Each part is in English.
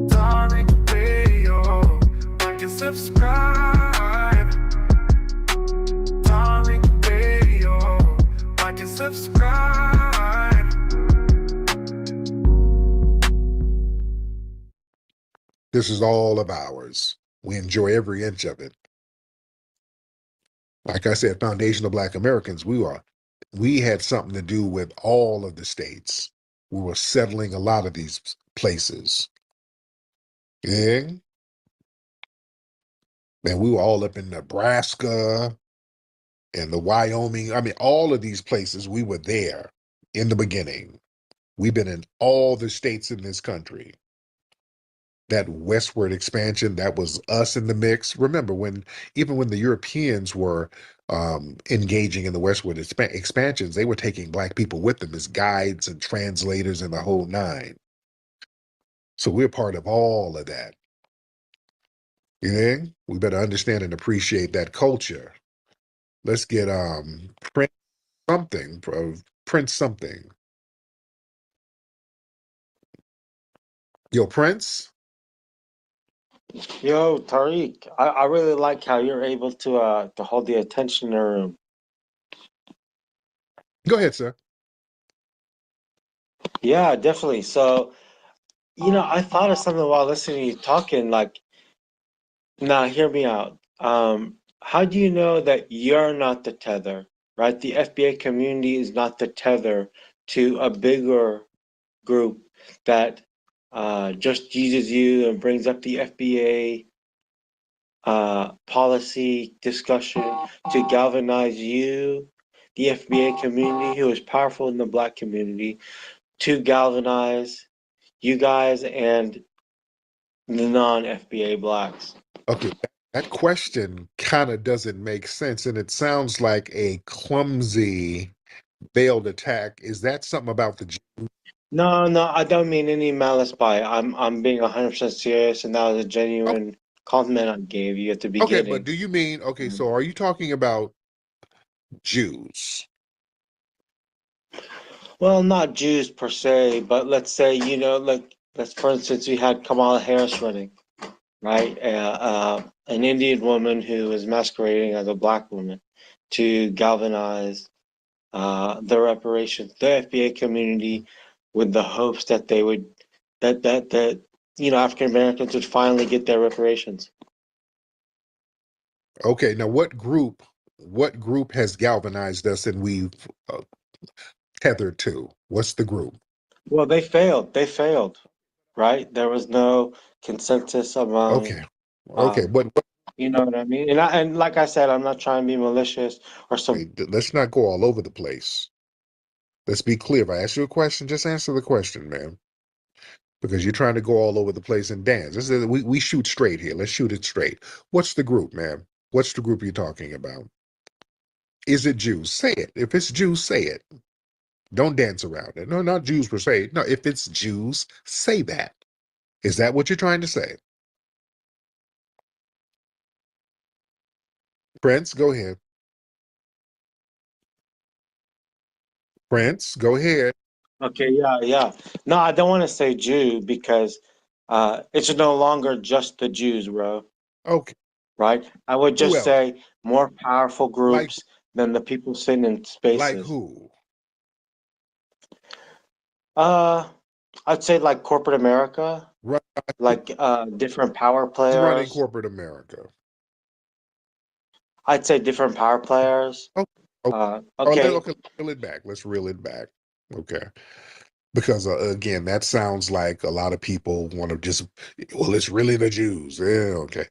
Darling, radio, like and subscribe. Darling, radio, like and subscribe. This is all of ours. We enjoy every inch of it. Like I said, foundational Black Americans, we had something to do with all of the states. We were settling a lot of these places. Yeah. And we were all up in Nebraska and the Wyoming. I mean, all of these places, we were there in the beginning. We've been in all the states in this country. That westward expansion, that was us in the mix. Remember, even when the Europeans were engaging in the westward expansions, they were taking Black people with them as guides and translators and the whole nine. So we're part of all of that. You know, we better understand and appreciate that culture. Let's get Prince something, Prince something. Yo, Prince. Yo, Tariq, I really like how you're able to hold the attention in the room. Go ahead, sir. Yeah, definitely. So, I thought of something while listening to you talking, like, now hear me out. How do you know that you're not the tether, right? The FBA community is not the tether to a bigger group that just uses you and brings up the FBA policy discussion to galvanize you, the FBA community, who is powerful in the Black community, to galvanize you guys and the non-FBA Blacks. Okay, that question kind of doesn't make sense, and it sounds like a clumsy veiled attack. Is that something about the No, no, I don't mean any malice by it. I'm being 100% serious, and that was a genuine compliment I gave you at the Okay, but beginning. do you mean, okay, so are you talking about Jews? Well, not Jews per se, but let's say, like, let's, for instance, we had Kamala Harris running, right? An Indian woman who is masquerading as a Black woman to galvanize the reparations, the FBA community, with the hopes that they would, that African Americans would finally get their reparations. Okay, now what group has galvanized us and we've uh, tethered to? What's the group? Well, they failed. They failed, right? There was no consensus among, Okay, okay, um, but you know what I mean? And like I said, I'm not trying to be malicious or some. let's not go all over the place. Let's be clear. If I ask you a question, just answer the question, man. Because you're trying to go all over the place and dance. We shoot straight here. Let's shoot it straight. What's the group, man? What's the group you're talking about? Is it Jews? Say it. If it's Jews, say it. Don't dance around it. No, not Jews per se. No, if it's Jews, say that. Is that what you're trying to say? Prince, go ahead. Prince, go ahead. Okay, yeah, yeah. No, I don't want to say Jew because it's no longer just the Jews, bro. Okay. Right? I would Who just else? say more powerful Like groups than the people sitting in like spaces. who? Uh, I'd say like corporate America, Run, like different power who's running players. corporate America? I'd say different power players. Oh, okay. Okay. Okay, let's reel it back. Let's reel it back. Okay. Because again, that sounds like a lot of people want to just, well, it's really the Jews. Yeah, okay.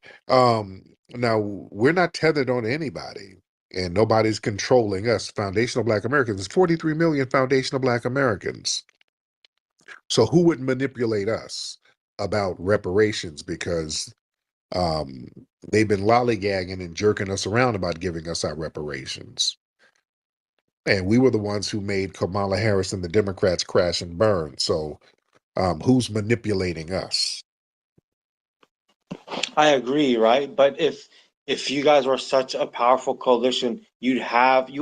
Now we're not tethered on anybody, and nobody's controlling us. Foundational Black Americans, 43 million foundational Black Americans. So who would manipulate us about reparations? Because um, they've been lollygagging and jerking us around about giving us our reparations. And we were the ones who made Kamala Harris and the Democrats crash and burn. So who's manipulating us? I agree, right? But if you guys were such a powerful coalition, you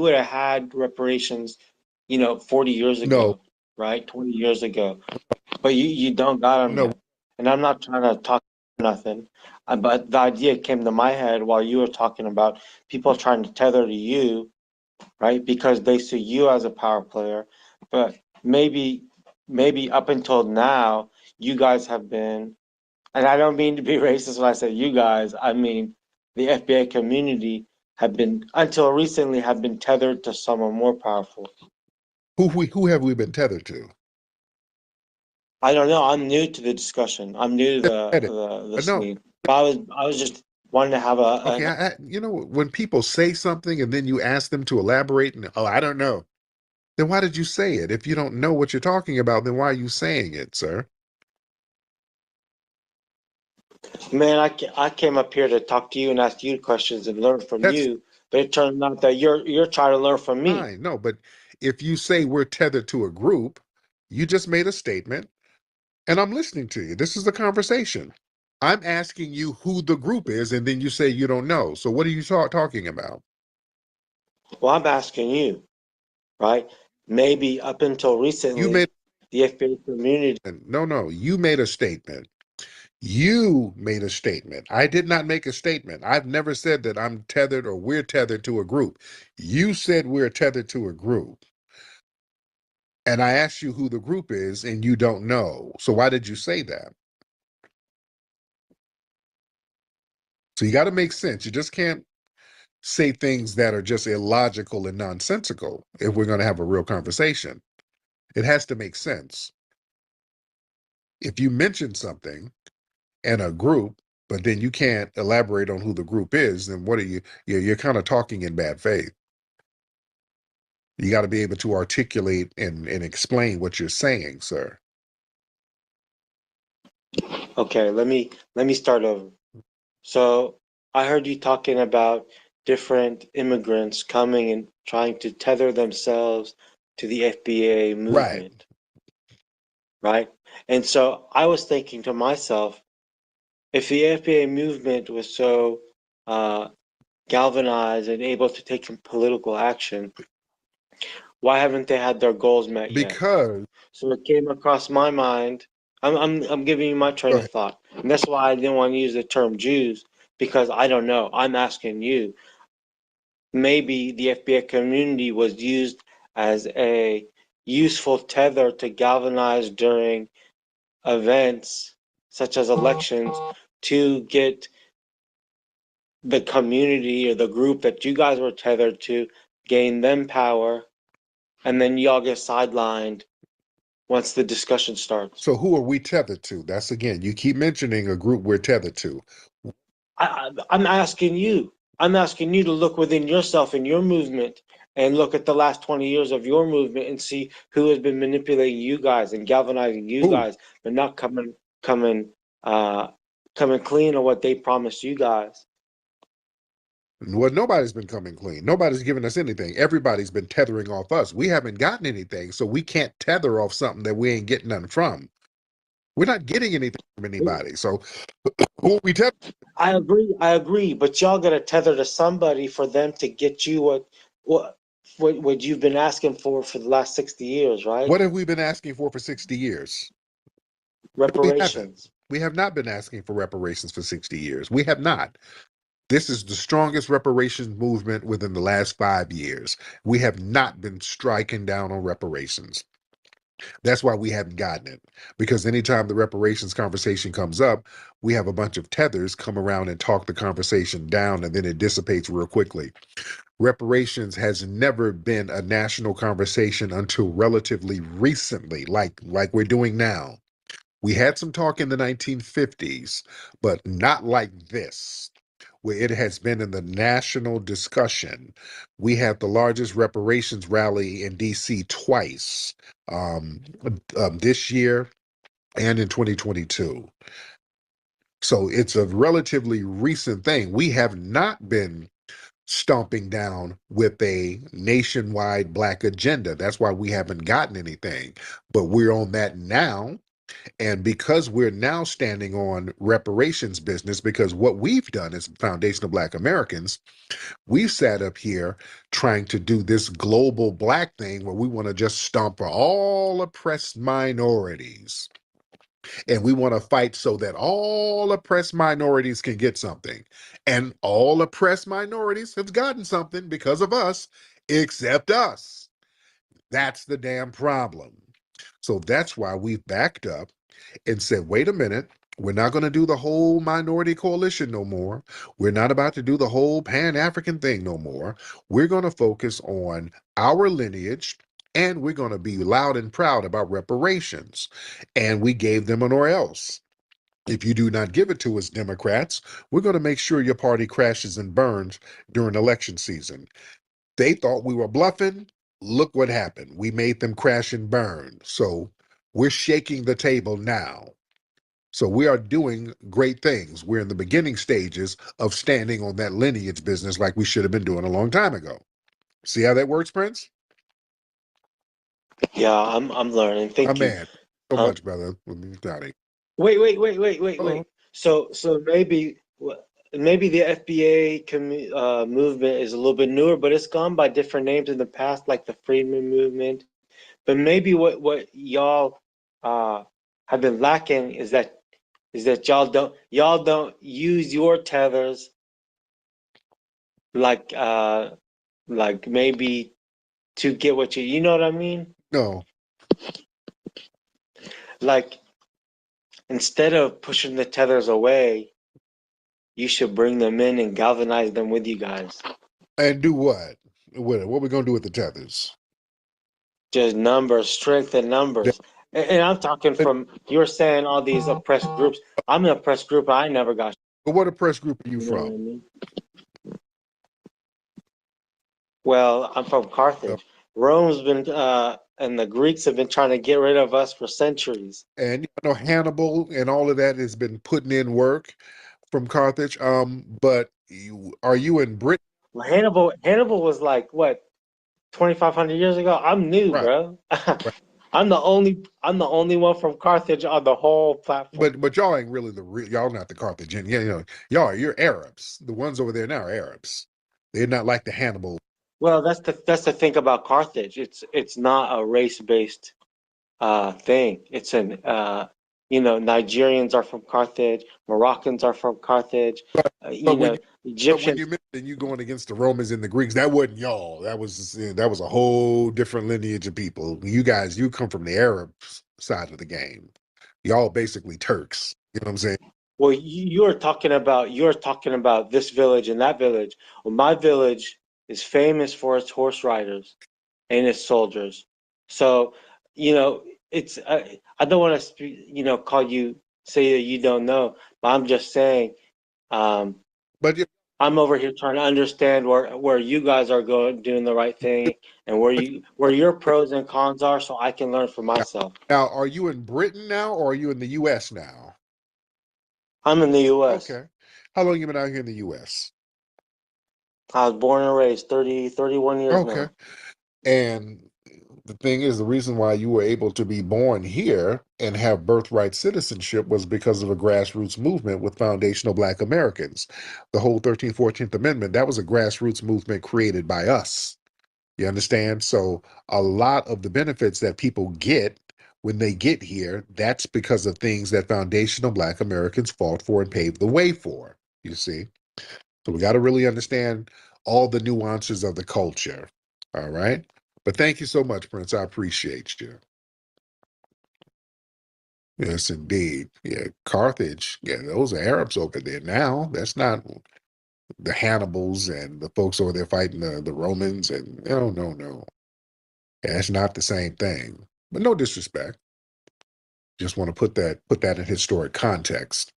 would have had reparations, 40 years No, ago. right? 20 years ago. But you don't got them No, yet. And I'm not trying to talk nothing. But the idea came to my head while you were talking about people trying to tether to you, right? Because they see you as a power player. But maybe maybe up until now, you guys have been, and I don't mean to be racist when I say you guys, I mean the FBA community have been until recently have been tethered to someone more powerful. who have we been tethered to? I don't know. I'm new to the discussion. I'm new to Said it. the No, scene. But I was just wanting to have okay. a You know, when people say something and then you ask them to elaborate, and oh, I don't know. Then why did you say it? If you don't know what you're talking about, then why are you saying it, sir? man. I came up here to talk to you and ask you questions and learn from That's you. But it turned out that you're trying to learn from me. fine. No, but if you say we're tethered to a group, you just made a statement, and I'm listening to you. This is the conversation. I'm asking you who the group is, and then you say you don't know. So what are you talking about? Well, I'm asking you, right? Maybe up until You made recently, the FBA community. no. You made a statement. You made a statement. I did not make a statement. I've never said that I'm tethered or we're tethered to a group. You said we're tethered to a group. And I asked you who the group is, and you don't know. So why did you say that? So you got to make sense. You just can't say things that are just illogical and nonsensical if we're going to have a real conversation. It has to make sense. If you mention something and a group, but then you can't elaborate on who the group is, then what are you? You're kind of talking in bad faith. You got to be able to articulate and explain what you're saying, sir. Okay, let me start over. So I heard you talking about different immigrants coming and trying to tether themselves to the FBA Right. movement, right? And so I was thinking to myself, if the FBA movement was so uh, galvanized and able to take some political action, why haven't they had their goals met yet? Because, So it came across my mind. I'm giving you my go train of ahead. thought, and that's why I didn't want to use the term Jews because I don't know. I'm asking you. Maybe the FBA community was used as a useful tether to galvanize during events such as elections to get the community or the group that you guys were tethered to gain them power, and then y'all get sidelined once the discussion starts. So who are we tethered to? That's again, you keep mentioning a group we're tethered to. I'm asking you. I'm asking you to look within yourself and your movement and look at the last 20 years of your movement and see who has been manipulating you guys and galvanizing you Who? guys, but not coming uh coming clean on what they promised you guys. Well, nobody's been coming clean. Nobody's giving us anything. Everybody's been tethering off us. We haven't gotten anything, so we can't tether off something that we ain't getting nothing from. We're not getting anything from anybody. So who are we tethering? I agree, but y'all gotta tether to somebody for them to get you what what you've been asking for the last 60 years, right? What have we been asking for 60 years? We haven't. Reparations. We have not been asking for reparations for 60 years. We have not. This is the strongest reparations movement within the last 5 years. We have not been striking down on reparations. That's why we haven't gotten it. Because anytime the reparations conversation comes up, we have a bunch of tethers come around and talk the conversation down, and then it dissipates real quickly. Reparations has never been a national conversation until relatively recently, like we're doing now. We had some talk in the 1950s, but not like this, where it has been in the national discussion. We had the largest reparations rally in DC twice, this year and in 2022. So it's a relatively recent thing. We have not been stomping down with a nationwide Black agenda. That's why we haven't gotten anything. But we're on that now. And because we're now standing on reparations business, because what we've done as Foundation of Black Americans, we sat up here trying to do this global black thing where we want to just stomp for all oppressed minorities. And we want to fight so that all oppressed minorities can get something. And all oppressed minorities have gotten something because of us, except us. That's the damn problem. So that's why we've backed up and said, wait a minute, we're not going to do the whole minority coalition no more. We're not about to do the whole Pan-African thing no more. We're going to focus on our lineage, and we're going to be loud and proud about reparations. And we gave them an or else. If you do not give it to us, Democrats, we're going to make sure your party crashes and burns during election season. They thought we were bluffing. Look what happened. We made them crash and burn. So we're shaking the table now. So we are doing great things. We're in the beginning stages of standing on that lineage business like we should have been doing a long time ago. See how that works, Prince? Yeah, I'm learning. My Thank you. man. So Um, much, brother. Johnny. wait. So maybe the FBA movement is a little bit newer, but it's gone by different names in the past, like the Freedmen movement. But maybe what y'all have been lacking is that y'all don't use your tethers like maybe to get what you know what I mean? No. Like instead of pushing the tethers away, you should bring them in and galvanize them with you guys. And do what? What are we going to do with the tethers? Just numbers, strength and numbers. And I'm talking But from you're saying all these oppressed groups. I'm an oppressed group. I never got. what oppressed group are you You know what from? I mean? Well, I'm from Uh, Carthage. Rome's been and the Greeks have been trying to get rid of us for centuries. And you know Hannibal and all of that has been putting in work from Carthage. But are you in Britain? Well, Hannibal was like what 2,500 years ago. I'm new, Right, bro. right. I'm the only one from Carthage on the whole platform. But y'all ain't really the real. Y'all not the Carthaginian. You're Arabs. The ones over there now are Arabs. They're not like the Hannibal. Well, that's the thing about Carthage. It's not a race-based thing. It's Nigerians are from Carthage, Moroccans are from Carthage, But when you but when Egyptians. you mention you going against the Romans and the Greeks, that wasn't y'all. That was a whole different lineage of people. You come from the Arab side of the game. Y'all basically Turks. You know what I'm saying? Well, you're talking about this village and that village. Well, my village is famous for its horse riders and its soldiers. So, it's I don't want to call you say that you don't know, but I'm just saying. Um, But you, I'm over here trying to understand where you guys are going, doing the right thing, and where your pros and cons are, so I can learn for myself. now, are you in Britain now, or are you in the U.S. now? I'm in the U.S. Okay. How long you been out here in the U.S.? I was born and raised 31 years Okay. now. And the thing is, the reason why you were able to be born here and have birthright citizenship was because of a grassroots movement with foundational Black Americans. The whole 13th, 14th Amendment, that was a grassroots movement created by us. You understand? So a lot of the benefits that people get when they get here, that's because of things that foundational Black Americans fought for and paved the way for. You see? So we got to really understand all the nuances of the culture. All right. But thank you so much, Prince. I appreciate you. Yes, indeed. Yeah, Carthage. Yeah, those are Arabs over there now. That's not the Hannibals and the folks over there fighting the Romans. And no, no, no. Yeah, that's not the same thing. But no disrespect. Just want to put that in historic context.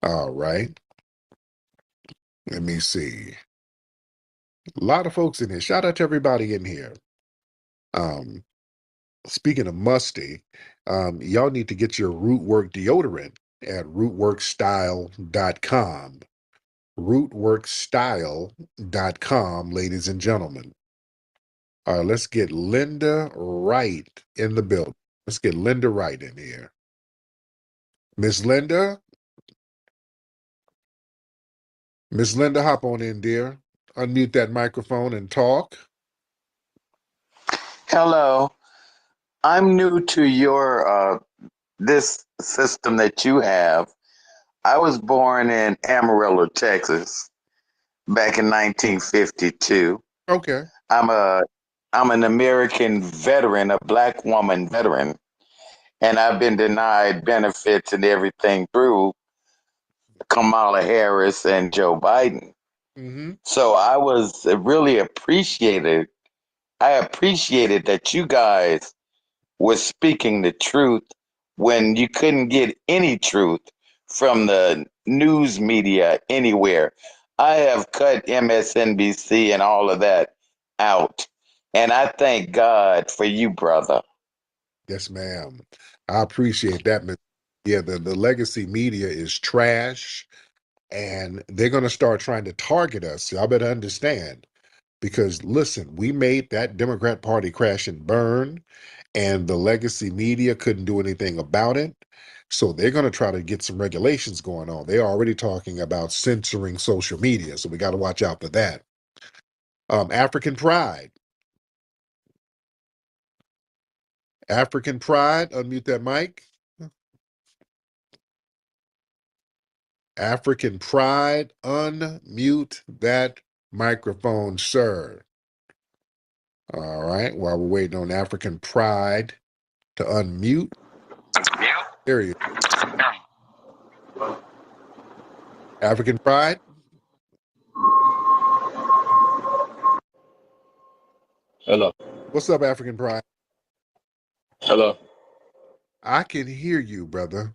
All right. Let me see. A lot of folks in here. Shout out to everybody in here. Um, Speaking of musty, y'all need to get your Rootwork deodorant at rootworkstyle.com. Rootworkstyle.com, ladies and gentlemen. Let's get Linda Wright in the building. Let's get Linda Wright in here. Miss Linda, hop on in, dear. Unmute that microphone and talk. Hello. I'm new to your this system that you have. I was born in Amarillo, Texas, back in 1952. Okay. I'm an American veteran, a black woman veteran, and I've been denied benefits and everything through Kamala Harris and Joe Biden. Mm-hmm. So I was really appreciated. I appreciated that you guys was speaking the truth when you couldn't get any truth from the news media anywhere. I have cut MSNBC and all of that out. And I thank God for you, brother. Yes, ma'am. I appreciate that. Yeah, the legacy media is trash, and they're going to start trying to target us. Y'all better understand. Because listen, we made that Democrat Party crash and burn, and the legacy media couldn't do anything about it. So they're going to try to get some regulations going on. They're already talking about censoring social media, so we got to watch out for that. African Pride. African Pride, unmute that mic. African Pride, unmute that microphone, sir. All right, while we're waiting on African Pride to unmute. There you go. African Pride. Hello. What's up, African Pride? Hello. I can hear you, brother.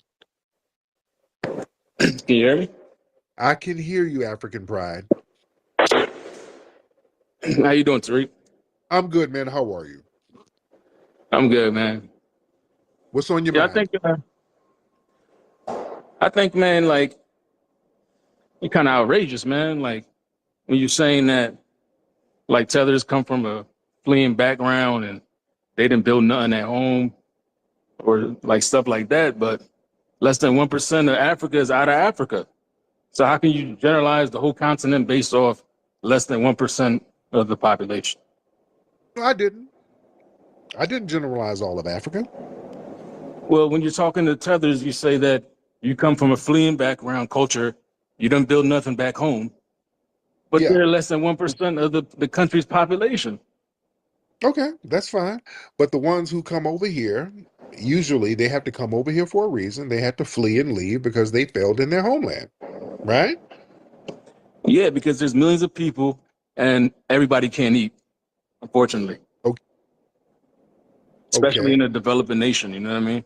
Can you hear me? I can hear you, African Pride. How you doing, Tariq? I'm good, man. How are you? I'm good, man. What's on your Yeah, mind? I think, man, like you're kind of outrageous, man. Like when you're saying that, like tethers come from a fleeing background and they didn't build nothing at home or like stuff like that. But less than 1% of Africa is out of Africa. So how can you generalize the whole continent based off less than 1% of the population? No, I didn't. I didn't generalize all of Africa. Well, when you're talking to tethers, you say that you come from a fleeing background culture. You don't build nothing back home, but Yeah. they're less than 1% of the country's population. Okay, that's fine. But the ones who come over here, usually they have to come over here for a reason. They have to flee and leave because they failed in their homeland, right? Yeah, because there's millions of people and everybody can't eat, unfortunately, Okay. especially Okay. in a developing nation. You know what I mean?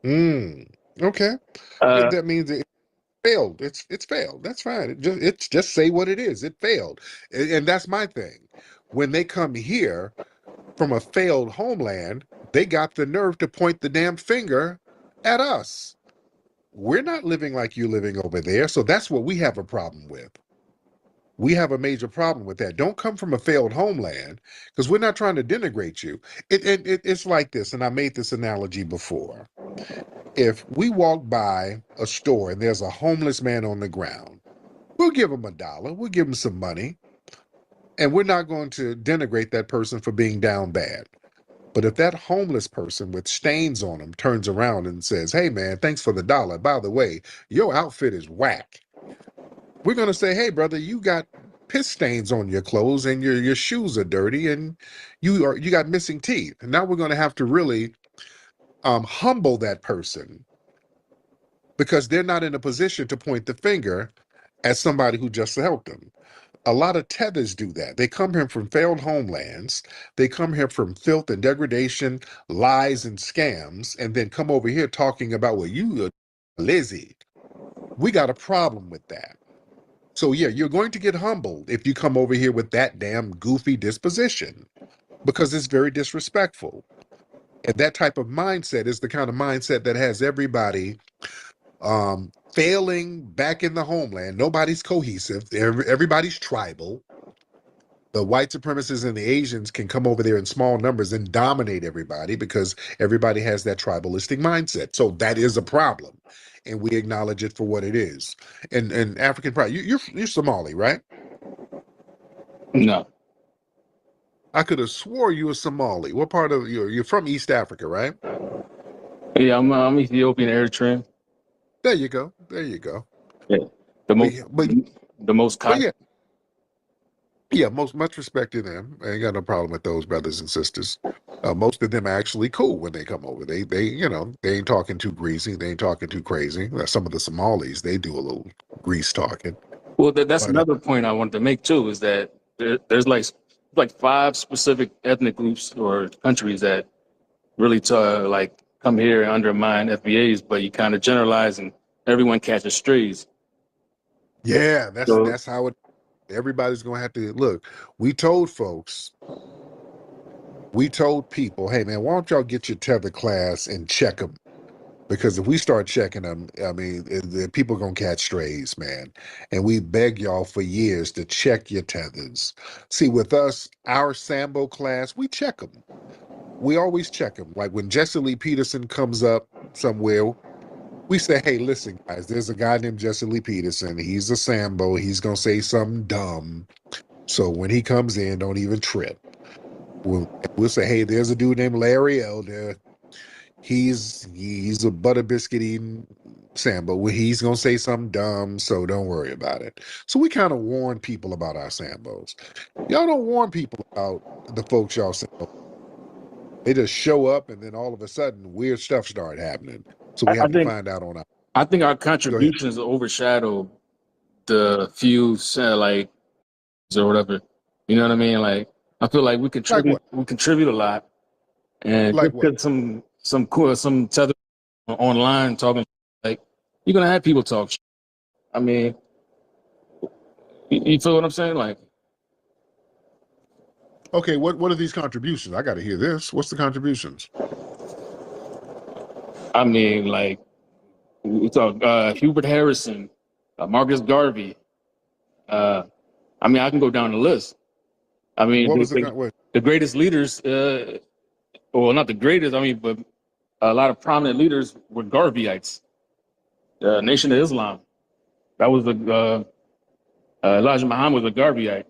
Mm. Okay. Uh, That means it failed. It's failed. That's fine. It's just say what it is. It failed. And that's my thing. When they come here from a failed homeland, they got the nerve to point the damn finger at us. We're not living like you living over there. So that's what we have a problem with. We have a major problem with that. Don't come from a failed homeland because we're not trying to denigrate you. It's like this, and I made this analogy before. If we walk by a store and there's a homeless man on the ground, we'll give him $1, we'll give him some money, and we're not going to denigrate that person for being down bad. But if that homeless person with stains on him turns around and says, "Hey man, thanks for the dollar. By the way, your outfit is whack," we're going to say, "Hey brother, you got piss stains on your clothes and your shoes are dirty and you got missing teeth." And now we're going to have to really humble that person because they're not in a position to point the finger at somebody who just helped them. A lot of tethers do that. They come here from failed homelands. They come here from filth and degradation, lies and scams, and then come over here talking about, well, you are lazy. We got a problem with that. So yeah, you're going to get humbled if you come over here with that damn goofy disposition because it's very disrespectful. And that type of mindset is the kind of mindset that has everybody failing back in the homeland. Nobody's cohesive. Everybody's tribal. The white supremacists and the Asians can come over there in small numbers and dominate everybody because everybody has that tribalistic mindset. So that is a problem, and we acknowledge it for what it is. And African pride, you're Somali, right? No. I could have swore you were Somali. What part of you're from East Africa, right? Yeah, I'm Ethiopian Eritrean. There you go. There you go. Yeah. The But most yeah, but the most but cotton. yeah, much respect to them. I ain't got no problem with those brothers and sisters. Most of them are actually cool when they come over. They they ain't talking too greasy. They ain't talking too crazy. Some of the Somalis, they do a little grease talking. Well, that's But another point I wanted to make too, is that there's like 5 specific ethnic groups or countries that really like come here and undermine FBAs, but you kind of generalize and everyone catches strays. yeah, So that's how it. Everybody's gonna have to look. We told folks, we told people, hey man, why don't y'all get your tether class and check them? Because if we start checking them, I mean, people gonna catch strays, man. And we beg y'all for years to check your tethers. See, with us, our Sambo class, we check them. We always check them. Like when Jesse Lee Peterson comes up somewhere, we say, hey, listen, guys, there's a guy named Jesse Lee Peterson. He's a Sambo. He's gonna say something dumb. So when he comes in, don't even trip. We'll say, hey, there's a dude named Larry Elder. He's a butter biscuit eating Sambo. He's gonna say something dumb, so don't worry about it. So we kind of warn people about our Sambos. Y'all don't warn people about the folks y'all Sambo. They just show up, and then all of a sudden, weird stuff start happening. So we I have to think find out on our. I think our Go ahead. contributions overshadow the few like or whatever. You know what I mean? Like I feel like Like what? we contribute a lot, and Like just what? because some tether online talking, like you're gonna have people talk. I mean, you feel what I'm saying? Like, Okay, what are these contributions? I got to hear this. What's the contributions? I mean, like we talk Hubert Harrison, Marcus Garvey. I mean, I can go down the list. I mean, What was the what? the greatest leaders, well, not the greatest. I mean, but a lot of prominent leaders were Garveyites. Nation of Islam. That was Elijah Muhammad was a Garveyite.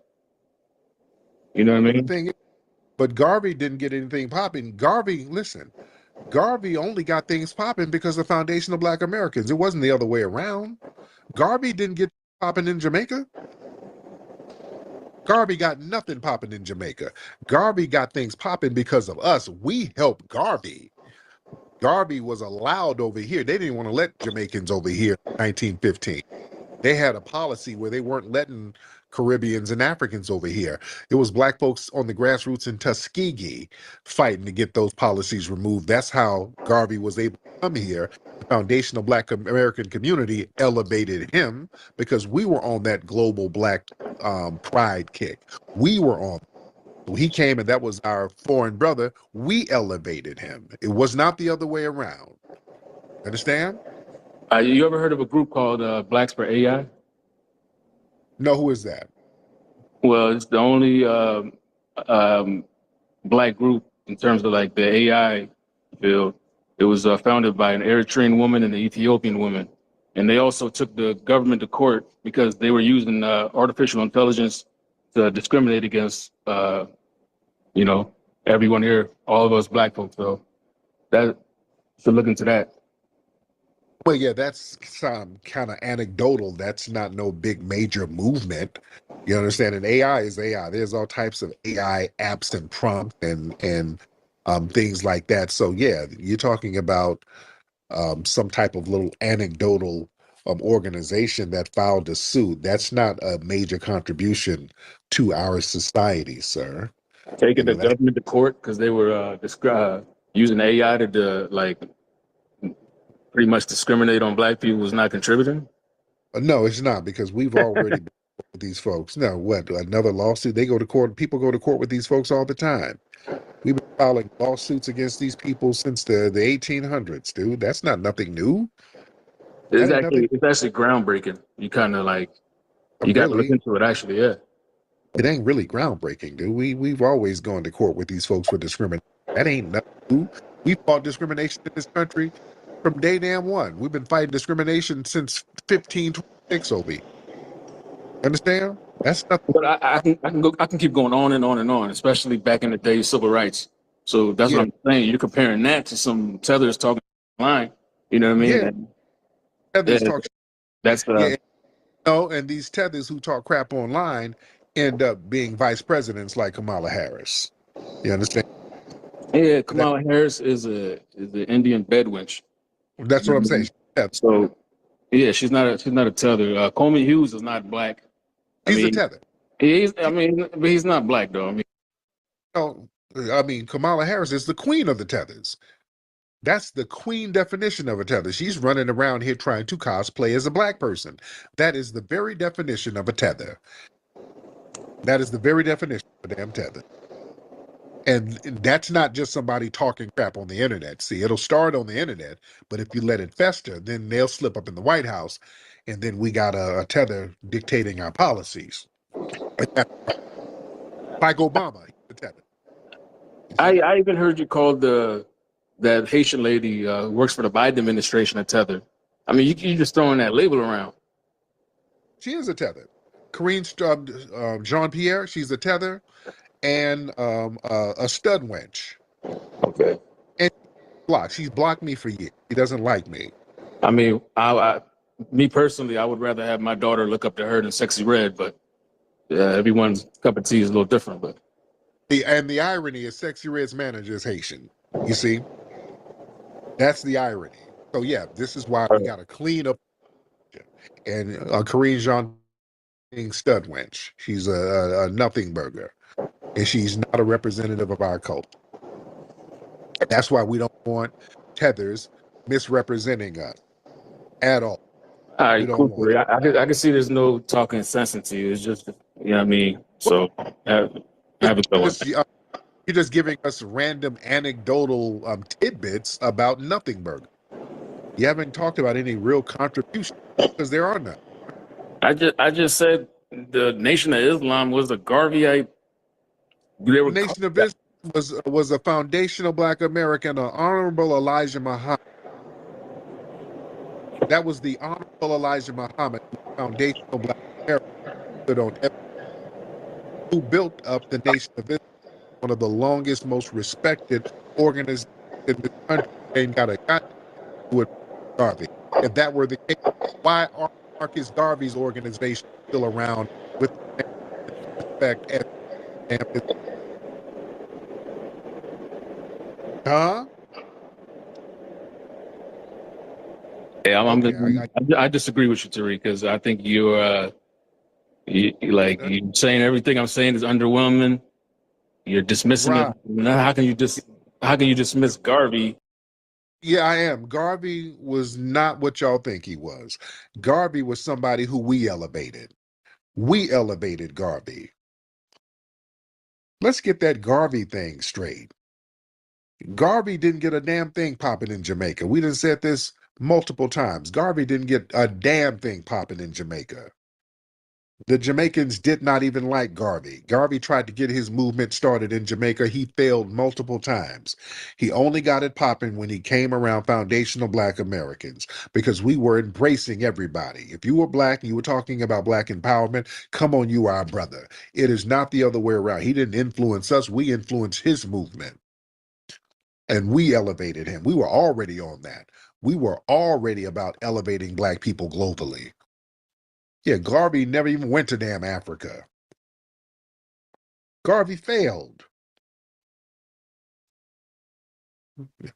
You know what I But the mean? thing is, but Garvey didn't get anything popping. Garvey, listen, Garvey only got things popping because of the Foundation of Black Americans. It wasn't the other way around. Garvey didn't get popping in Jamaica. Garvey got nothing popping in Jamaica. Garvey got things popping because of us. We helped Garvey. Garvey was allowed over here. They didn't want to let Jamaicans over here in 1915. They had a policy where they weren't letting Caribbeans and Africans over here. It was black folks on the grassroots in Tuskegee fighting to get those policies removed. That's how Garvey was able to come here. The Foundation of Black American Community elevated him because we were on that global black pride kick. We were on. So he came and that was our foreign brother. We elevated him. It was not the other way around. Understand? You ever heard of a group called Blacks for AI? No, who is that? Well, it's the only um, black group in terms of like the AI field. It was founded by an Eritrean woman and an Ethiopian woman. And they also took the government to court because they were using artificial intelligence to discriminate against, you know, everyone here, all of us black folks. So that should look into that. Well, yeah, that's some kind of anecdotal. That's not no big major movement. You understand? And AI is AI. There's all types of AI apps and prompts and things like that. So yeah, you're talking about some type of little anecdotal organization that filed a suit. That's not a major contribution to our society, sir. You Taking the know that. government to court because they were using AI to like pretty much discriminate on black people was not contributing. No, it's not because we've already been with these folks. No, what another lawsuit? They go to court. People go to court with these folks all the time. We've been filing lawsuits against these people since the 1800s, dude. That's not nothing new. That ain't nothing. It's actually groundbreaking. You kind of like you got to look Really, into it actually. Yeah. It ain't really groundbreaking, dude. We've always gone to court with these folks for discrimination. That ain't nothing new. We fought discrimination in this country from day damn one. We've been fighting discrimination since 1526 over here. Understand? That's nothing. But I can keep going on and on and on, especially back in the day, civil rights. So that's what Yeah, I'm saying. You're comparing that to some tethers talking online. You know what I mean? yeah. And, Tethers yeah, talk. that's Yeah, no, and these tethers who talk crap online end up being vice presidents like Kamala Harris. You understand? yeah. That, Kamala Harris is an Indian bedwench. You that's know what I'm what I saying. mean? So yeah, she's not a tether. Coleman Hughes is not black. I She's a mean, tether. I mean, but he's not black though. I mean, No, I mean Kamala Harris is the queen of the tethers. That's the queen definition of a tether. She's running around here trying to cosplay as a black person. That is the very definition of a tether. That is the very definition of a damn tether. And that's not just somebody talking crap on the internet. See, it'll start on the internet, but if you let it fester, then they'll slip up in the White House, and then we got a tether dictating our policies. Like Obama, he's a tether. You see? I even heard you call that Haitian lady who works for the Biden administration a tether. I mean, you just throwing that label around. She is a tether. Karine Jean Pierre, she's a tether and a stud wench. Okay. And she's blocked me for years. She doesn't like me. I mean, me personally, I would rather have my daughter look up to her than Sexy Red, but everyone's cup of tea is a little different. But And the irony is Sexy Red's manager is Haitian. You see? That's the irony. So yeah, this is why we got to clean up. And Karine Jean being stud wench. She's a nothing burger. And she's not a representative of our culture. That's why we don't want tethers misrepresenting us at all. all We right, don't cool. want it. I can see there's no talking sense into you. It's just, you know what I mean? So have a good one. You're just giving us random anecdotal tidbits about nothing burger. You haven't talked about any real contribution because there are none. I just said the Nation of Islam was a Garveyite. They The were Nation of Islam was a foundational Black American, an Honorable Elijah Muhammad. That was the Honorable Elijah Muhammad, foundational Black American, who built up the Nation of Islam, one of the longest, most respected organizations in this country. Ain't got a goddamn with Garvey. If that were the case, why are Marcus Garvey's organization still around with the same respect as huh? Yeah, Okay, I disagree with you, Tariq, because I think I you're saying everything I'm saying is underwhelming. You're dismissing it. right. Now, how can you dismiss Garvey? Yeah, I am. Garvey was not what y'all think he was. Garvey was somebody who we elevated. We elevated Garvey. Let's get that Garvey thing straight. Garvey didn't get a damn thing popping in Jamaica. We done said this multiple times. Garvey didn't get a damn thing popping in Jamaica. The Jamaicans did not even like Garvey. Garvey tried to get his movement started in Jamaica. He failed multiple times. He only got it popping when he came around foundational Black Americans because we were embracing everybody. If you were Black and you were talking about Black empowerment, come on, you are our brother. It is not the other way around. He didn't influence us. We influenced his movement. And we elevated him. We were already on that. We were already about elevating Black people globally. Yeah, Garvey never even went to damn Africa. Garvey failed.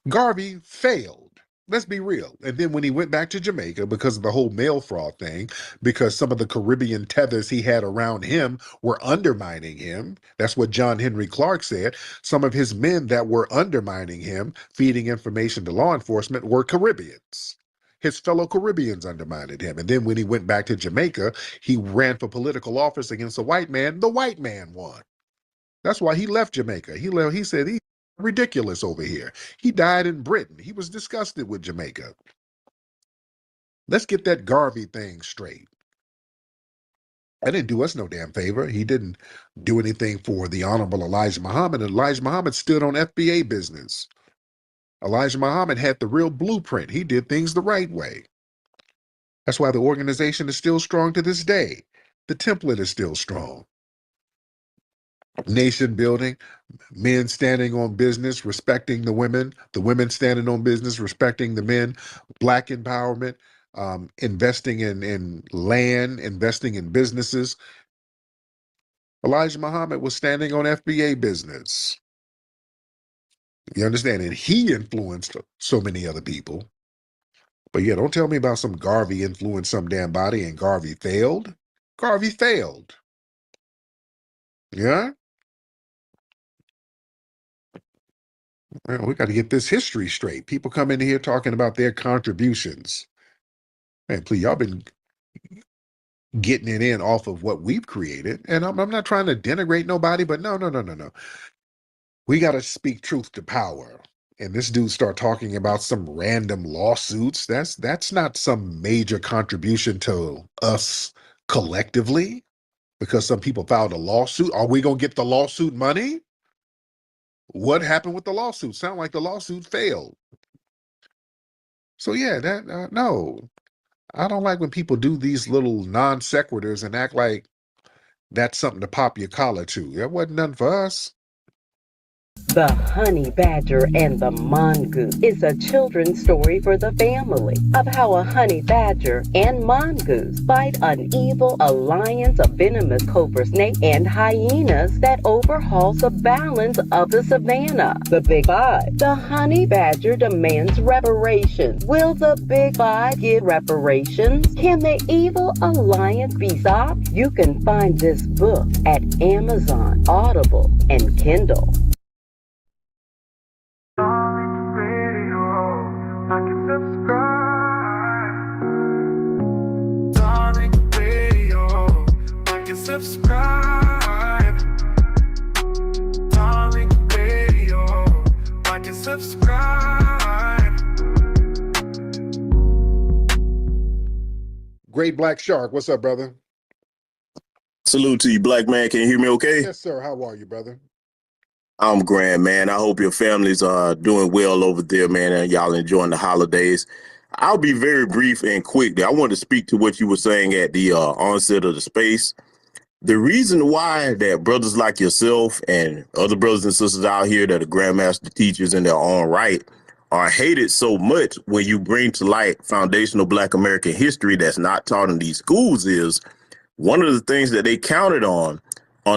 Garvey failed. Let's be real. And then when he went back to Jamaica, because of the whole mail fraud thing, because some of the Caribbean tethers he had around him were undermining him. That's what John Henry Clark said. Some of his men that were undermining him, feeding information to law enforcement, were Caribbeans. His fellow Caribbeans undermined him. And then when he went back to Jamaica, he ran for political office against a white man. The white man won. That's why he left Jamaica. He said he's ridiculous over here. He died in Britain. He was disgusted with Jamaica. Let's get that Garvey thing straight. That didn't do us no damn favor. He didn't do anything for the Honorable Elijah Muhammad. Elijah Muhammad stood on FBA business. Elijah Muhammad had the real blueprint. He did things the right way. That's why the organization is still strong to this day. The template is still strong. Nation building, men standing on business, respecting the women standing on business, respecting the men, black empowerment, investing in land, investing in businesses. Elijah Muhammad was standing on FBA business. You understand? And he influenced so many other people. But yeah, don't tell me about some Garvey influenced some damn body and Garvey failed. Garvey failed. Yeah? Well, we got to get this history straight. People come in here talking about their contributions. Man, please, y'all been getting it in off of what we've created. And I'm not trying to denigrate nobody, but no. We got to speak truth to power. And this dude start talking about some random lawsuits. That's not some major contribution to us collectively because some people filed a lawsuit. Are we going to get the lawsuit money? What happened with the lawsuit? Sound like the lawsuit failed. So yeah, that no. I don't like when people do these little non sequiturs and act like that's something to pop your collar to. That wasn't nothing for us. The Honey Badger and the Mongoose is a children's story for the family of how a honey badger and mongoose fight an evil alliance of venomous cobra snake and hyenas that overhauls the balance of the savannah. The Big Five. The honey badger demands reparations. Will the Big Five give reparations? Can the evil alliance be stopped? You can find this book at Amazon, Audible, and Kindle. Subscribe, darling radio, like and subscribe. Great Black Shark, what's up, brother? Salute to you, black man. Can you hear me okay? Yes, sir. How are you, brother? I'm grand, man. I hope your families are doing well over there, man, and y'all enjoying the holidays. I'll be very brief and quick. I want to speak to what you were saying at the onset of the space. The reason why that brothers like yourself and other brothers and sisters out here that are grandmaster teachers in their own right are hated so much when you bring to light foundational Black American history that's not taught in these schools is one of the things that they counted on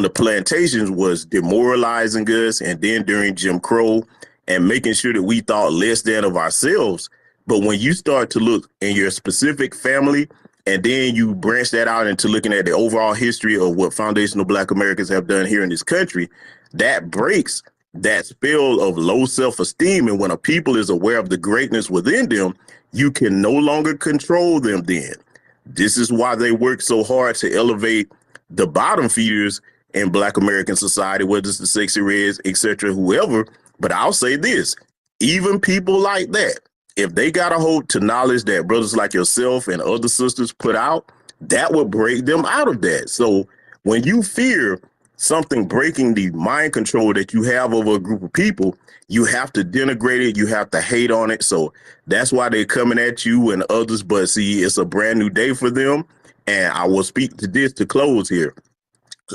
the plantations was demoralizing us, and then during Jim Crow and making sure that we thought less than of ourselves. But when you start to look in your specific family and then you branch that out into looking at the overall history of what foundational Black Americans have done here in this country, that breaks that spell of low self-esteem. And when a people is aware of the greatness within them, you can no longer control them then. This is why they work so hard to elevate the bottom feeders in Black American society, whether it's the Sexy Reds, etc., whoever. But I'll say this, even people like that, if they got a hold to knowledge that brothers like yourself and other sisters put out, that will break them out of that. So when you fear something breaking the mind control that you have over a group of people, you have to denigrate it. You have to hate on it. So that's why they're coming at you and others. But see, it's a brand new day for them. And I will speak to this to close here.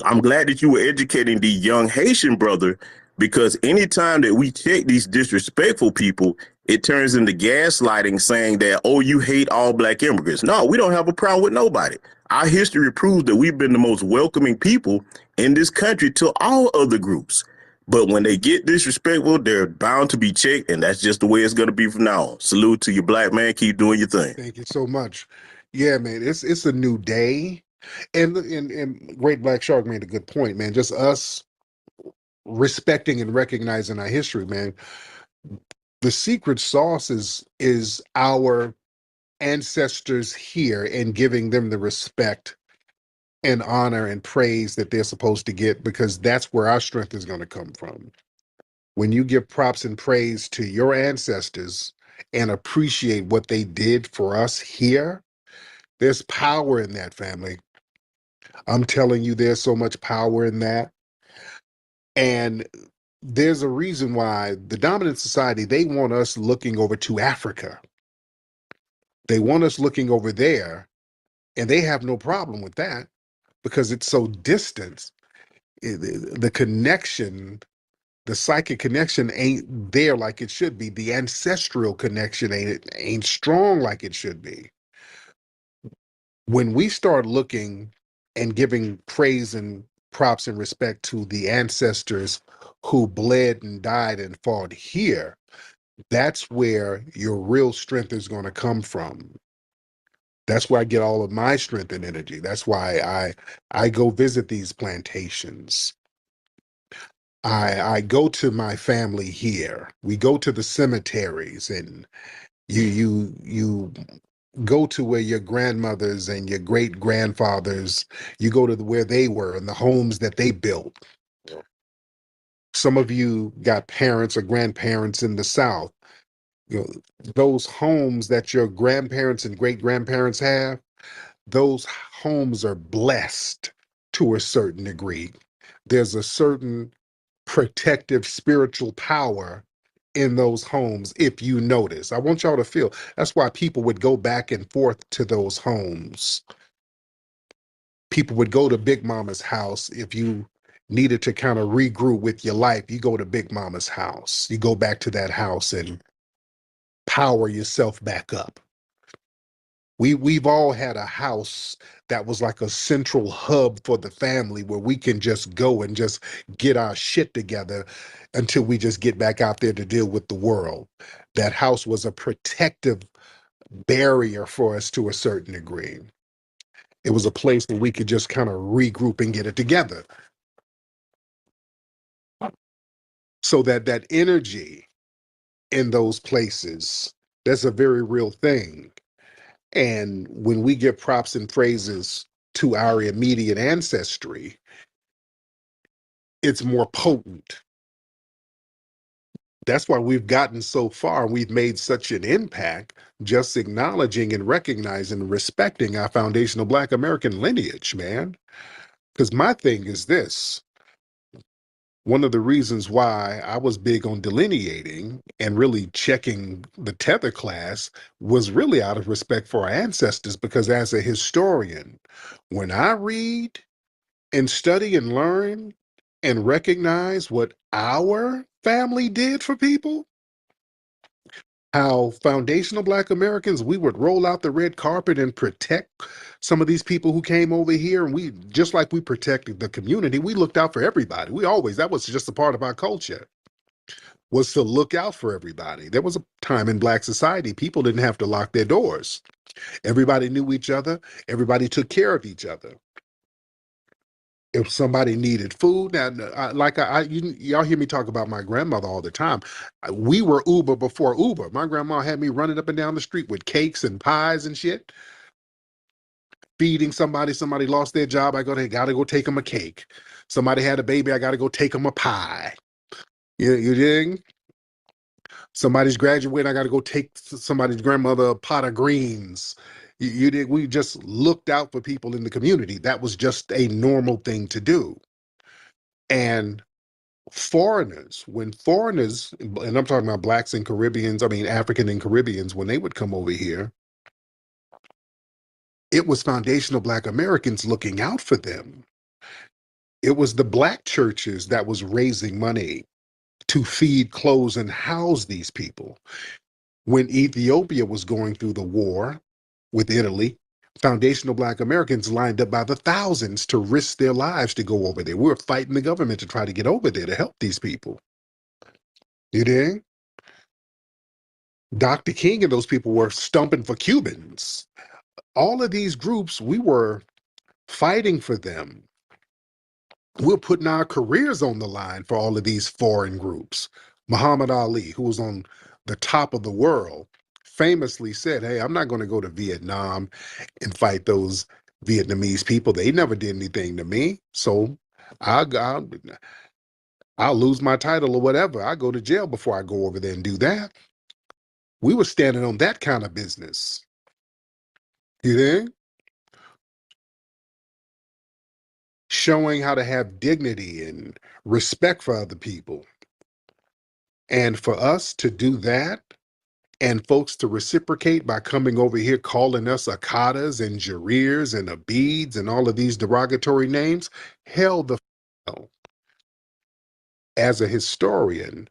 I'm glad that you were educating the young Haitian brother, because anytime that we check these disrespectful people, it turns into gaslighting, saying that, oh, you hate all Black immigrants. No, we don't have a problem with nobody. Our history proves that we've been the most welcoming people in this country to all other groups. But when they get disrespectful, they're bound to be checked, and that's just the way it's going to be from now on. Salute to you, black man. Keep doing your thing. Thank you so much. Yeah, man, it's a new day. And Great Black Shark made a good point, man. Just us respecting and recognizing our history, man. The secret sauce is our ancestors here and giving them the respect and honor and praise that they're supposed to get, because that's where our strength is going to come from. When you give props and praise to your ancestors and appreciate what they did for us here, there's power in that, family. I'm telling you, there's so much power in that. And there's a reason why the dominant society, they want us looking over to Africa. They want us looking over there, and they have no problem with that because it's so distant. The connection, the psychic connection ain't there like it should be. The ancestral connection ain't strong like it should be. When we start looking and giving praise and props and respect to the ancestors who bled and died and fought here, that's where your real strength is going to come from. That's where I get all of my strength and energy. That's why I go visit these plantations. I go to my family here. We go to the cemeteries, and you go to where your grandmothers and your great grandfathers, you go to where they were and the homes that they built. Some of you got parents or grandparents in the South. You know, those homes that your grandparents and great grandparents have, those homes are blessed to a certain degree. There's a certain protective spiritual power in those homes. If you notice, I want y'all to feel that's why people would go back and forth to those homes. People would go to Big Mama's house. If you needed to kind of regroup with your life, you go to Big Mama's house. You go back to that house and power yourself back up. We've all had a house that was like a central hub for the family where we can just go and just get our shit together until we just get back out there to deal with the world. That house was a protective barrier for us to a certain degree. It was a place where we could just kind of regroup and get it together. So that energy in those places, that's a very real thing. And when we give props and praises to our immediate ancestry, it's more potent. That's why we've gotten so far. We've made such an impact just acknowledging and recognizing and respecting our foundational Black American lineage, man. Because my thing is this. One of the reasons why I was big on delineating and really checking the tether class was really out of respect for our ancestors, because as a historian, when I read and study and learn and recognize what our family did for people, how foundational Black Americans, we would roll out the red carpet and protect some of these people who came over here. And we, just like we protected the community, we looked out for everybody. That was just a part of our culture, was to look out for everybody. There was a time in Black society, people didn't have to lock their doors. Everybody knew each other. Everybody took care of each other. If somebody needed food, now, y'all hear me talk about my grandmother all the time. We were Uber before Uber. My grandma had me running up and down the street with cakes and pies and shit, feeding somebody. Somebody lost their job, gotta go take them a cake. Somebody had a baby, I gotta go take them a pie. You dig? Somebody's graduating, I gotta go take somebody's grandmother a pot of greens. You did. We just looked out for people in the community. That was just a normal thing to do. And when foreigners, and I'm talking about Blacks and Caribbeans, I mean African and Caribbeans, when they would come over here, it was foundational Black Americans looking out for them. It was the Black churches that was raising money to feed, clothe, and house these people. When Ethiopia was going through the war with Italy, foundational Black Americans lined up by the thousands to risk their lives to go over there. We were fighting the government to try to get over there to help these people. You dig? Dr. King and those people were stumping for Cubans. All of these groups, we were fighting for them. We're putting our careers on the line for all of these foreign groups. Muhammad Ali, who was on the top of the world, famously said, "Hey, I'm not going to go to Vietnam and fight those Vietnamese people. They never did anything to me. So I'll, I'll lose my title or whatever. I go to jail before I go over there and do that." We were standing on that kind of business. You think? showing how to have dignity and respect for other people. And for us to do that, and folks to reciprocate by coming over here calling us Akadas and Jareers and Abids and all of these derogatory names, hell the no. As a historian,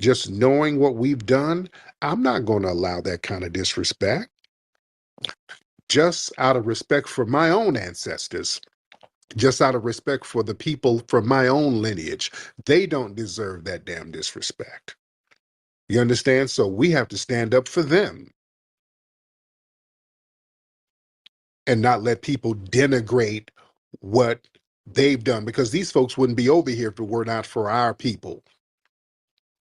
just knowing what we've done, I'm not going to allow that kind of disrespect. Just out of respect for my own ancestors, just out of respect for the people from my own lineage, they don't deserve that damn disrespect. You understand? So we have to stand up for them and not let people denigrate what they've done, because these folks wouldn't be over here if it were not for our people.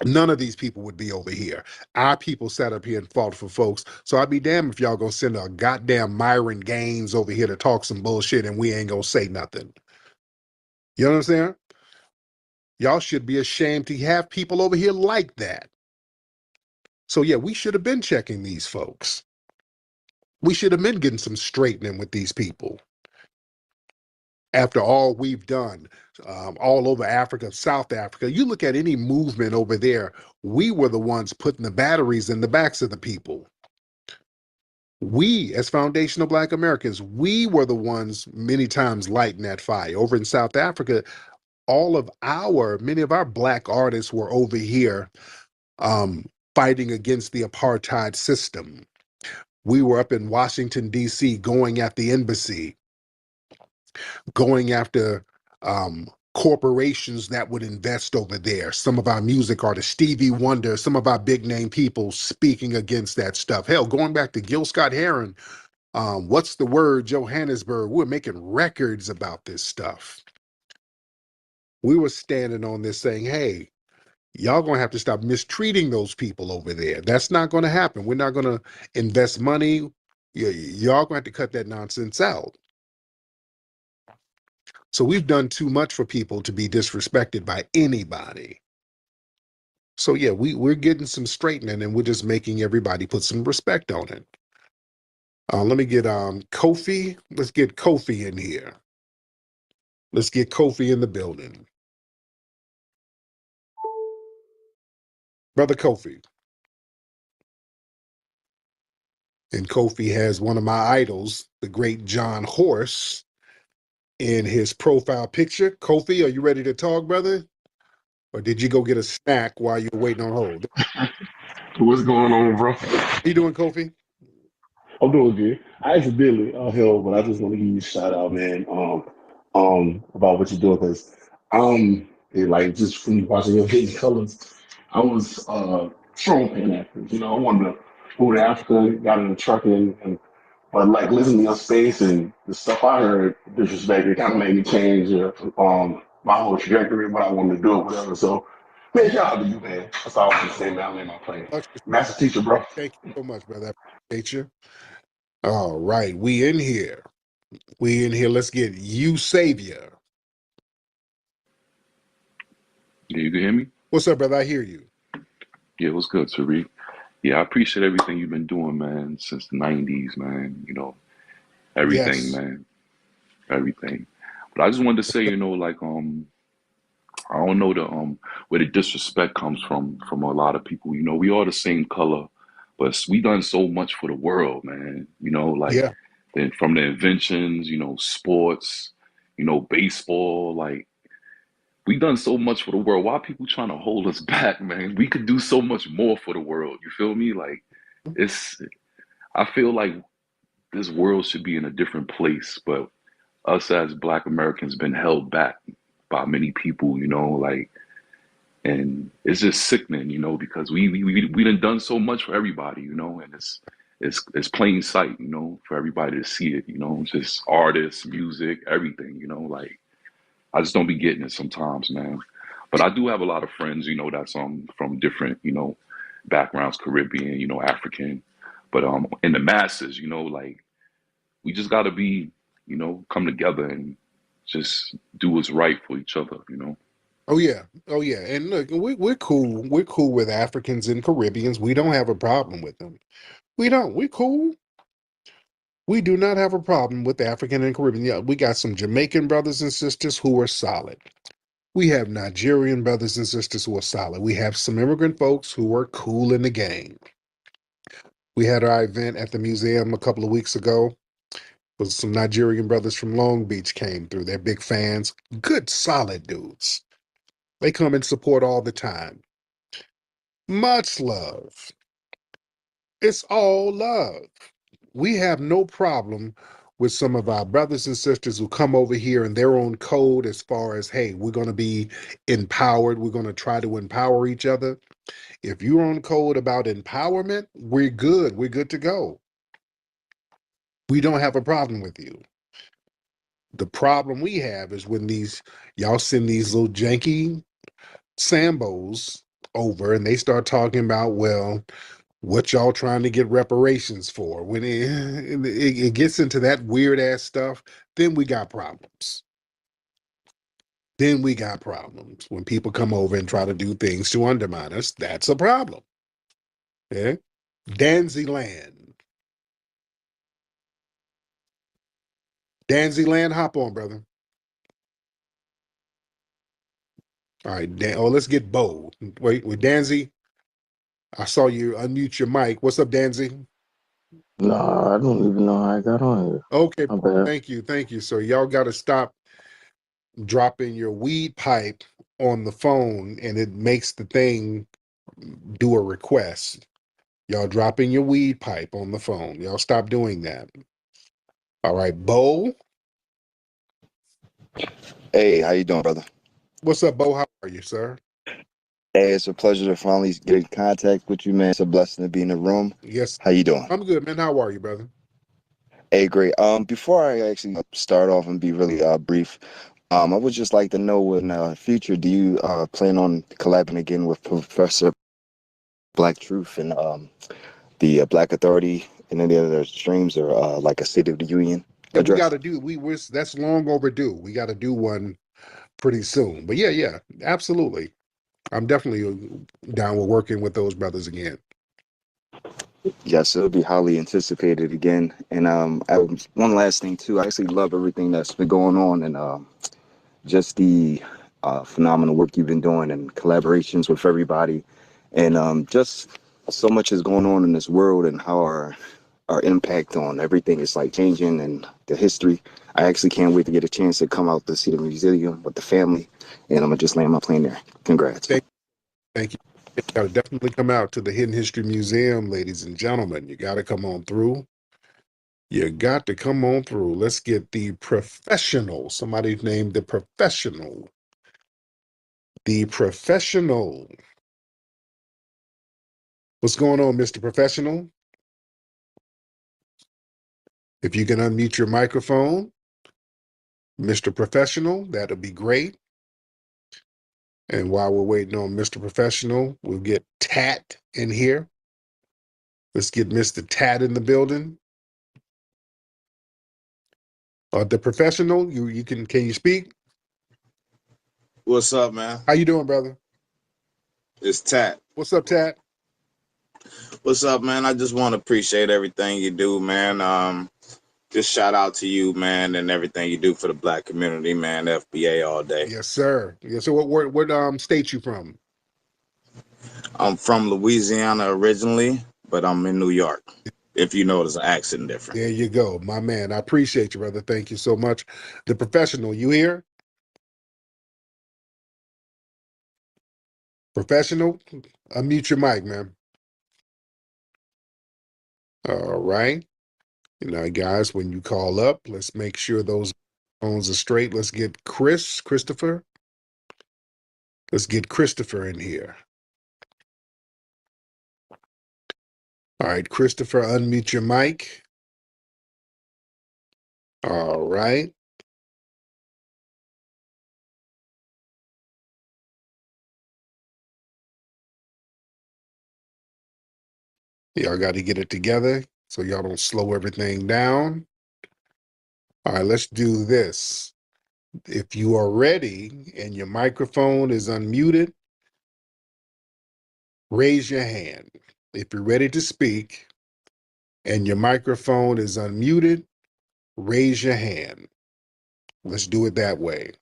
None of these people would be over here. Our people sat up here and fought for folks. So I'd be damned if y'all gonna send a goddamn Myron Gaines over here to talk some bullshit and we ain't gonna say nothing. You know what I'm saying? Y'all should be ashamed to have people over here like that. So yeah, we should have been checking these folks. We should have been getting some straightening with these people. After all we've done, all over Africa, South Africa, you look at any movement over there, we were the ones putting the batteries in the backs of the people. We, as foundational Black Americans, we were the ones many times lighting that fire. Over in South Africa, many of our Black artists were over here fighting against the apartheid system. We were up in Washington, D.C., going at the embassy, going after corporations that would invest over there. Some of our music artists, Stevie Wonder, some of our big name people speaking against that stuff. Hell, going back to Gil Scott-Heron, what's the word, Johannesburg, we're making records about this stuff. We were standing on this saying, hey, y'all gonna have to stop mistreating those people over there. That's not gonna happen. We're not gonna invest money. Y'all gonna have to cut that nonsense out. So we've done too much for people to be disrespected by anybody. So yeah, we're getting some straightening, and we're just making everybody put some respect on it. Let me get Kofi. Let's get Kofi in here. Let's get Kofi in the building. Brother Kofi. And Kofi has one of my idols, the great John Horse, in his profile picture. Kofi, are you ready to talk, brother? Or did you go get a snack while you're waiting on hold? What's going on, bro? How you doing, Kofi? I'm doing good. I accidentally held, but I just want to give you a shout out, man. About what you're doing, because like just from watching your hidden colors, I was strong Pan African. You know, I wanted to go to Africa, got in the truck, and but like listening to your space and the stuff I heard, disrespect, it kind of made me change my whole trajectory, what I wanted to do, or whatever. So, man, shout out to you, man. That's all I want to say, man. I'm in my plane. Much Master respect. teacher, bro. Thank you so much, brother. I appreciate you. All right, we in here. We in here. Let's get you, Savior. Yeah, you can hear me? What's up, brother? I hear you. Yeah, what's good, Tariq? Yeah, I appreciate everything you've been doing, man, since the 90s, man. You know, everything, Yes. man. Everything. But I just wanted to say, you know, like, I don't know where the disrespect comes from a lot of people. You know, we are the same color, but we done so much for the world, man. You know, like Yeah. then from the inventions, you know, sports, you know, baseball, like we done so much for the world. Why are people trying to hold us back, man? We could do so much more for the world. You feel me? Like it's I feel like this world should be in a different place, but us as Black Americans been held back by many people, you know, like, and it's just sickening, you know, because we done so much for everybody, you know, and it's plain sight, you know, for everybody to see it, you know, it's just artists, music, everything, you know, like I just don't be getting it sometimes, man. But I do have a lot of friends, you know, that's from different, you know, backgrounds, Caribbean, you know, African, but in the masses, you know, like we just got to be, you know, come together and just do what's right for each other, you know. Oh yeah. Oh yeah. And look, we're cool. We're cool with Africans and Caribbeans. We don't have a problem with them. We don't. We're cool. We do not have a problem with African and Caribbean. Yeah, we got some Jamaican brothers and sisters who are solid. We have Nigerian brothers and sisters who are solid. We have some immigrant folks who are cool in the game. We had our event at the museum a couple of weeks ago. Was some Nigerian brothers from Long Beach came through. They're big fans. Good, solid dudes. They come and support all the time. Much love. It's all love. We have no problem with some of our brothers and sisters who come over here in their own code as far as, hey, we're going to be empowered. We're going to try to empower each other. If you're on code about empowerment, we're good. We're good to go. We don't have a problem with you. The problem we have is when y'all send these little janky Sambos over and they start talking about, well, what y'all trying to get reparations for. When it gets into that weird ass stuff, then we got problems. Then we got problems. When people come over and try to do things to undermine us, that's a problem. Yeah. Danzy Land. Danzy Land, hop on, brother. All right, let's get Bo. Wait, with Danzy, I saw you unmute your mic. What's up, Danzy? No, I don't even know how I got on here. Okay, My bad. thank you. So y'all got to stop dropping your weed pipe on the phone, and it makes the thing do a request. Y'all dropping your weed pipe on the phone. Y'all stop doing that. All right, Bo. Hey, how you doing, brother? What's up, Bo? How are you, sir? Hey, it's a pleasure to finally get in contact with you, man. It's a blessing to be in the room. Yes, How you doing? I'm good, man. How are you, brother? Hey, great. Before I actually start off and be really brief, I would just like to know in the future, do you plan on collabing again with Professor Black Truth and the Black Authority and any other streams or like a State of the Union Yeah, we got address? to do. That's long overdue. We got to do one pretty soon. But yeah, absolutely. I'm definitely down with working with those brothers again. Yes, it'll be highly anticipated again. And one last thing too, I actually love everything that's been going on and just the phenomenal work you've been doing and collaborations with everybody, and just so much is going on in this world and how our impact on everything is like changing and the history. I actually can't wait to get a chance to come out to see the museum with the family, and I'm gonna just land my plane there. Congrats. Thank you. You got to definitely come out to the Hidden History Museum, ladies and gentlemen. You got to come on through. You got to come on through. Let's get the professional. Somebody named the professional. The professional. What's going on, Mr. Professional? If you can unmute your microphone, Mr. Professional, that'll be great. And while we're waiting on Mr. Professional, we'll get Tat in here. Let's get Mr. Tat in the building. The Professional, can you speak? What's up, man? How you doing, brother? It's Tat. What's up, Tat? What's up, man? I just want to appreciate everything you do, man. Just shout out to you, man, and everything you do for the Black community, man. FBA all day. Yes, sir. Yes, sir. What state you from? I'm from Louisiana originally, but I'm in New York. If you notice an accent different. There you go, my man. I appreciate you, brother. Thank you so much. The Professional, you here? Professional, unmute your mic, man. All right. Guys, when you call up, let's make sure those phones are straight. Let's get Christopher. Let's get Christopher in here. All right, Christopher, unmute your mic. All right. Y'all got to get it together so y'all don't slow everything down. All right, let's do this. If you are ready and your microphone is unmuted, raise your hand. If you're ready to speak and your microphone is unmuted, raise your hand. Let's do it that way.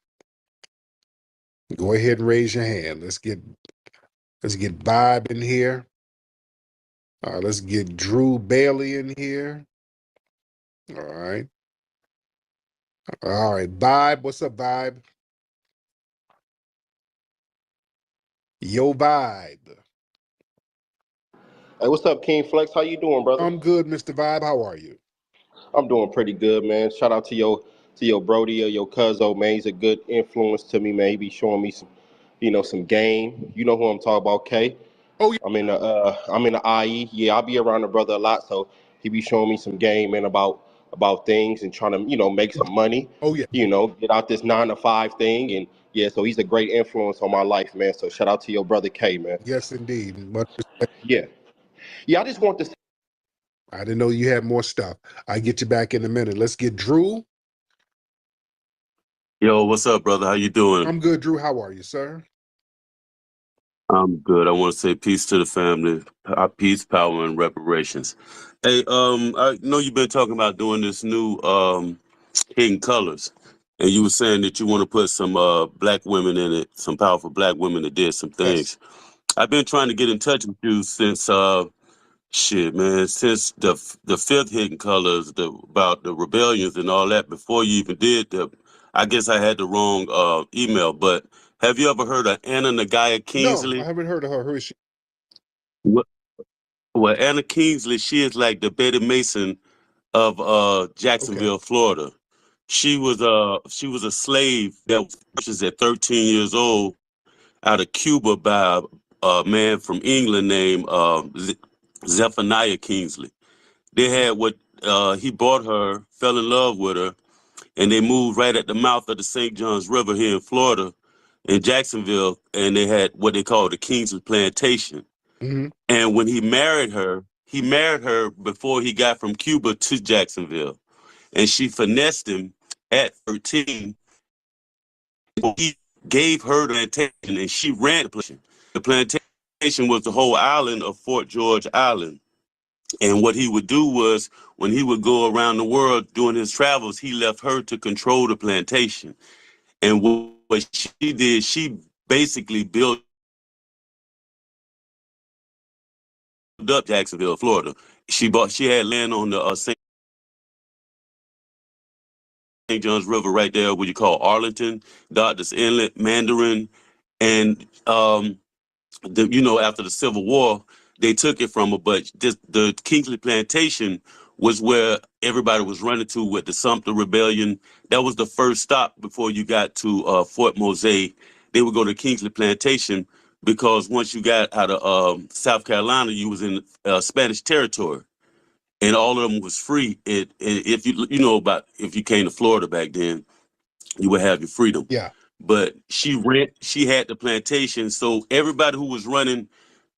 Go ahead and raise your hand. Let's get Vibe in here. Let's get Drew Bailey in here. All right. All right. Vibe, what's up, Vibe? Yo, Vibe. Hey, what's up, King Flex? How you doing, brother? I'm good, Mr. Vibe. How are you? I'm doing pretty good, man. Shout out to your Brody or your cuzzo, man. He's a good influence to me, man. He be showing me some game. You know who I'm talking about, K. Oh, yeah. I'm in the IE. Yeah, I be around the brother a lot, so he be showing me some game, man, about things and trying to, make some money. Oh, yeah. Get out this 9 to 5 thing, and yeah, so he's a great influence on my life, man. So shout out to your brother K, man. Yes, indeed. Much respect. Yeah, yeah. I just want to. I didn't know you had more stuff. I get you back in a minute. Let's get Drew. Yo, what's up, brother? How you doing? I'm good, Drew. How are you, sir? I'm good. I want to say peace to the family, peace, power, and reparations. Hey, I know you've been talking about doing this new Hidden Colors, and you were saying that you want to put some black women in it, some powerful black women that did some Yes. things. I've been trying to get in touch with you since since the fifth Hidden Colors, about the rebellions and all that. Before you even did I guess I had the wrong email. But have you ever heard of Anna Nagaya No, I Kingsley? haven't heard of her. Who is she? Well, well, Anna Kingsley, she is like the Betty Mason of Okay. Jacksonville, Florida. She was a slave that was purchased at 13 years old out of Cuba by a man from England named Zephaniah Kingsley. They had he bought her, fell in love with her, and they moved right at the mouth of the St. Johns River here in Florida, in Jacksonville, and they had what they call the Kingsley Plantation. Mm-hmm. And when he married her before he got from Cuba to Jacksonville, and she finessed him at 13. He gave her the plantation, and she ran the plantation. The plantation was the whole island of Fort George Island. And what he would do was, when he would go around the world doing his travels, he left her to control the plantation. And what she did, she basically built up Jacksonville, Florida. She had land on the St. Johns River right there, what you call Arlington, Doctors Inlet, Mandarin, and after the Civil War, they took it from her. But the Kingsley Plantation was where everybody was running to with the Sumter Rebellion. That was the first stop before you got to Fort Mose. They would go to Kingsley Plantation because once you got out of South Carolina, you was in Spanish territory, and all of them was free. If if you came to Florida back then, you would have your freedom. Yeah. But she had the plantation, so everybody who was running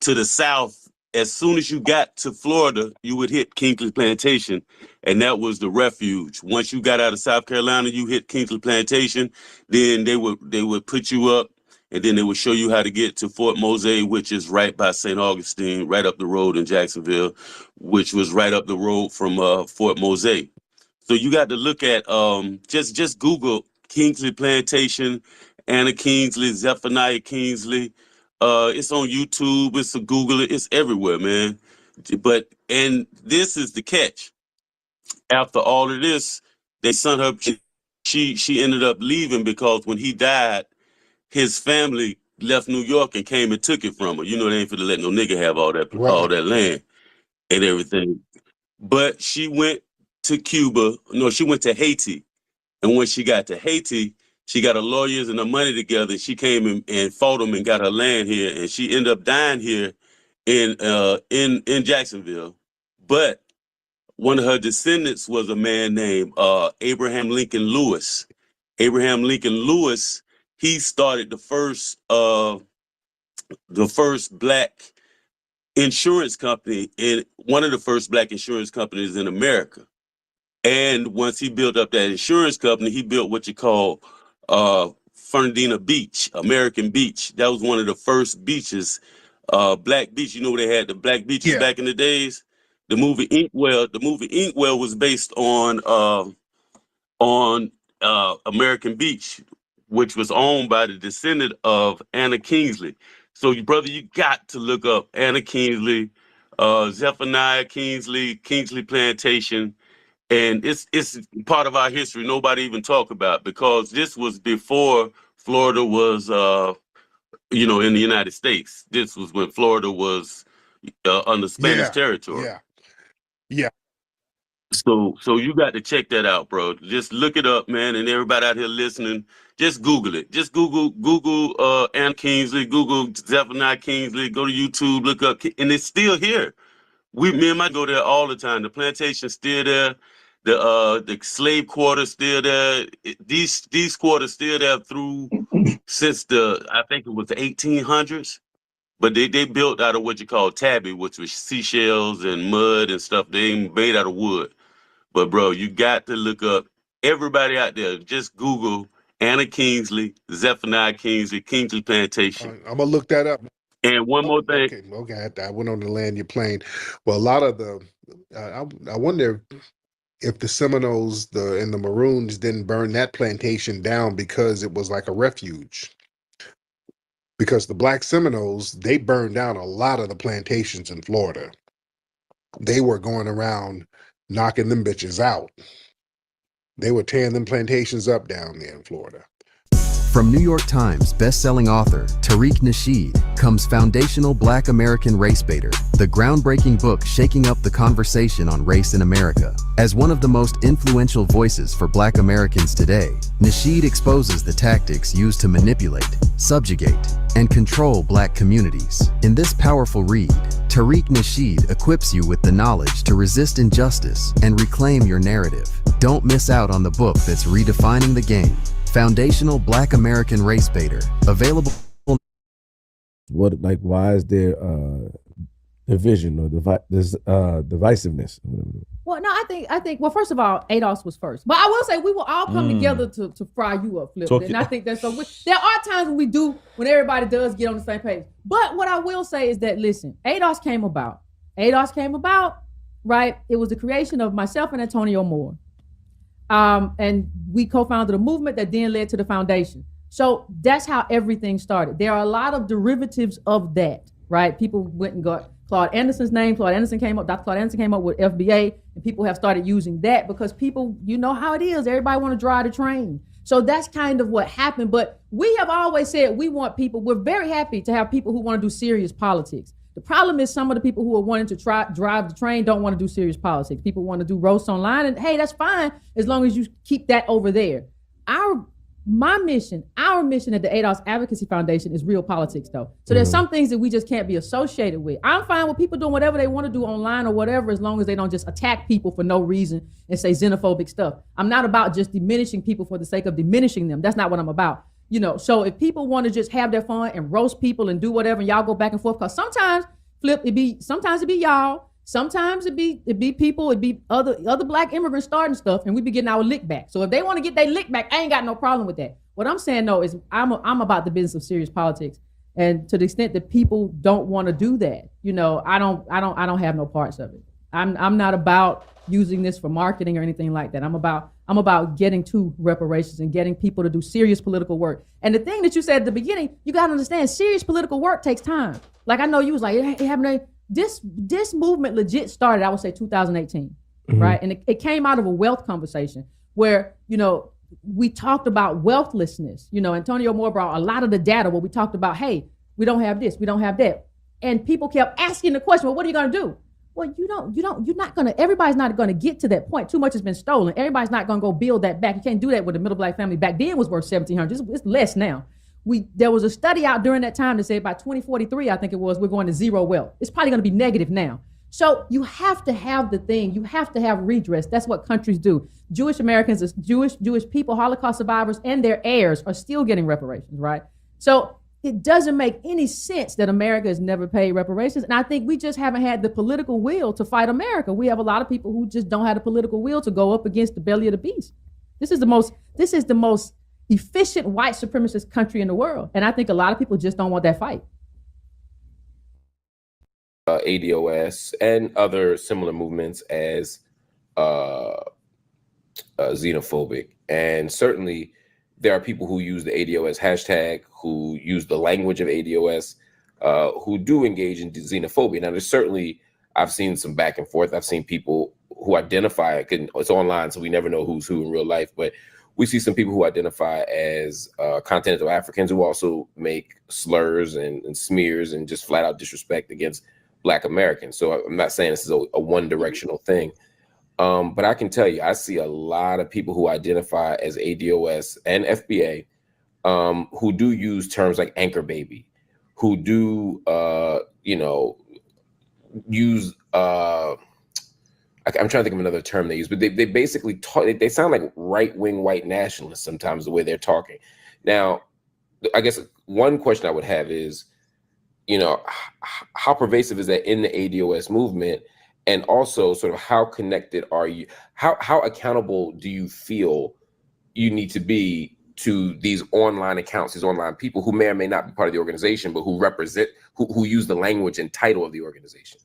to the south, as soon as you got to Florida, you would hit Kingsley Plantation, and that was the refuge. Once you got out of South Carolina, you hit Kingsley Plantation, then they would put you up, and then they would show you how to get to Fort Mose, which is right by St. Augustine, right up the road in Jacksonville, which was right up the road from Fort Mose. So you got to look at just Google Kingsley Plantation, Anna Kingsley, Zephaniah Kingsley. It's on YouTube. It's a Google it. It's everywhere, man. And this is the catch. After all of this, they sent her. She ended up leaving because when he died, his family left New York and came and took it from her. You know they ain't finna let no nigga have all Right. that land and everything. But she went to Cuba. No, she went to Haiti. And when she got to Haiti, she got her lawyers and her money together. She came and fought them and got her land here. And she ended up dying here in Jacksonville. But one of her descendants was a man named Abraham Lincoln Lewis. Abraham Lincoln Lewis, he started the first black insurance company, in one of the first black insurance companies in America. And once he built up that insurance company, he built what you call Fernandina Beach, American Beach. That was one of the first beaches, black beach. You know, they had the black beaches Yeah. back in the days. The movie Inkwell. The movie Inkwell was based on American Beach, which was owned by the descendant of Anna Kingsley. So, brother, you got to look up Anna Kingsley, Zephaniah Kingsley, Kingsley Plantation, and it's part of our history nobody even talk about, because this was before Florida was in the United States. This was when Florida was under Spanish Yeah, territory. yeah, yeah. So you got to check that out, bro. Just look it up, man. And everybody out here listening, just Google it. Just Google Ann Kingsley, Google Zephaniah Kingsley, go to YouTube, look up, and it's still here. Me and my go there all the time. The plantation's still there. The slave quarters still there. These quarters still there through since I think it was the 1800s. But they built out of what you call tabby, which was seashells and mud and stuff. They ain't made out of wood. But bro, you got to look up, everybody out there. Just Google Anna Kingsley, Zephaniah Kingsley, Kingsley Plantation. I'm gonna look that up. And one more thing. Okay. I went on to land your plane. Well, a lot of the, I wonder if the Seminoles and the Maroons didn't burn that plantation down because it was like a refuge. Because the Black Seminoles, they burned down a lot of the plantations in Florida. They were going around knocking them bitches out. They were tearing them plantations up down there in Florida. From New York Times best-selling author Tariq Nasheed comes Foundational Black American Race Baiter, the groundbreaking book shaking up the conversation on race in America. As one of the most influential voices for Black Americans today, Nasheed exposes the tactics used to manipulate, subjugate, and control Black communities. In this powerful read, Tariq Nasheed equips you with the knowledge to resist injustice and reclaim your narrative. Don't miss out on the book that's redefining the game. Foundational Black American Race Baiter, available. Why is there division or divisiveness? Well, no, I think. Well, first of all, ADOS was first, but I will say we will all come together to fry you up, Flip. And I think that's so. There are times when everybody does get on the same page. But what I will say is that, listen, ADOS came about, right? It was the creation of myself and Antonio Moore. And we co-founded a movement that then led to the foundation. So that's how everything started. There are a lot of derivatives of that, right? People went and got Claude Anderson's name. Dr. Claude Anderson came up with FBA, and people have started using that because people, you know how it is. Everybody want to drive the train. So that's kind of what happened. But we have always said we're very happy to have people who want to do serious politics. The problem is some of the people who are wanting to drive the train don't want to do serious politics. People want to do roasts online, and hey, that's fine as long as you keep that over there. Our mission at the ADOS Advocacy Foundation is real politics, though. So there's some things that we just can't be associated with. I'm fine with people doing whatever they want to do online or whatever, as long as they don't just attack people for no reason and say xenophobic stuff. I'm not about just diminishing people for the sake of diminishing them. That's not what I'm about. So if people want to just have their fun and roast people and do whatever, and y'all go back and forth, because sometimes, Flip, sometimes it be y'all, sometimes it be people, it be other Black immigrants starting stuff, and we be getting our lick back. So if they want to get their lick back, I ain't got no problem with that. What I'm saying though is I'm about the business of serious politics, and to the extent that people don't want to do that, I don't have no parts of it. I'm not about using this for marketing or anything like that. I'm about getting to reparations and getting people to do serious political work. And the thing that you said at the beginning, you got to understand, serious political work takes time. Like I know you was like, this movement legit started, I would say 2018, right? And it came out of a wealth conversation where, we talked about wealthlessness. Antonio Moore brought a lot of the data where we talked about, hey, we don't have this, we don't have that. And people kept asking the question, well, what are you going to do? Well, everybody's not going to get to that point. Too much has been stolen. Everybody's not going to go build that back. You can't do that with a middle Black family. Back then was worth $1,700. It's less now. There was a study out during that time that said by 2043, I think it was, we're going to zero wealth. It's probably going to be negative now. So you have to have the thing. You have to have redress. That's what countries do. Jewish Americans, Jewish people, Holocaust survivors, and their heirs are still getting reparations, right? So it doesn't make any sense that America has never paid reparations. And I think we just haven't had the political will to fight America. We have a lot of people who just don't have the political will to go up against the belly of the beast. This is the most efficient white supremacist country in the world. And I think a lot of people just don't want that fight. ADOS and other similar movements as xenophobic. And certainly there are people who use the ADOS hashtag, who use the language of ADOS, who do engage in xenophobia. Now, there's certainly, I've seen some back and forth. I've seen people who identify, it's online, so we never know who's who in real life, but we see some people who identify as continental Africans who also make slurs and smears and just flat out disrespect against Black Americans. So I'm not saying this is a one directional thing. But I can tell you, I see a lot of people who identify as ADOS and FBA who do use terms like anchor baby, who do, use, I'm trying to think of another term they use, but they basically talk, they sound like right-wing white nationalists sometimes, the way they're talking. Now, I guess one question I would have is, how pervasive is that in the ADOS movement? And also sort of how connected are you? How accountable do you feel you need to be to these online accounts, these online people who may or may not be part of the organization, but who represent, who use the language and title of the organization?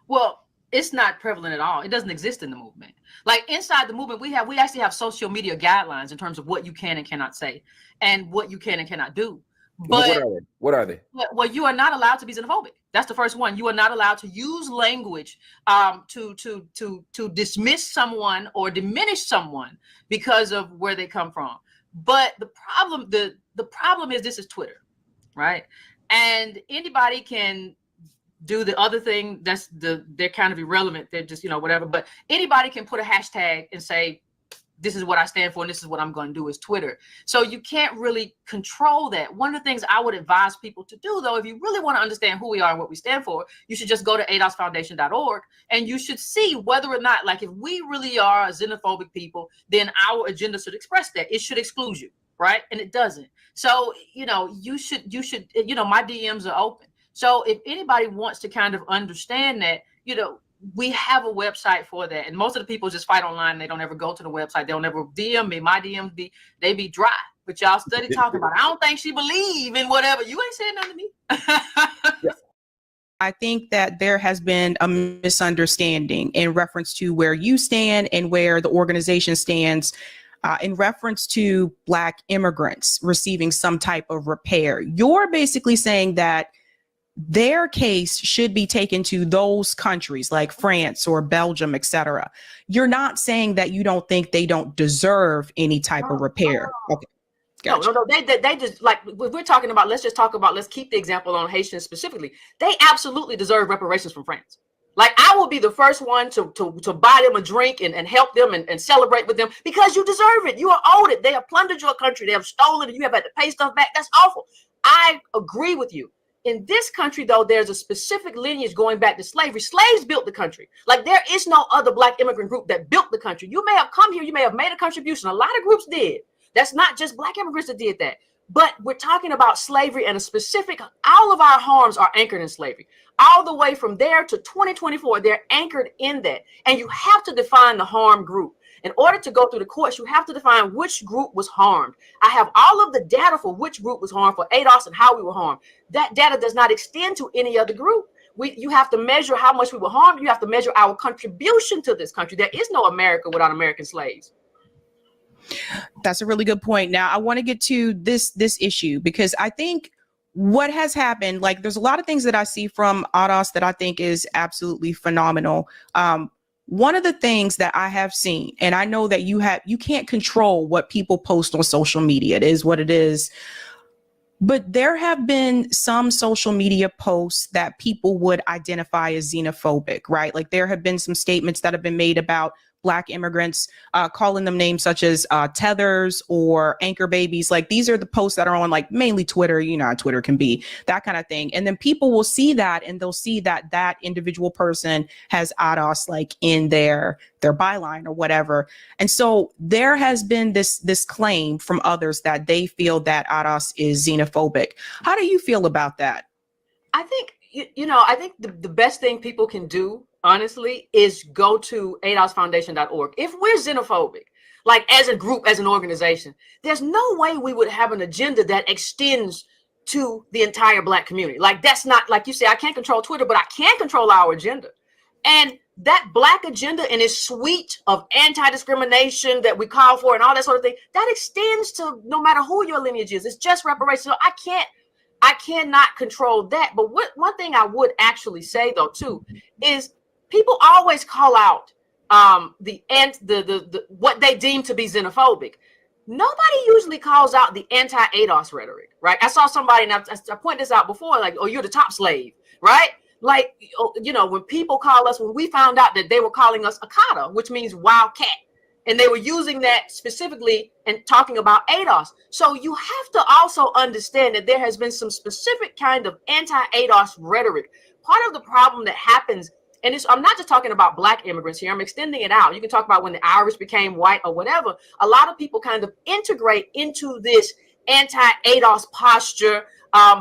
Well, it's not prevalent at all. It doesn't exist in the movement. Like inside the movement, we actually have social media guidelines in terms of what you can and cannot say and what you can and cannot do. But what are they? Well, you are not allowed to be xenophobic. That's the first one. You are not allowed to use language to dismiss someone or diminish someone because of where they come from. But the problem is this is Twitter, right? And anybody can do the other thing they're kind of irrelevant. They're just, whatever. But anybody can put a hashtag and say, this is what I stand for and this is what I'm going to do is Twitter. So you can't really control that. One of the things I would advise people to do, though, if you really want to understand who we are and what we stand for, you should just go to adosfoundation.org and you should see whether or not, like, if we really are a xenophobic people, then our agenda should express that. It should exclude you, right? And it doesn't. So, you should, my DMs are open. So if anybody wants to kind of understand that, we have a website for that. And most of the people just fight online. They don't ever go to the website. They'll never DM me. My DMs be dry. But y'all study talking about it. I don't think she believe in whatever. You ain't saying nothing to me. I think that there has been a misunderstanding in reference to where you stand and where the organization stands in reference to Black immigrants receiving some type of repair. You're basically saying that their case should be taken to those countries like France or Belgium, etc. You're not saying that you don't think they don't deserve any type of repair. Okay. Gotcha. No. They just, like, we're talking about, let's keep the example on Haitians specifically. They absolutely deserve reparations from France. Like, I will be the first one to buy them a drink and help them and celebrate with them because you deserve it. You are owed it. They have plundered your country. They have stolen it. You have had to pay stuff back. That's awful. I agree with you. In this country, though, there's a specific lineage going back to slavery. Slaves built the country. Like, there is no other Black immigrant group that built the country. You may have come here, you may have made a contribution. A lot of groups did. That's not just Black immigrants that did that. But we're talking about slavery and a specific, all of our harms are anchored in slavery. All the way from there to 2024, they're anchored in that. And you have to define the harm group. In order to go through the courts, you have to define which group was harmed. I have all of the data for which group was harmed, for ADOS and how we were harmed. That data does not extend to any other group. You have to measure how much we were harmed. You have to measure our contribution to this country. There is no America without American slaves. That's a really good point. Now, I want to get to this issue because I think what has happened, like, there's a lot of things that I see from ADOS that I think is absolutely phenomenal. One of the things that I have seen, and I know that you can't control what people post on social media. It is what it is. But there have been some social media posts that people would identify as xenophobic, right? Like, there have been some statements that have been made about Black immigrants, calling them names such as tethers or anchor babies. Like, these are the posts that are on, like, mainly Twitter, how Twitter can be, that kind of thing. And then people will see that and they'll see that that individual person has ADOS, like, in their byline or whatever. And so there has been this claim from others that they feel that ADOS is xenophobic. How do you feel about that? I think, I think the best thing people can do, honestly, is go to adosfoundation.org. If we're xenophobic, like, as a group, as an organization, there's no way we would have an agenda that extends to the entire Black community. Like, that's not, like you say, I can't control Twitter, but I can control our agenda. And that Black agenda and its suite of anti-discrimination that we call for and all that sort of thing, that extends to no matter who your lineage is. It's just reparations. So I cannot control that. But one thing I would actually say though too is people always call out the what they deem to be xenophobic. Nobody usually calls out the anti-ADOS rhetoric, right? I saw somebody, and I pointed this out before, like, oh, you're the top slave, right? Like, you know, when people call us, when we found out that they were calling us Akata, which means wild cat, and they were using that specifically and talking about ADOS. So you have to also understand that there has been some specific kind of anti-ADOS rhetoric. Part of the problem that happens, and I'm not just talking about Black immigrants here, I'm extending it out. You can talk about when the Irish became white or whatever. A lot of people kind of integrate into this anti-ADOS posture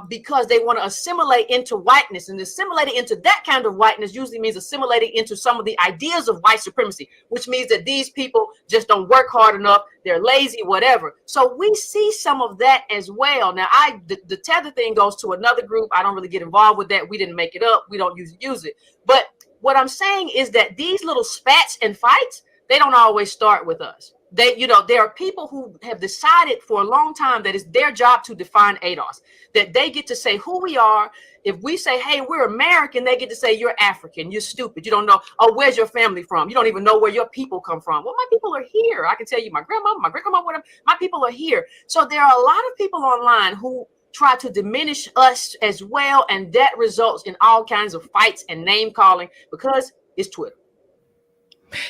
because they want to assimilate into whiteness, and assimilating into that kind of whiteness usually means assimilating into some of the ideas of white supremacy, which means that these people just don't work hard enough, they're lazy, whatever. So we see some of that as well. Now, the tether thing goes to another group. I don't really get involved with that. We didn't make it up. We don't use it. But what I'm saying is that these little spats and fights, they don't always start with us. There are people who have decided for a long time that it's their job to define ADOS, that they get to say who we are. If we say, hey, we're American, they get to say you're African, you're stupid, you don't know, oh, where's your family from? You don't even know where your people come from. Well, my people are here. I can tell you my grandma, my great-grandma, whatever, my people are here. So there are a lot of people online who try to diminish us as well, and that results in all kinds of fights and name calling because it's Twitter.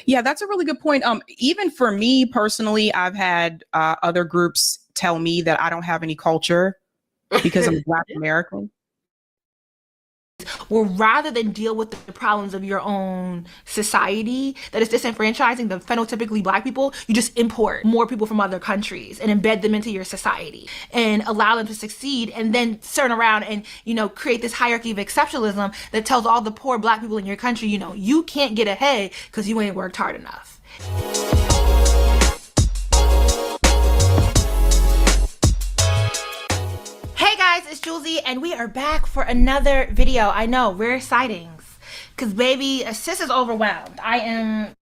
Yeah, that's a really good point. Even for me personally, I've had other groups tell me that I don't have any culture because I'm Black American. Well, rather than deal with the problems of your own society that is disenfranchising the phenotypically Black people, you just import more people from other countries and embed them into your society and allow them to succeed, and then turn around and, create this hierarchy of exceptionalism that tells all the poor Black people in your country, you can't get ahead because you ain't worked hard enough. Hey guys, it's Julesy, and we are back for another video. I know, rare sightings, because baby, sis is overwhelmed. I am...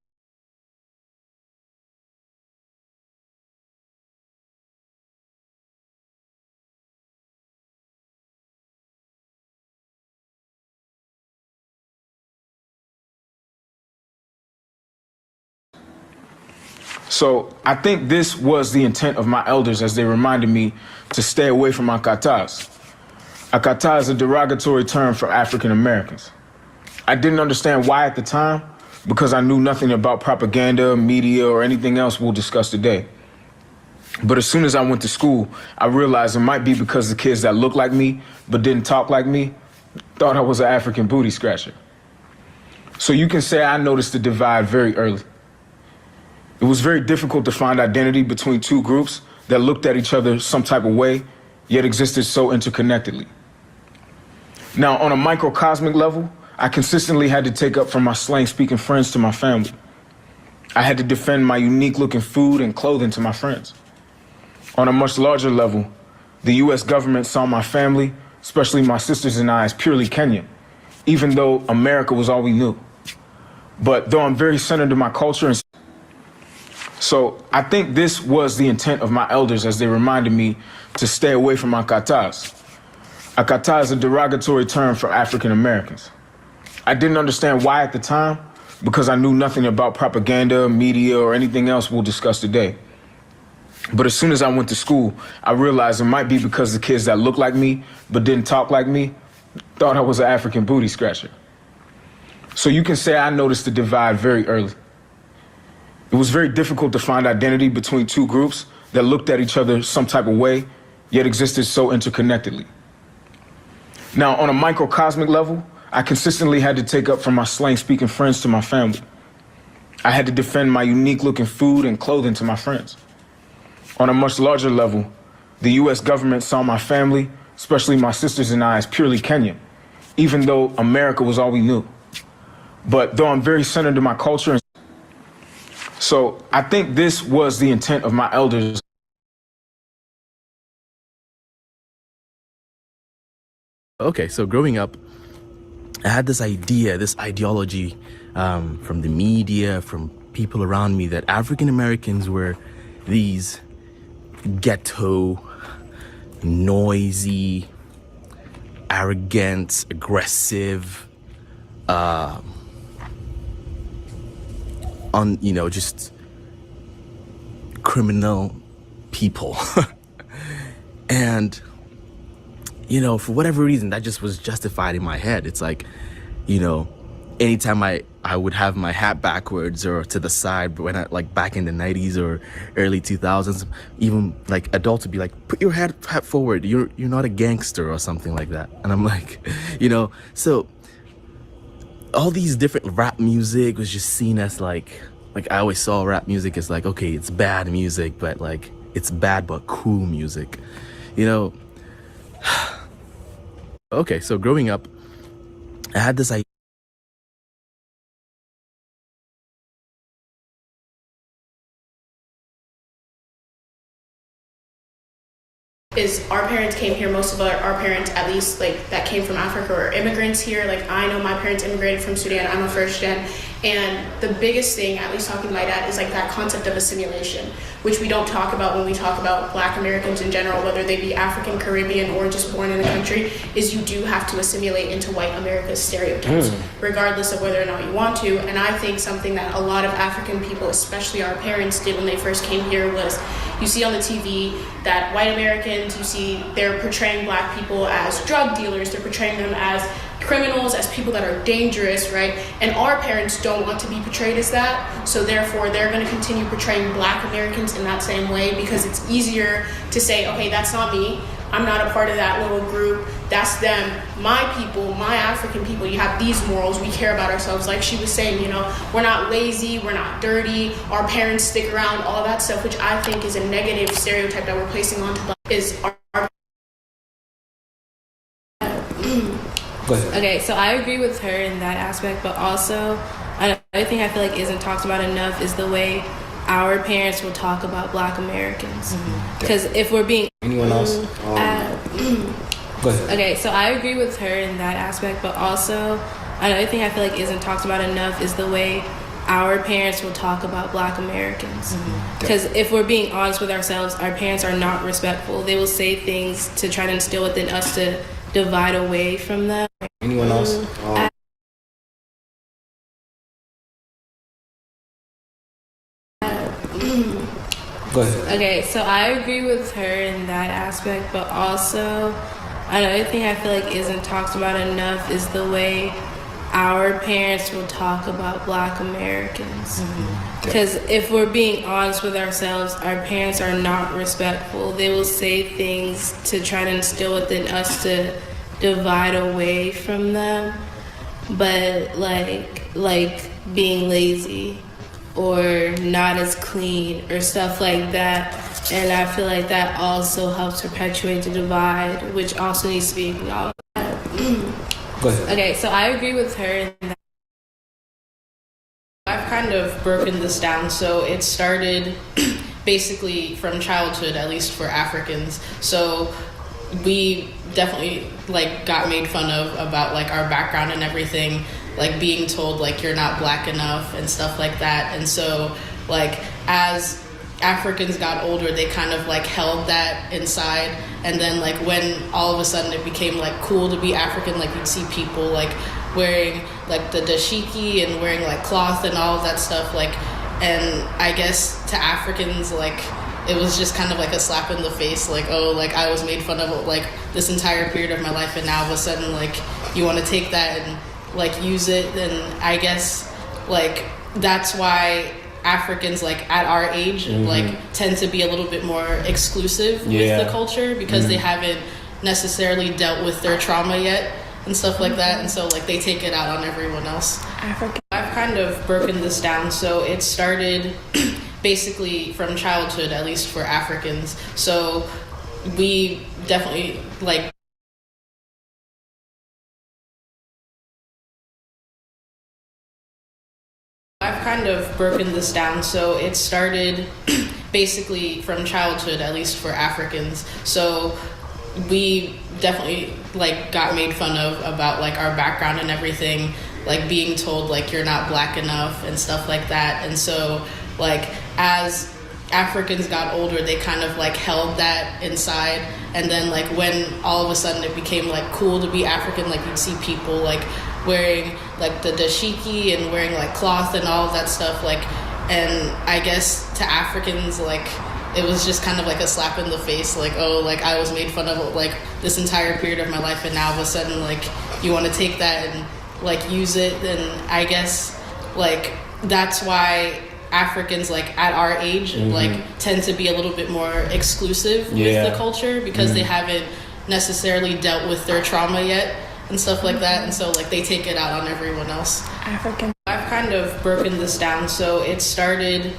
So I think this was the intent of my elders as they reminded me to stay away from akatas. Akata is a derogatory term for African Americans. I didn't understand why at the time, because I knew nothing about propaganda, media, or anything else we'll discuss today. But as soon as I went to school, I realized it might be because the kids that looked like me but didn't talk like me thought I was an African booty scratcher. So you can say I noticed the divide very early. It was very difficult to find identity between two groups that looked at each other some type of way, yet existed so interconnectedly. Now, on a microcosmic level, I consistently had to take up from my slang-speaking friends to my family. I had to defend my unique-looking food and clothing to my friends. On a much larger level, the U.S. government saw my family, especially my sisters and I, as purely Kenyan, even though America was all we knew. But though I'm very centered in my culture and so I think this was the intent of my elders as they reminded me to stay away from akatas. Akata is a derogatory term for African Americans. I didn't understand why at the time, because I knew nothing about propaganda, media, or anything else we'll discuss today. But as soon as I went to school, I realized it might be because the kids that looked like me but didn't talk like me thought I was an African booty scratcher. So you can say I noticed the divide very early. It was very difficult to find identity between two groups that looked at each other some type of way, yet existed so interconnectedly. Now, on a microcosmic level, I consistently had to take up from my slang-speaking friends to my family. I had to defend my unique-looking food and clothing to my friends. On a much larger level, the U.S. government saw my family, especially my sisters and I, as purely Kenyan, even though America was all we knew. But though I'm very centered in my culture and so I think this was the intent of my elders Okay, so growing up, I had this idea, this ideology from the media, from people around me, that African Americans were these ghetto, noisy, arrogant, aggressive, just criminal people. And for whatever reason, that just was justified in my head. It's like, anytime I would have my hat backwards or to the side, when I, like back in the 90s or early 2000s, even like adults would be like, put your hat forward. You're not a gangster or something like that. And I'm like, so all these different rap music was just seen as like I always saw rap music as like, okay, it's bad music, but like it's bad but cool music, Okay, so growing up, I had this idea. Is our parents came here, most of our parents, at least like that came from Africa, or immigrants here. Like I know my parents immigrated from Sudan, I'm a first gen. And the biggest thing, at least talking to my dad, is like that concept of assimilation, which we don't talk about when we talk about Black Americans in general, whether they be African, Caribbean, or just born in the country, is you do have to assimilate into white America's stereotypes, regardless of whether or not you want to. And I think something that a lot of African people, especially our parents, did when they first came here was, you see on the TV that white Americans, you see they're portraying Black people as drug dealers, they're portraying them as criminals, as people that are dangerous, right? And our parents don't want to be portrayed as that, so therefore they're going to continue portraying Black Americans in that same way, because it's easier to say, okay, that's not me, I'm not a part of that little group, that's them, my people, my African people, you have these morals, we care about ourselves. Like she was saying, we're not lazy, we're not dirty, our parents stick around, all that stuff, which I think is a negative stereotype that we're placing onto Black, is our Okay, so I agree with her in that aspect, but also another thing I feel like isn't talked about enough is the way our parents will talk about Black Americans. Because if we're being... Anyone else? Go ahead. Okay, so I agree with her in that aspect, but also another thing I feel like isn't talked about enough is the way our parents will talk about Black Americans. Because if we're being honest with ourselves, our parents are not respectful. They will say things to try to instill within us to divide away from them. Anyone else? Go ahead. Okay, so I agree with her in that aspect, but also another thing I feel like isn't talked about enough is the way our parents will talk about Black Americans. Because if we're being honest with ourselves, our parents are not respectful. They will say things to try to instill within us to divide away from them, but like being lazy or not as clean or stuff like that. And I feel like that also helps perpetuate the divide, which also needs to be acknowledged. Go ahead. Okay, so I agree with her in that. I've kind of broken this down, so it started basically from childhood, at least for Africans. So we definitely got made fun of about our background and everything, being told you're not Black enough and stuff like that. And so as Africans got older, they kind of held that inside, and then when all of a sudden it became cool to be African, you'd see people wearing the dashiki and wearing cloth and all of that stuff, and I guess to Africans it was just kind of a slap in the face, I was made fun of this entire period of my life, and now all of a sudden you want to take that and use it. And I guess that's why Africans at our age tend to be a little bit more exclusive with the culture, because they haven't necessarily dealt with their trauma yet and stuff like that, and so they take it out on everyone else. I've kind of broken this down, so it started basically from childhood, at least for Africans. So we definitely I've kind of broken this down, so it started basically from childhood, at least for Africans. So we definitely like got made fun of about like our background and everything, like being told like you're not black enough and stuff like that. And so like as Africans got older, they kind of like held that inside. And then like when all of a sudden it became like cool to be African, like you'd see people like wearing like the dashiki and wearing like cloth and all of that stuff, like, and I guess to Africans like it was just kind of like a slap in the face, like, oh, like I was made fun of like this entire period of my life, and now all of a sudden like you want to take that and like use it. And I guess like that's why Africans like at our age like tend to be a little bit more exclusive with the culture, because they haven't necessarily dealt with their trauma yet and stuff like that, and so like they take it out on everyone else. African. I've kind of broken this down. So it started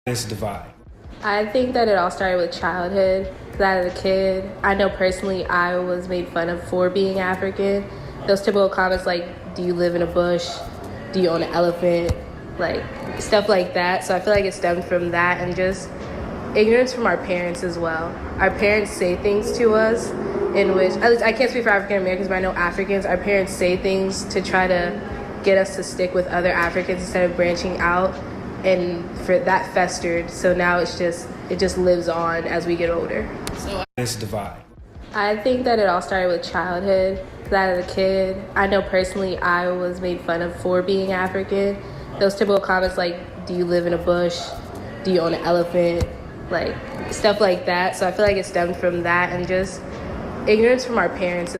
This divide. I think that it all started with childhood. Because as a kid, I know personally I was made fun of for being African. Those typical comments like, do you live in a bush? Do you own an elephant? Like, stuff like that. So I feel like it stemmed from that, and just ignorance from our parents as well. Our parents say things to us in which, at least I can't speak for African Americans, but I know Africans, our parents say things to try to get us to stick with other Africans instead of branching out. And for that festered, so now it just lives on as we get older. So This divide. I think that it all started with childhood. Because as a kid, I know personally I was made fun of for being African. Those typical comments like, do you live in a bush? Do you own an elephant? Like, stuff like that. So I feel like it stemmed from that, and just ignorance from our parents.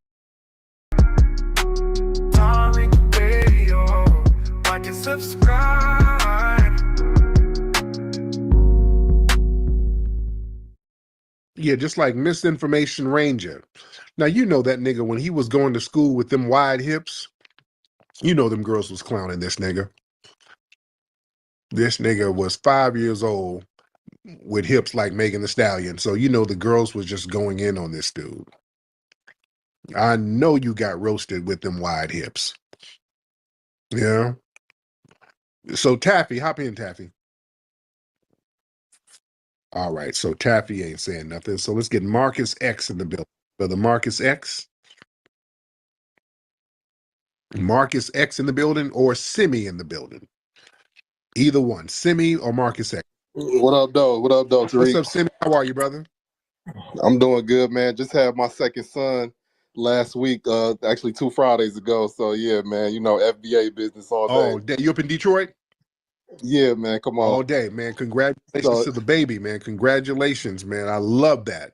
Yeah, just like Misinformation Ranger. Now, you know that nigga, when he was going to school with them wide hips, you know them girls was clowning this nigga. This nigga was 5 years old with hips like Megan Thee Stallion. So, you know, the girls was just going in on this dude. I know you got roasted with them wide hips. Yeah. So, Taffy, hop in, Taffy. All right, so Taffy ain't saying nothing. So let's get Marcus X in the building. Brother Marcus X. Marcus X in the building, or Simi in the building. Either one, Simi or Marcus X. What up, though? What up, though, Tariq? What's up, Simi? How are you, brother? I'm doing good, man. Just had my second son last week, actually 2 Fridays ago. So, yeah, man, you know, FBA business all day. Oh, you up in Detroit? Yeah, man, come on. All day, man. Congratulations to the baby, man. Congratulations, man. I love that.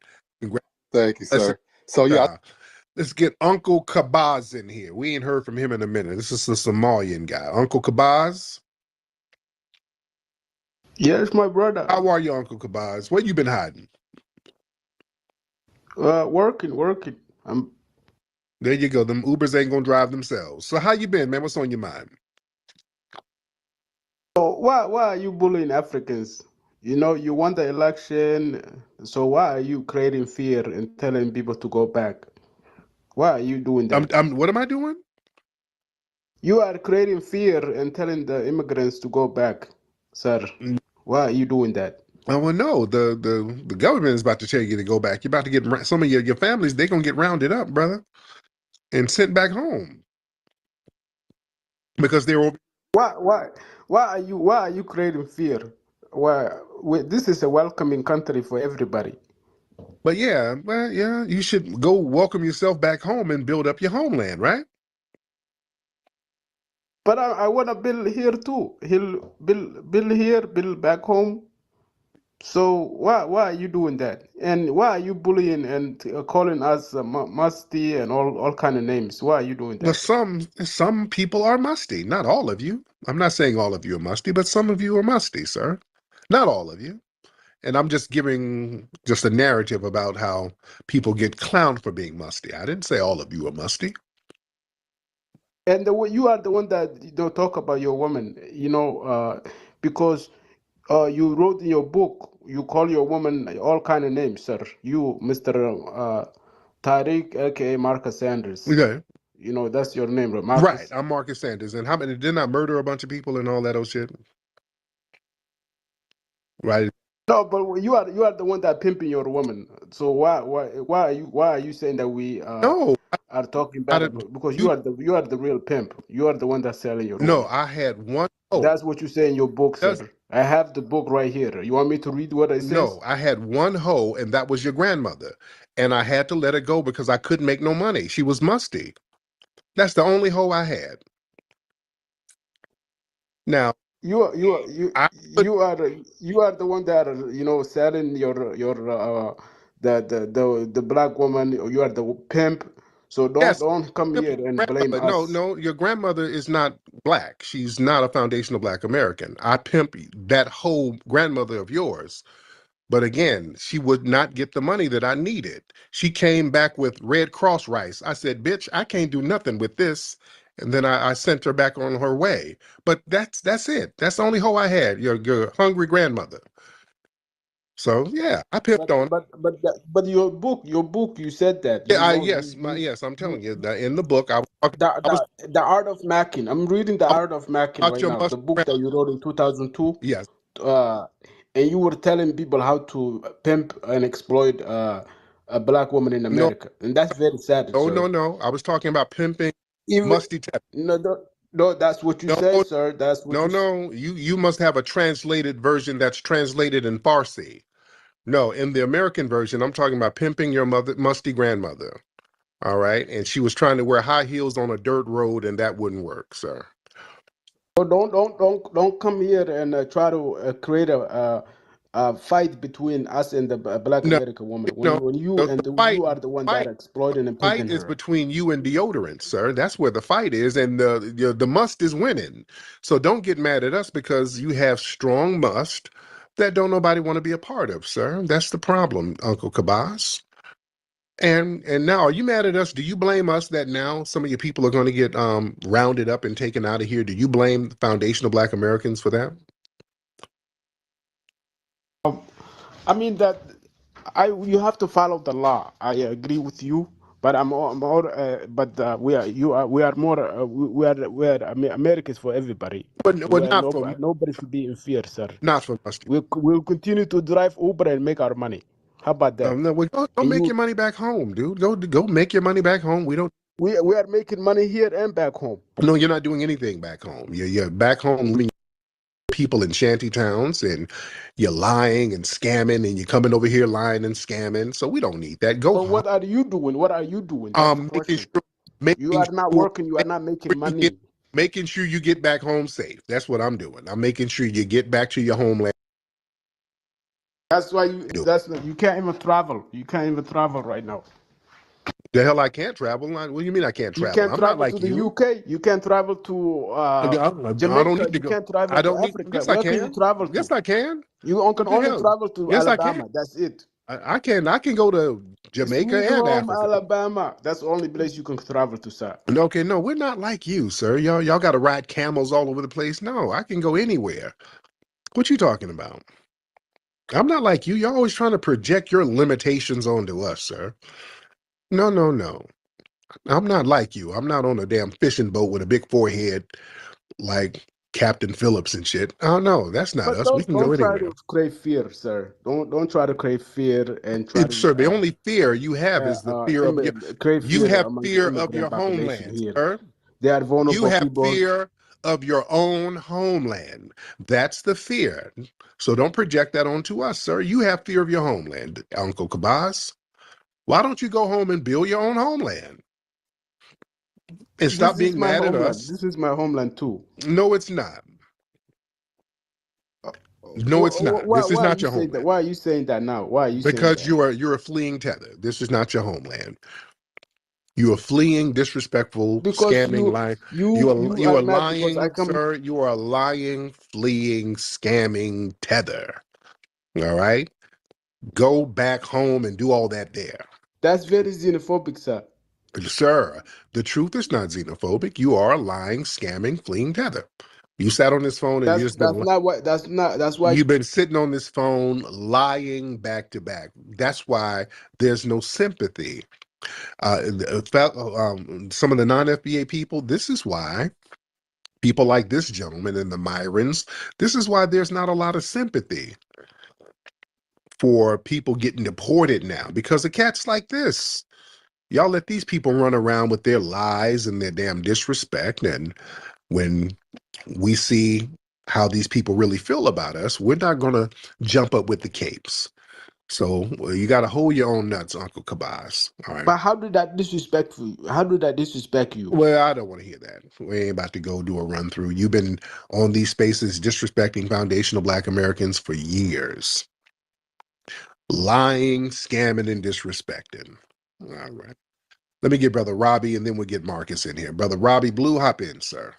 Thank you, sir. So, yeah. Let's get Uncle Kabaz in here. We ain't heard from him in a minute. This is the Somalian guy. Uncle Kabaz? Yes, my brother. How are you, Uncle Kabaz? Where you been hiding? Working. There you go. Them Ubers ain't gonna drive themselves. So how you been, man? What's on your mind? So why are you bullying Africans? You know, you won the election, so why are you creating fear and telling people to go back? Why are you doing that? What am I doing? You are creating fear and telling the immigrants to go back, sir. Why are you doing that? Oh, well, no, the government is about to tell you to go back. You're about to get some of your families. They're gonna get rounded up, brother, and sent back home because they're over. Why are you creating fear? This is a welcoming country for everybody. But yeah, you should go welcome yourself back home and build up your homeland, right? But I want to build here too. He'll build here, build back home. So why are you doing that? And why are you bullying and calling us musty and all kind of names? Why are you doing that? Well, some people are musty. Not all of you. I'm not saying all of you are musty, but some of you are musty, sir. Not all of you. And I'm just giving just a narrative about how people get clowned for being musty. I didn't say all of you are musty. And you are the one that don't talk about your woman, you know, because you wrote in your book, you call your woman all kind of names, sir. You, Mr. Tariq, aka Marcus Sanders. Okay. You know, that's your name, right? Marcus? Right. I'm Marcus Sanders. And how many didn't I murder a bunch of people and all that old shit? Right. No, but you are the one that pimping your woman. So why are you saying that we No, are talking I bad didn't. about, because You you are the real pimp. You are the one that's selling your no, woman. I had one hoe. That's what you say in your book, Does sir. I have the book right here. You want me to read what it no, says? I had one hoe, and that was your grandmother, and I had to let her go because I couldn't make no money. She was musty. That's the only hoe I had. Now I could You are the one that are, selling your the black woman. You are the pimp. So yes, don't come your here and blame grandmother. No, us. no, your grandmother is not black. She's not a foundational black American. I pimp that whole grandmother of yours. But again, she would not get the money that I needed. She came back with Red Cross rice. I said, bitch, I can't do nothing with this. And then I sent her back on her way. But that's it. That's the only hoe I had, your hungry grandmother. So yeah, I pimped on. But your book, you said that Yeah, you yes, I'm you telling you that in the book I was the art of macking. I'm reading the talking art of macking about right your now. The musty book that grandmother. you wrote in 2002. Yes. uh, and you were telling people how to pimp and exploit a black woman in No, America, and that's very sad, no, no, sir. no. I was talking about pimping Even musty teddy. no, no, no, that's what you No, said, sir. That's what no, you. no. You must have a translated version that's translated in Farsi. No, in the American version, I'm talking about pimping your mother, musty grandmother. All right. And she was trying to wear high heels on a dirt road, and that wouldn't work, sir. So don't come here and try to create a fight between us and the black No, American woman. no. When you The and fight, you are the one that fight, are exploiting and fight pimping is her. between you and deodorant, sir. That's where the fight is, and the must is winning. So don't get mad at us because you have strong must that don't nobody want to be a part of, sir. That's the problem, Uncle Kabas. And now, are you mad at us? Do you blame us that now some of your people are going to get rounded up and taken out of here? Do you blame foundational Black Americans for that? I mean that you have to follow the law. I agree with you, but I'm more but we are more we are Americans for everybody. But not for Nobody should be in fear, sir. not for us. We'll continue to drive Uber and make our money. How about that? No, go And make you your money back home, dude. Go make your money back home. We don't. we are making money here and back home. No, you're not doing anything back home. You're back home leaving people in shanty towns, and you're lying and scamming, and you're coming over here lying and scamming. So we don't need that. Go But home. what are you doing? What are you doing? That's the Making question. sure, You making are not sure, working. You are not making sure you get, money. making sure you get back home safe. That's what I'm doing. I'm making sure you get back to your homeland. That's why you can't even travel. You can't even travel right now. The hell I can't travel. What do you mean I can't You travel? can't I'm not travel to like the you. UK. You can't travel to I don't Jamaica. need to You go. can't travel I to don't need. Africa. Yes, I Where can you can. travel Yes, to? I can. You can What the only hell? travel to Yes, I can. Alabama. That's it. I can. I can go to Jamaica Sweet and home Africa. Alabama. That's the only place you can travel to, sir. Okay, no, we're not like you, sir. Y'all got to ride camels all over the place. No, I can go anywhere. What you talking about? I'm not like you. You're always trying to project your limitations onto us, sir. No, no, no. I'm not like you. I'm not on a damn fishing boat with a big forehead like Captain Phillips and shit. Oh no, that's not But us. We can go don't try anywhere. to create fear, sir. Don't try to create fear and try to Sir, the only fear you have is the fear of create you fear have among the fear of your immigrant population homeland, here. sir. They are You vulnerable have people. fear of your own homeland. That's the fear. So don't project that onto us, sir. You have fear of your homeland, Uncle Kabas. Why don't you go home and build your own homeland and stop This is being my mad at homeland. us? This is my homeland too. No, it's not. No, it's not. This is Why are not you your saying that? homeland Why are you saying that now? Why are you saying because that? you're a fleeing tether. This is not your homeland. You are fleeing, disrespectful, Because scamming, lying. you You are are mad because I lying, come. sir. You are a lying, fleeing, scamming tether. All right? Go back home and do all that there. That's very xenophobic, sir. Sir, the truth is not xenophobic. You are a lying, scamming, fleeing tether. You sat on this phone and That's not what. That's why. you've been sitting on this phone lying back to back. That's why there's no sympathy. Some of the non-FBA people, this is why people like this gentleman and the Myrons, this is why there's not a lot of sympathy. for people getting deported now because of cats like this. Y'all let these people run around with their lies and their damn disrespect. And when we see how these people really feel about us, we're not going to jump up with the capes. So you got to hold your own nuts, Uncle Kabaz. All right. But how did that disrespect you? How did that disrespect you? Well, I don't want to hear that. We ain't about to go do a run through. You've been on these spaces disrespecting foundational Black Americans for years. Lying, scamming, and disrespecting. All right. Let me get Brother Robbie, and then we'll get Marcus in here. Brother Robbie Blue, hop in, sir.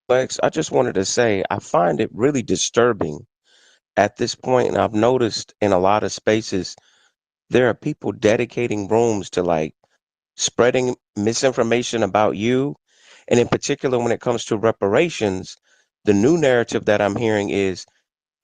Lex, I just wanted to say I find it really disturbing at this point, and I've noticed in a lot of spaces there are people dedicating rooms to like spreading misinformation about you. And in particular, when it comes to reparations, the new narrative that I'm hearing is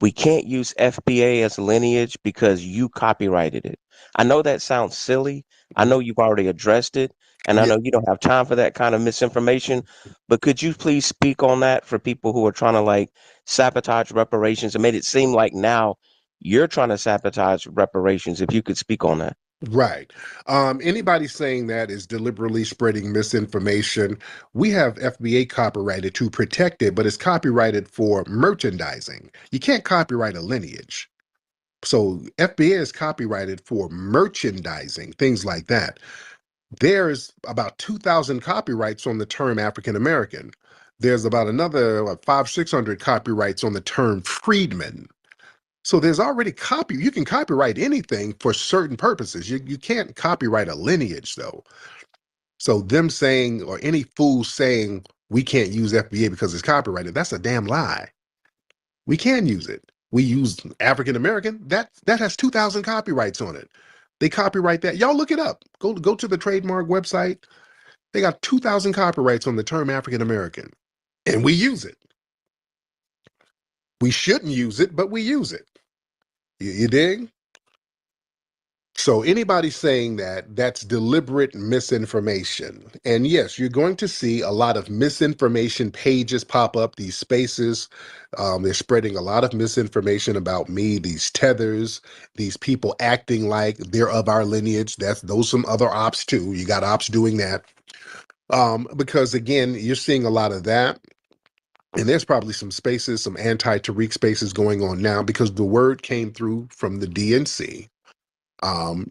we can't use FBA as lineage because you copyrighted it. I know that sounds silly. I know you've already addressed it, and I know you don't have time for that kind of misinformation, but could you please speak on that for people who are trying to like sabotage reparations and made it seem like now you're trying to sabotage reparations? If you could speak on that. Right. Anybody saying that is deliberately spreading misinformation. We have FBA copyrighted to protect it, but it's copyrighted for merchandising. You can't copyright a lineage. So FBA is copyrighted for merchandising, things like that. There's about 2,000 copyrights on the term African American. There's about another 500-600 copyrights on the term freedman. So there's already you can copyright anything for certain purposes. You can't copyright a lineage though. So them saying, or any fool saying we can't use FBA because it's copyrighted, that's a damn lie. We can use it. We use African American, that has 2,000 copyrights on it. They copyright that. Y'all look it up. Go to the trademark website. They got 2,000 copyrights on the term African American. And we use it. We shouldn't use it, but we use it. You dig? So anybody saying that, that's deliberate misinformation. And yes, you're going to see a lot of misinformation pages pop up, these spaces. They're spreading a lot of misinformation about me, these tethers, these people acting like they're of our lineage. Those some other ops too. You got ops doing that. Because again, you're seeing a lot of that. And there's probably some spaces, some anti-Tariq spaces going on now because the word came through from the DNC.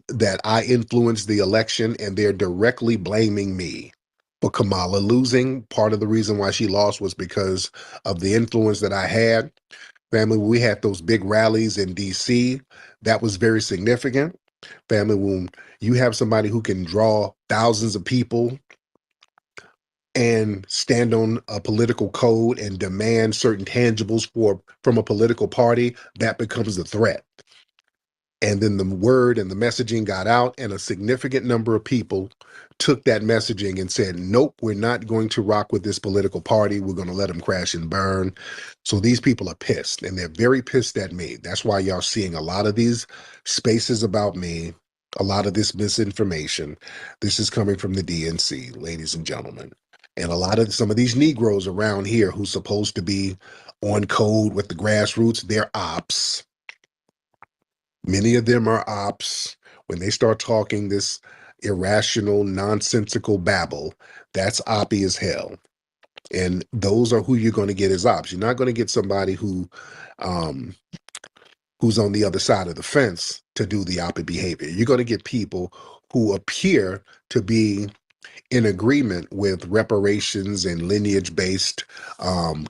That I influenced the election, and they're directly blaming me for Kamala losing. Part of the reason why she lost was because of the influence that I had. Family, we had those big rallies in DC. That was very significant. Family, when you have somebody who can draw thousands of people and stand on a political code and demand certain tangibles from a political party, that becomes a threat. And then the word and the messaging got out, and a significant number of people took that messaging and said, nope, we're not going to rock with this political party. We're going to let them crash and burn. So these people are pissed, and they're very pissed at me. That's why y'all seeing a lot of these spaces about me, a lot of this misinformation. This is coming from the DNC, ladies and gentlemen. And a lot of some of these Negroes around here who's supposed to be on code with the grassroots, they're ops. Many of them are ops. When they start talking this irrational, nonsensical babble, that's oppy as hell. And those are who you're going to get as ops. You're not going to get somebody who's on the other side of the fence to do the oppy behavior. You're going to get people who appear to be in agreement with reparations and lineage-based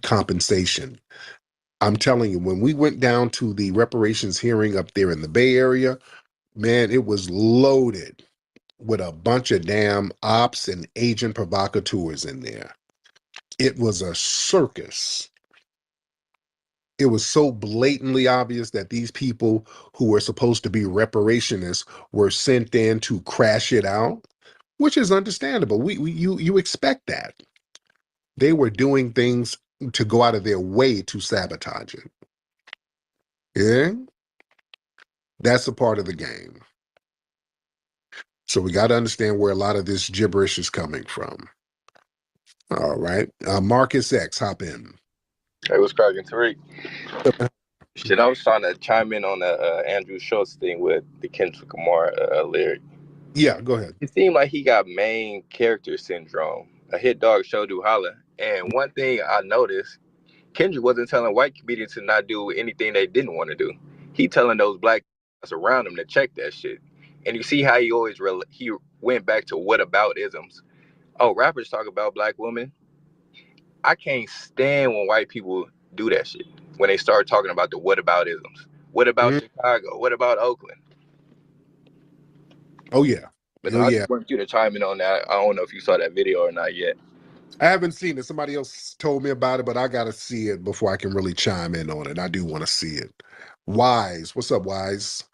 compensation. I'm telling you, when we went down to the reparations hearing up there in the Bay Area, man, it was loaded with a bunch of damn ops and agent provocateurs in there. It was a circus. It was so blatantly obvious that these people who were supposed to be reparationists were sent in to crash it out, which is understandable. You expect that. They were doing things to go out of their way to sabotage it. Yeah? That's a part of the game. So we got to understand where a lot of this gibberish is coming from. All right. Marcus X, hop in. Hey, what's cracking, Tariq? Shit, I was trying to chime in on the Andrew Schultz thing with the Kendrick Lamar lyric. Yeah, go ahead. It seemed like he got main character syndrome. A hit dog show do holla. And one thing I noticed, Kendrick wasn't telling white comedians to not do anything they didn't want to do. He telling those black around him to check that shit. And you see how he always he went back to what about isms. Oh, rappers talk about black women. I can't stand when white people do that shit. When they start talking about the what about isms. What about Chicago? What about Oakland? Oh yeah. But Oh no, I yeah. just want you to chime in on that. I don't know if you saw that video or not yet. I haven't seen it. Somebody else told me about it, but I gotta see it before I can really chime in on it. I do want to see it. Wise, what's up, Wise?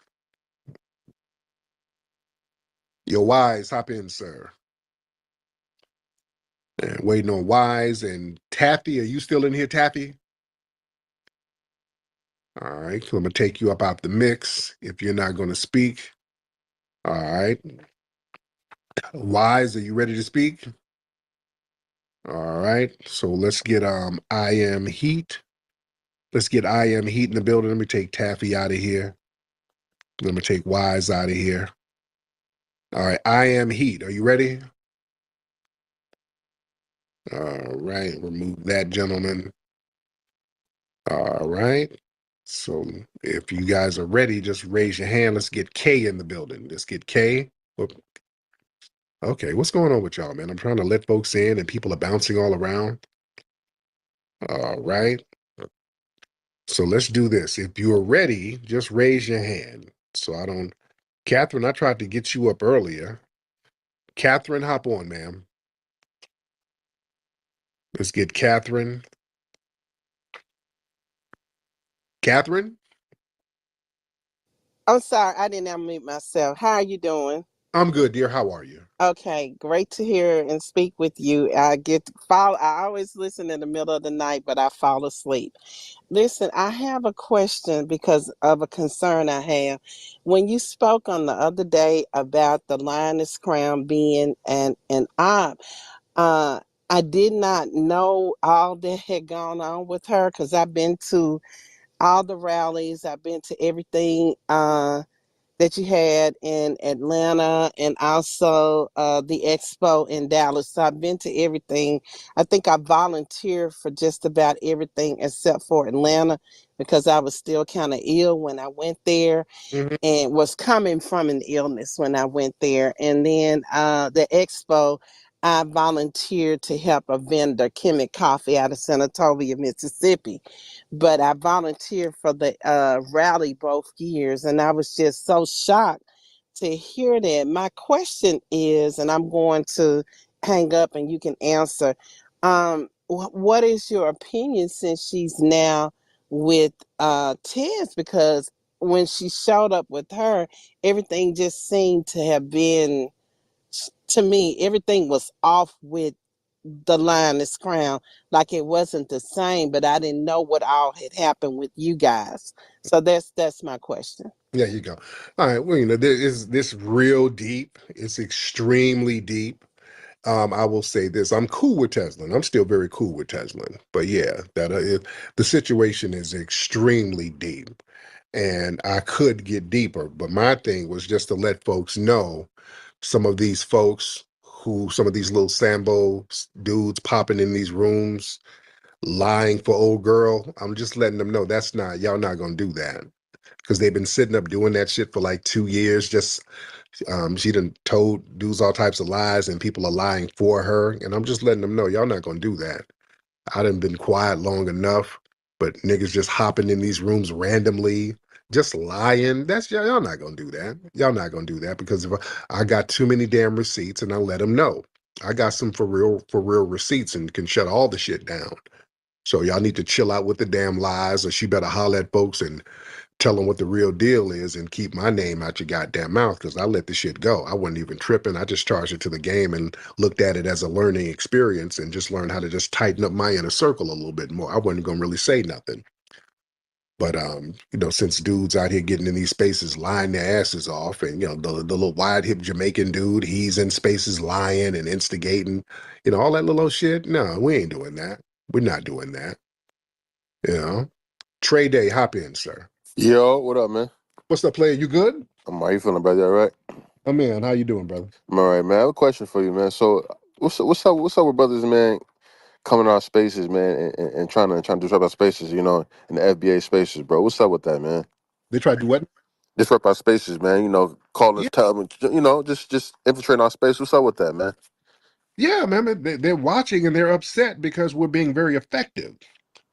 Yo, Wise, hop in, sir. And waiting on Wise and Taffy. Are you still in here, Taffy? All right, so I'm gonna take you up out the mix if you're not gonna speak. All right. Wise, are you ready to speak? All right. So let's get I Am Heat. Let's get I Am Heat in the building. Let me take Taffy out of here. Let me take Wise out of here. All right, I Am Heat. Are you ready? All right, remove that gentleman. All right. So if you guys are ready, just raise your hand. Let's get K in the building. Let's get K. Whoop. Okay, what's going on with y'all, man? I'm trying to let folks in and people are bouncing all around. All right. So let's do this. If you are ready, just raise your hand. So I don't. Catherine, I tried to get you up earlier. Catherine, hop on, ma'am. Let's get Catherine. Catherine? I'm sorry, I didn't unmute myself. How are you doing? I'm good, dear. How are you? Okay, great to hear and speak with you. I get to follow. I always listen in the middle of the night, but I fall asleep. Listen, I have a question because of a concern I have. When you spoke on the other day about the lioness crown being an op, I did not know all that had gone on with her because I've been to all the rallies. I've been to everything. That you had in Atlanta and also the expo in Dallas. So I've been to everything. I think I volunteered for just about everything except for Atlanta because I was still kind of ill when I went there and was coming from an illness when I went there. And then the expo, I volunteered to help a vendor, Kemet Coffee, out of Senatobia, Mississippi. But I volunteered for the rally both years, and I was just so shocked to hear that. My question is, and I'm going to hang up and you can answer, what is your opinion since she's now with Tez? Because when she showed up with her, everything just seemed to have been, to me, everything was off with the lioness crown. Like it wasn't the same, but I didn't know what all had happened with you guys. So that's my question. There you go. All right. Well, there is this real deep. It's extremely deep. I will say this: I'm cool with Teslin. I'm still very cool with Teslin. But yeah, the situation is extremely deep, and I could get deeper. But my thing was just to let folks know some of these folks some of these little Sambo dudes popping in these rooms, lying for old girl. I'm just letting them know y'all not gonna do that. Because they've been sitting up doing that shit for like 2 years. Just she done told dudes all types of lies and people are lying for her. And I'm just letting them know y'all not gonna do that. I done been quiet long enough, but niggas just hopping in these rooms randomly, just lying. That's y'all not gonna do that. Y'all not gonna do that because if I got too many damn receipts and I let them know. I got some for real receipts and can shut all the shit down. So y'all need to chill out with the damn lies, or she better holler at folks and tell them what the real deal is and keep my name out your goddamn mouth because I let the shit go. I wasn't even tripping. I just charged it to the game and looked at it as a learning experience and just learned how to just tighten up my inner circle a little bit more. I wasn't going to really say nothing. But, since dudes out here getting in these spaces lying their asses off and, the little wide hip Jamaican dude, he's in spaces lying and instigating, all that little shit. No, we ain't doing that. We're not doing that. You know? Trey Day, hop in, sir. Yo, what up, man? What's up, player? You good? How you feeling, brother? All right? I'm in. How you doing, brother? I'm all right, man. I have a question for you, man. So, what's up with brothers, man, coming to our spaces, man, and trying to disrupt our spaces, you know, in the FBA spaces, bro? What's up with that, man? They try to do what? Disrupt our spaces, man. You know, calling us, tell them, you know, just infiltrating our space. What's up with that, man? Yeah, man. They're watching and they're upset because we're being very effective.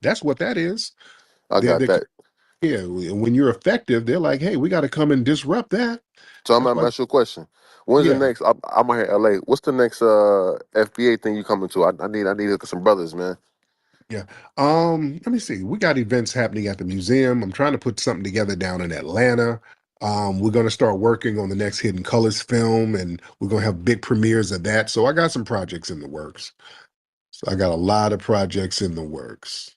That's what that is. I got that. Yeah, when you're effective, they're like, hey, we got to come and disrupt that. So I'm gonna ask you a question. When's the Yeah. next? I'm out here in LA. What's the next FBA thing you coming to? I need some brothers, man. Yeah. Let me see. We got events happening at the museum. I'm trying to put something together down in Atlanta. We're going to start working on the next Hidden Colors film, and we're going to have big premieres of that. So I got some projects in the works. So I got a lot of projects in the works.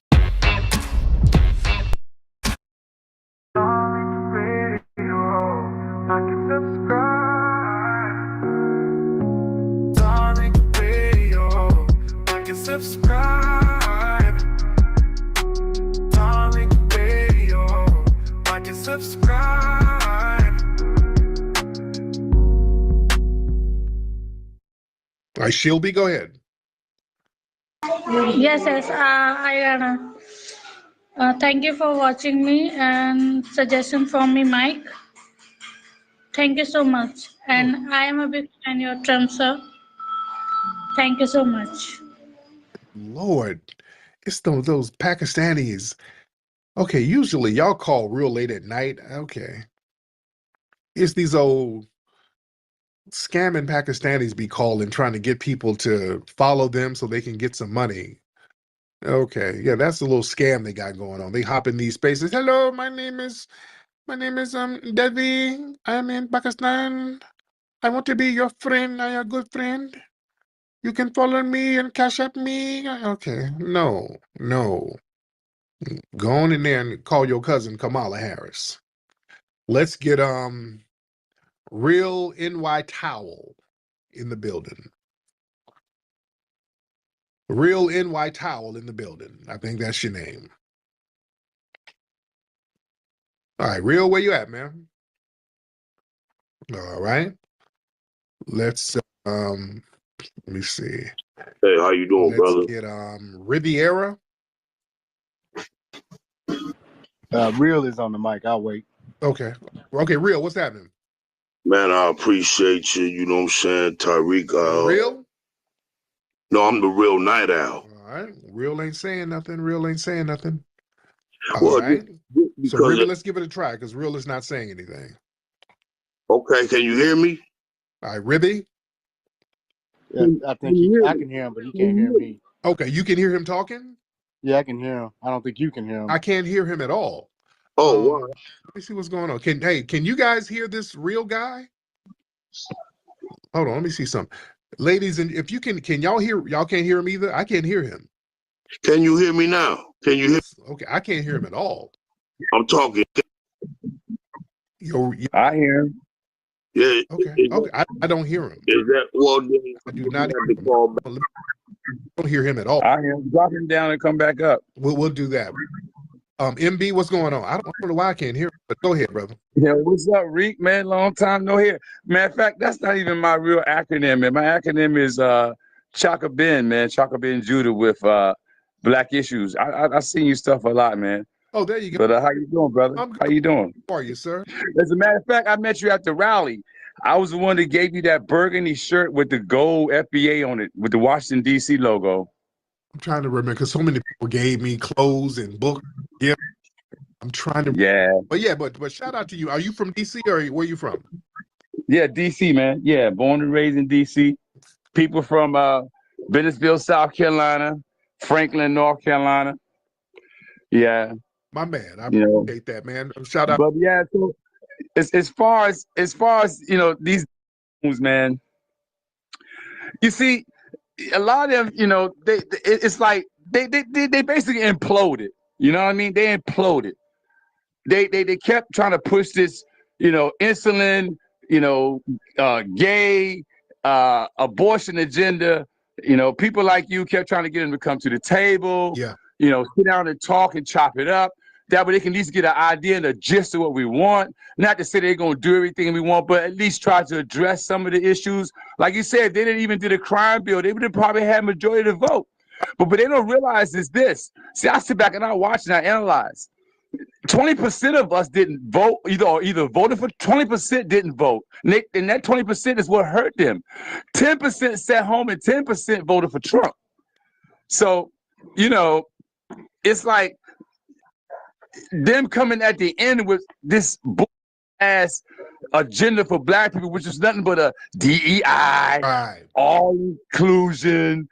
Subscribe. Darling Radio. Like and subscribe. All right, Shilby, go ahead. Yes, I gonna. Thank you for watching me and suggestion from me, Mike. Thank you so much. And I am a big fan of your Trump, sir. Thank you so much. Lord, it's those Pakistanis. Okay, usually y'all call real late at night. Okay. It's these old scamming Pakistanis be calling, trying to get people to follow them so they can get some money. Okay, yeah, that's a little scam they got going on. They hop in these spaces. Hello, my name is Devi. I'm in Pakistan. I want to be your friend. I'm a good friend. You can follow me and cash up me. Okay, no. Go on in there and call your cousin Kamala Harris. Let's get Real NY Towel in the building. Real NY Towel in the building. I think that's your name. All right, Real, where you at, man? All right. Let's let me see. Hey, how you doing, brother? Let's get Riviera. Real is on the mic. I'll wait. Okay, Real, what's happening? Man, I appreciate you. You know what I'm saying, Tyreek. Real? No, I'm the Real Night Owl. All right, Real ain't saying nothing. All Well, right. because So Real, let's give it a try because Real is not saying anything. Okay, can you hear me? All right, Ribby. Yeah, I think I can hear him, but he can't hear me. Okay, you can hear him talking? Yeah, I can hear him. I don't think you can hear him. I can't hear him at all. Oh, wow. Let me see what's going on. Can you guys hear this Real guy? Hold on, let me see something. Ladies, and if you can y'all can't hear him either? I can't hear him. Can you hear me now? Can you hear? Okay, I can't hear him at all. I'm talking. I hear him. Yeah. Okay. I don't hear him. Is that well? I do not hear him. I don't hear him at all. I hear him. Drop him down and come back up. We'll do that. MB, what's going on? I don't know why I can't hear him, but go ahead, brother. Yeah, what's up, Reek, man? Long time no hear. Matter of fact, that's not even my real acronym, man. My acronym is Chaka Ben, man. Chaka Ben Judah with Black Issues. I seen you stuff a lot, man. Oh, there you go. But how you doing, brother? How you doing? How are you, sir? As a matter of fact, I met you at the rally. I was the one that gave you that burgundy shirt with the gold FBA on it, with the Washington, D.C. logo. I'm trying to remember because so many people gave me clothes and books. Yeah, I'm trying to. Yeah. But shout out to you. Are you from D.C. or where you from? Yeah, D.C., man. Yeah, born and raised in D.C. People from Bennettsville, South Carolina, Franklin, North Carolina. Yeah. My man, I appreciate that, man. Shout out. But yeah, so as far as these man, you see, a lot of them, it's like they basically imploded. You know what I mean? They imploded. They kept trying to push this, insulin, gay, abortion agenda. People like you kept trying to get them to come to the table. Yeah. Sit down and talk and chop it up. That way they can at least get an idea and a gist of what we want. Not to say they're going to do everything we want, but at least try to address some of the issues. Like you said, if they didn't even do the crime bill, they would have probably had majority of the vote. But they don't realize is this. See, I sit back and I watch and I analyze. 20% of us didn't vote, either voted for, 20% didn't vote. And that 20% is what hurt them. 10% sat home and 10% voted for Trump. So, it's like them coming at the end with this ass agenda for black people, which is nothing but a DEI, all inclusion,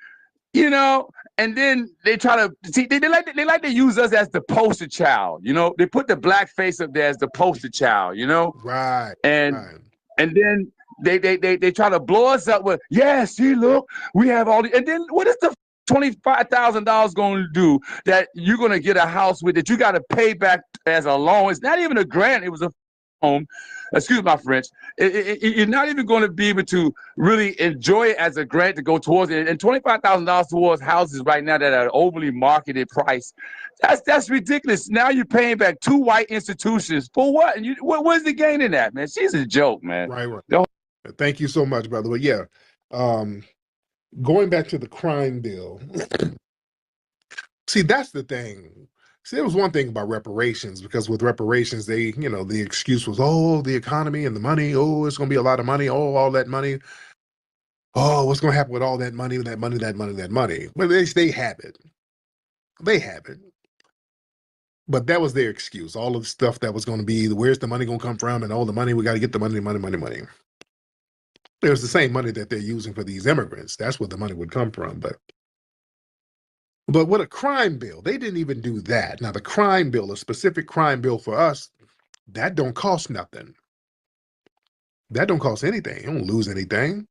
and then they try to see they like to use us as the poster child, They put the black face up there as the poster child, Right. And then they try to blow us up with, see, look, we have all the, and then what is the $25,000 going to do that you're going to get a house with that you got to pay back as a loan? It's not even a grant. It was a home. Excuse my French. You're not even going to be able to really enjoy it as a grant to go towards it. And $25,000 towards houses right now that are overly marketed price. That's ridiculous. Now you're paying back 2 white institutions for what? And what's the gain in that, man? She's a joke, man. Right. Thank you so much, by the way. Yeah. Going back to the crime bill. See, that's the thing. See, there was one thing about reparations, because with reparations, they, the excuse was, the economy and the money. It's going to be a lot of money. All that money. What's going to happen with all that money, that money, that money, that money? Well, they have it. They have it. But that was their excuse. All of the stuff that was going to be, where's the money going to come from? And all the money, we got to get the money. It was the same money that they're using for these immigrants. That's where the money would come from. But with a crime bill, they didn't even do that. Now, the crime bill, a specific crime bill for us, that don't cost nothing. That don't cost anything. You don't lose anything.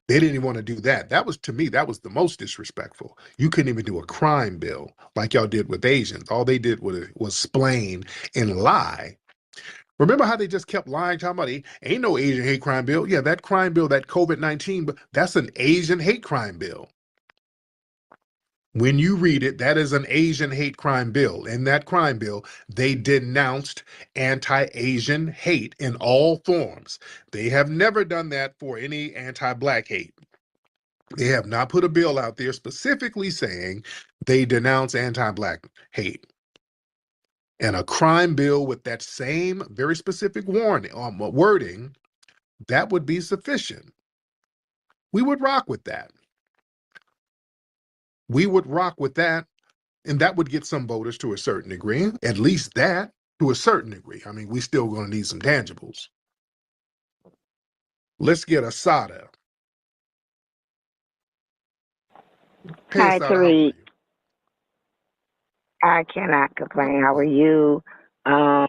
They didn't even want to do that. That was, to me, that was the most disrespectful. You couldn't even do a crime bill like y'all did with Asians. All they did was explain and lie. Remember how they just kept lying, talking about ain't no Asian hate crime bill? Yeah, that crime bill, that COVID-19, but that's an Asian hate crime bill. When you read it, that is an Asian hate crime bill. In that crime bill, they denounced anti-Asian hate in all forms. They have never done that for any anti-Black hate. They have not put a bill out there specifically saying they denounce anti-Black hate. And a crime bill with that same very specific wording, that would be sufficient. We would rock with that. We would rock with that, and that would get some voters to a certain degree, at least that, to a certain degree. I mean, we still going to need some tangibles. Let's get Asada. Hey, Hi, Asada, how are you? Tariq. I cannot complain. How are you? I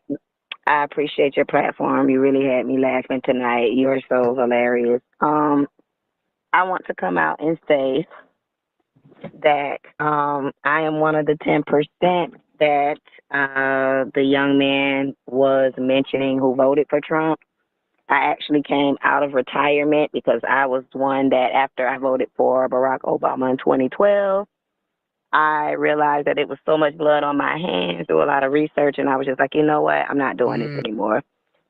appreciate your platform. You really had me laughing tonight. You're so hilarious. I want to come out and say that I am one of the 10% that the young man was mentioning who voted for Trump. I actually came out of retirement because I was one that after I voted for Barack Obama in 2012, I realized that it was so much blood on my hands, do a lot of research, and I was just like, you know what, I'm not doing this anymore.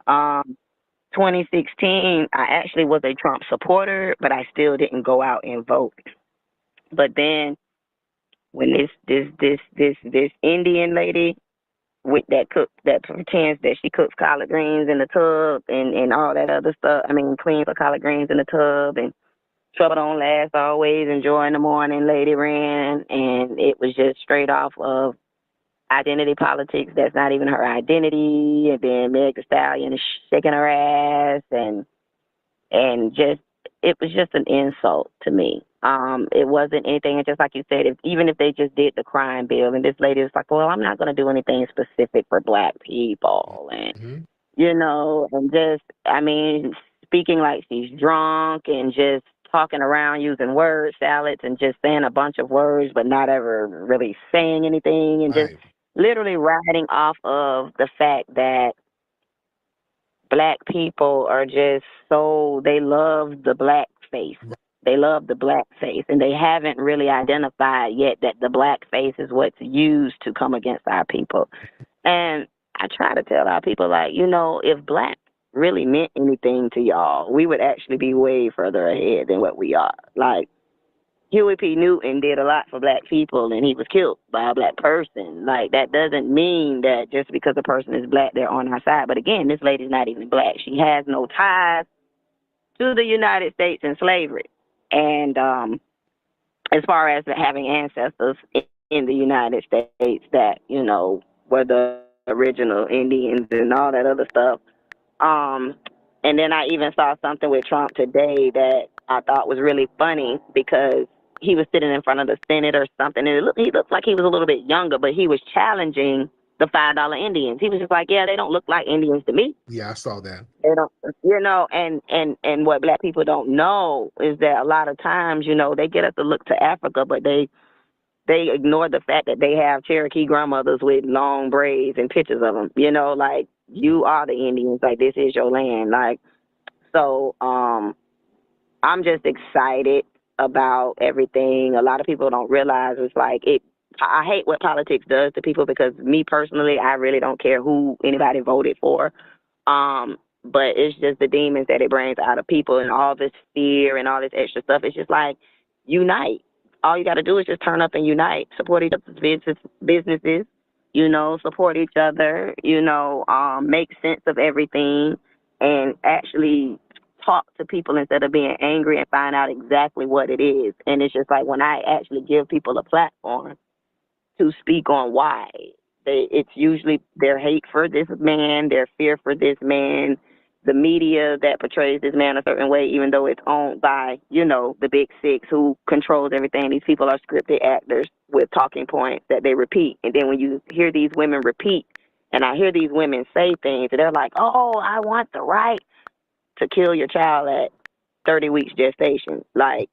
2016, I actually was a Trump supporter, but I still didn't go out and vote. But then when this Indian lady with that pretends that she cooks collard greens in the tub and all that other stuff, cleans the collard greens in the tub, and trouble don't last always, enjoy in the morning, lady ran, and it was just straight off of identity politics. That's not even her identity. And then Meg Thee Stallion is shaking her ass, and just, it was just an insult to me. It wasn't anything, and just like you said, even if they just did the crime bill, and this lady was like, well, I'm not going to do anything specific for Black people, and and just, speaking like she's drunk and just talking around using word salads and just saying a bunch of words but not ever really saying anything, and just literally riding off of the fact that Black people are just they love the Black face. They love the Black face, and they haven't really identified yet that the Black face is what's used to come against our people. And I try to tell our people, like, if black really meant anything to y'all, we would actually be way further ahead than what we are. Like, Huey P. Newton did a lot for black people, and he was killed by a black person. Like, that doesn't mean that just because a person is black, they're on our side. But again, this lady's not even black. She has no ties to the United States and slavery. And as far as having ancestors in the United States that, were the original Indians and all that other stuff. Um, and then I even saw something with Trump today that I thought was really funny because he was sitting in front of the Senate or something, and he looked like he was a little bit younger, but he was challenging the $5 Indians. He was just like, yeah, they don't look like Indians to me. Yeah, I saw that. They don't, and what black people don't know is that a lot of times, they get us to look to Africa, but they ignore the fact that they have Cherokee grandmothers with long braids and pictures of them. Like, you are the Indians. Like, this is your land. Like, so I'm just excited about everything. A lot of people don't realize it's like I hate what politics does to people because me personally, I really don't care who anybody voted for. But it's just the demons that it brings out of people and all this fear and all this extra stuff. It's just like, unite. All you got to do is just turn up and unite, support each other's businesses, support each other, make sense of everything and actually talk to people instead of being angry and find out exactly what it is. And it's just like when I actually give people a platform to speak on why. It's usually their hate for this man, their fear for this man, the media that portrays this man a certain way, even though it's owned by, the big six who controls everything. These people are scripted actors with talking points that they repeat. And then when you hear these women repeat, and I hear these women say things, and they're like, oh, I want the right to kill your child at 30 weeks gestation. Like,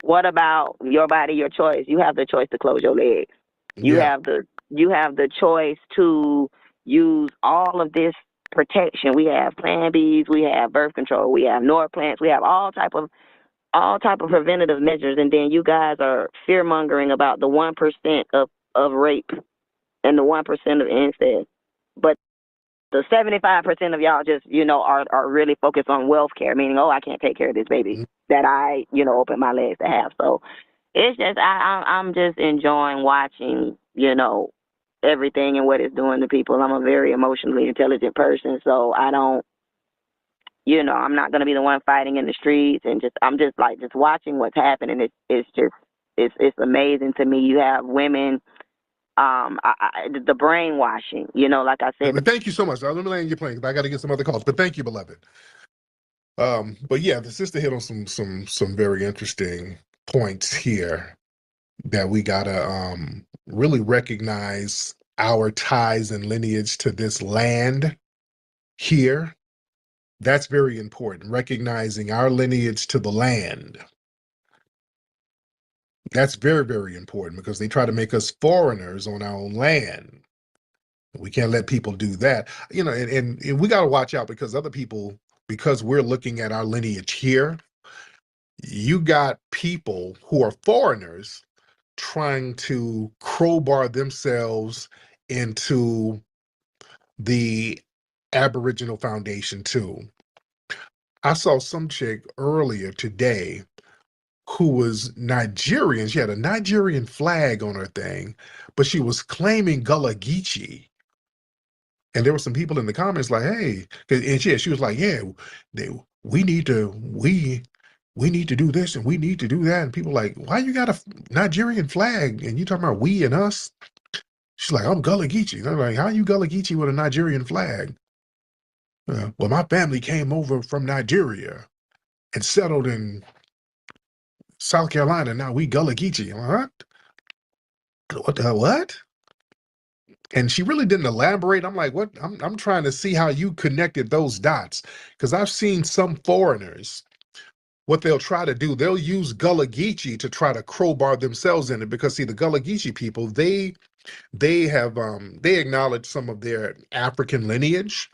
what about your body, your choice? You have the choice to close your legs. You have the choice to use all of this protection. We have Plan Bs, we have birth control, we have Norplants, we have all type of preventative measures, and then you guys are fear mongering about the 1% of rape and the 1% of incest. But the 75% of y'all just, are really focused on wealth care, meaning, oh, I can't take care of this baby that I, open my legs to have. So it's just, I'm just enjoying watching, everything and what it's doing to people. I'm a very emotionally intelligent person, so I don't, I'm not going to be the one fighting in the streets, and I'm just watching what's happening. It's amazing to me. You have women, the brainwashing, like I said. Thank you so much. Let me land your plane because I got to get some other calls. But thank you, beloved. But yeah, the sister hit on some very interesting points here that we gotta really recognize our ties and lineage to this land here. That's very important. Recognizing our lineage to the land. That's very, very important because they try to make us foreigners on our own land. We can't let people do that. And we got to watch out because other people, because we're looking at our lineage here, you got people who are foreigners trying to crowbar themselves into the Aboriginal Foundation too. I saw some chick earlier today who was Nigerian. She had a Nigerian flag on her thing, but she was claiming Gullah Geechee. And there were some people in the comments like, hey, and she was like, yeah, we need to do this and we need to do that. And people like, why you got a Nigerian flag? And you talking about we and us? She's like, I'm Gullah Geechee. They're like, how you Gullah Geechee with a Nigerian flag? Well, my family came over from Nigeria and settled in South Carolina. Now we Gullah Geechee. What? What the hell? What? And she really didn't elaborate. I'm like, what? I'm trying to see how you connected those dots. Because I've seen some foreigners, what they'll try to do, they'll use Gullah Geechee to try to crowbar themselves in it. Because see, the Gullah Geechee people, they have they acknowledge some of their African lineage.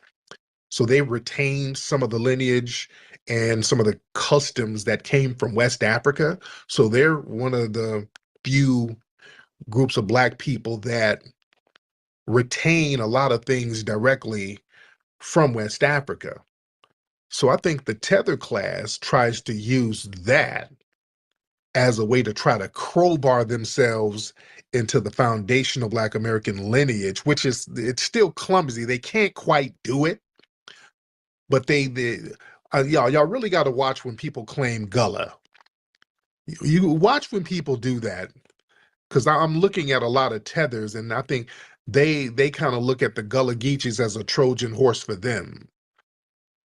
So they retained some of the lineage and some of the customs that came from West Africa. So they're one of the few groups of Black people that retain a lot of things directly from West Africa. So I think the tether class tries to use that as a way to try to crowbar themselves into the foundational Black American lineage, which it's still clumsy. They can't quite do it, but y'all really got to watch when people claim Gullah. You watch when people do that, because I'm looking at a lot of tethers, and I think they kind of look at the Gullah Geechees as a Trojan horse for them,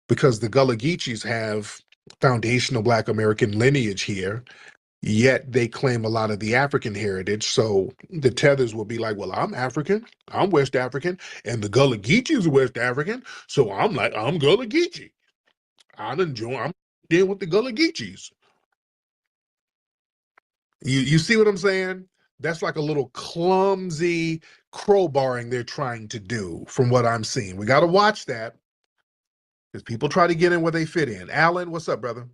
because the Gullah Geechees have foundational Black American lineage here, yet they claim a lot of the African heritage. So the tethers will be like, well, I'm African, I'm West African, and the Gullah Geechees are West African, so I'm Gullah Geechee. I'm dealing with the Gullah Geechees. You see what I'm saying? That's like a little clumsy crowbarring they're trying to do from what I'm seeing. We got to watch that, because people try to get in where they fit in. Alan, what's up, brother?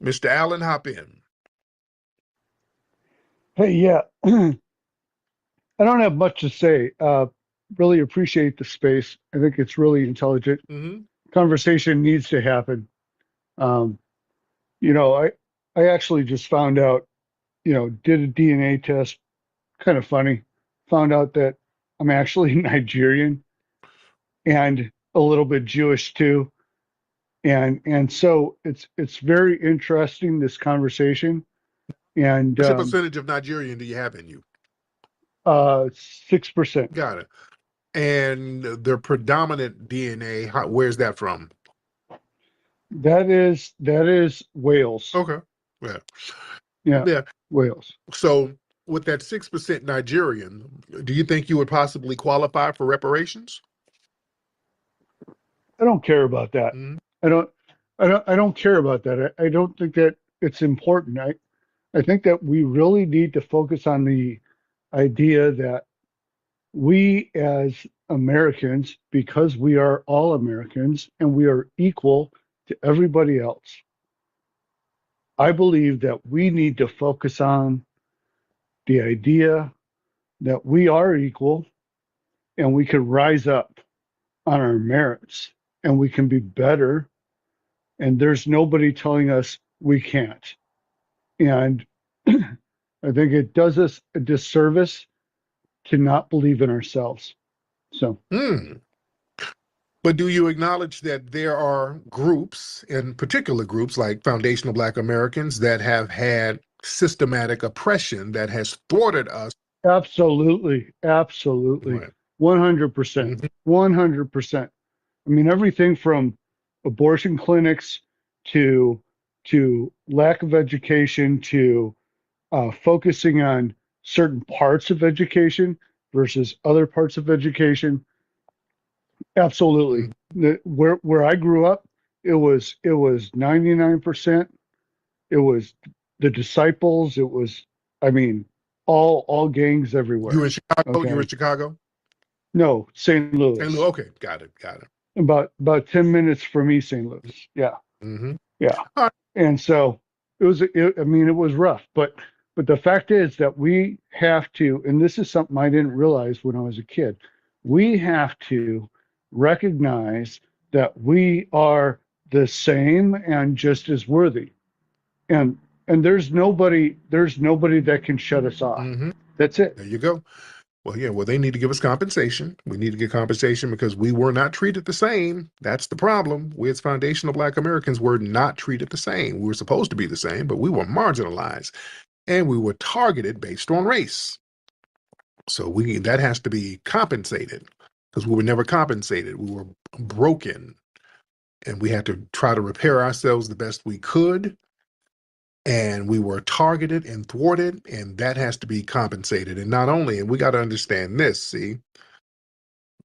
Mr. Allen, hop in. Hey, yeah. I don't have much to say. Really appreciate the space. I think it's really intelligent. Mm-hmm. Conversation needs to happen. Um, I actually just found out, did a DNA test, kind of funny. Found out that I'm actually Nigerian and a little bit Jewish too. And so it's very interesting, this conversation. And What's the percentage of Nigerian do you have in you? 6%. Got it. And their predominant DNA, where's that from? That is Wales. Okay. Yeah. Yeah. Wales. So with that 6% Nigerian, do you think you would possibly qualify for reparations? I don't care about that. Mm-hmm. I don't care about that. I don't think that it's important. I think that we really need to focus on the idea that we as Americans, because we are all Americans and we are equal to everybody else, I believe that we need to focus on the idea that we are equal and we can rise up on our merits and we can be better, and there's nobody telling us we can't. And I think it does us a disservice to not believe in ourselves. So. But do you acknowledge that there are groups, in particular groups like Foundational Black Americans, that have had systematic oppression that has thwarted us? Absolutely. Right. 100%. 100%. I mean, everything from abortion clinics to lack of education to focusing on certain parts of education versus other parts of education. Absolutely. Where I grew up, it was 99%. It was the disciples. It was, I mean, all gangs everywhere. You in Chicago? Okay. You in Chicago? No, St. Louis. St. Louis. Okay, got it. About 10 minutes from East St. Louis. Yeah. Mm-hmm. Yeah. And so it was rough, but the fact is that we have to, and this is something I didn't realize when I was a kid, we have to recognize that we are the same and just as worthy. And there's nobody that can shut us off. Mm-hmm. That's it. There you go. Well, yeah, they need to give us compensation. We need to get compensation because we were not treated the same. That's the problem. We as foundational Black Americans were not treated the same. We were supposed to be the same, but we were marginalized and we were targeted based on race. So that has to be compensated, because we were never compensated. We were broken and we had to try to repair ourselves the best we could. And we were targeted and thwarted, and that has to be compensated. And not only, and we got to understand this, see,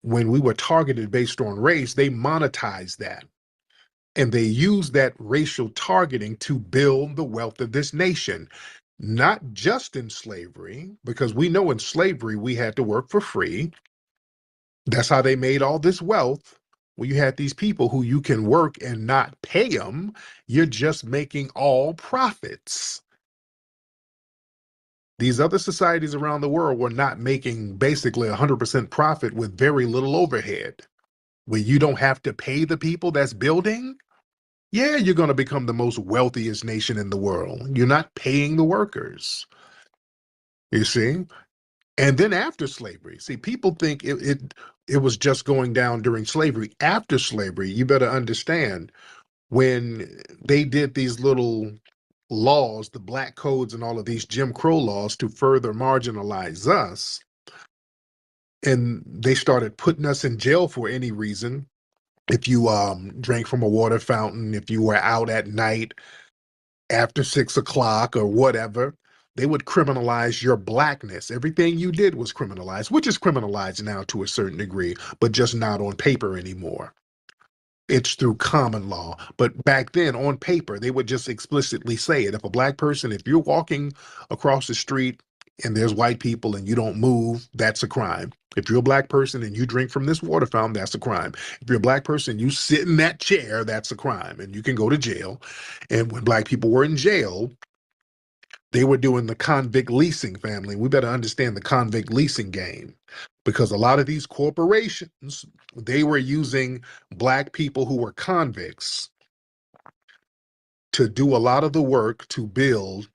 when we were targeted based on race, they monetized that. And they used that racial targeting to build the wealth of this nation, not just in slavery, because we know in slavery we had to work for free. That's how they made all this wealth. Well, you had these people who you can work and not pay them. You're just making all profits. These other societies around the world were not making basically 100% profit with very little overhead. When you don't have to pay the people that's building, yeah, you're going to become the most wealthiest nation in the world. You're not paying the workers, you see? And then after slavery, see, people think it was just going down during slavery. After slavery, you better understand when they did these little laws, the black codes and all of these Jim Crow laws to further marginalize us, and they started putting us in jail for any reason. If you drank from a water fountain, if you were out at night after 6 o'clock or whatever, they would criminalize your blackness. Everything you did was criminalized, which is criminalized now to a certain degree, but just not on paper anymore. It's through common law. But back then, on paper, they would just explicitly say it. If a black person, if you're walking across the street and there's white people and you don't move, that's a crime. If you're a black person and you drink from this water fountain, that's a crime. If you're a black person, you sit in that chair, that's a crime, and you can go to jail. And when black people were in jail, they were doing the convict leasing, family. We better understand the convict leasing game, because a lot of these corporations, they were using black people who were convicts to do a lot of the work to build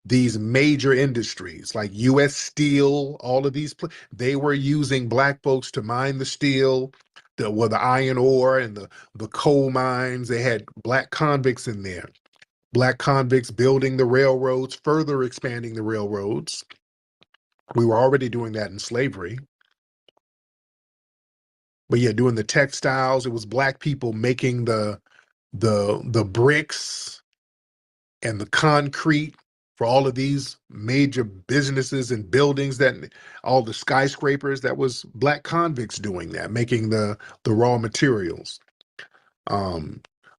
these major industries like U.S. Steel, all of these, they were using black folks to mine the steel, the iron ore and the coal mines. They had black convicts in there. Black convicts building the railroads, further expanding the railroads. We were already doing that in slavery. But yeah, doing the textiles, it was black people making the bricks and the concrete for all of these major businesses and buildings, that all the skyscrapers. That was black convicts doing that, making the raw materials.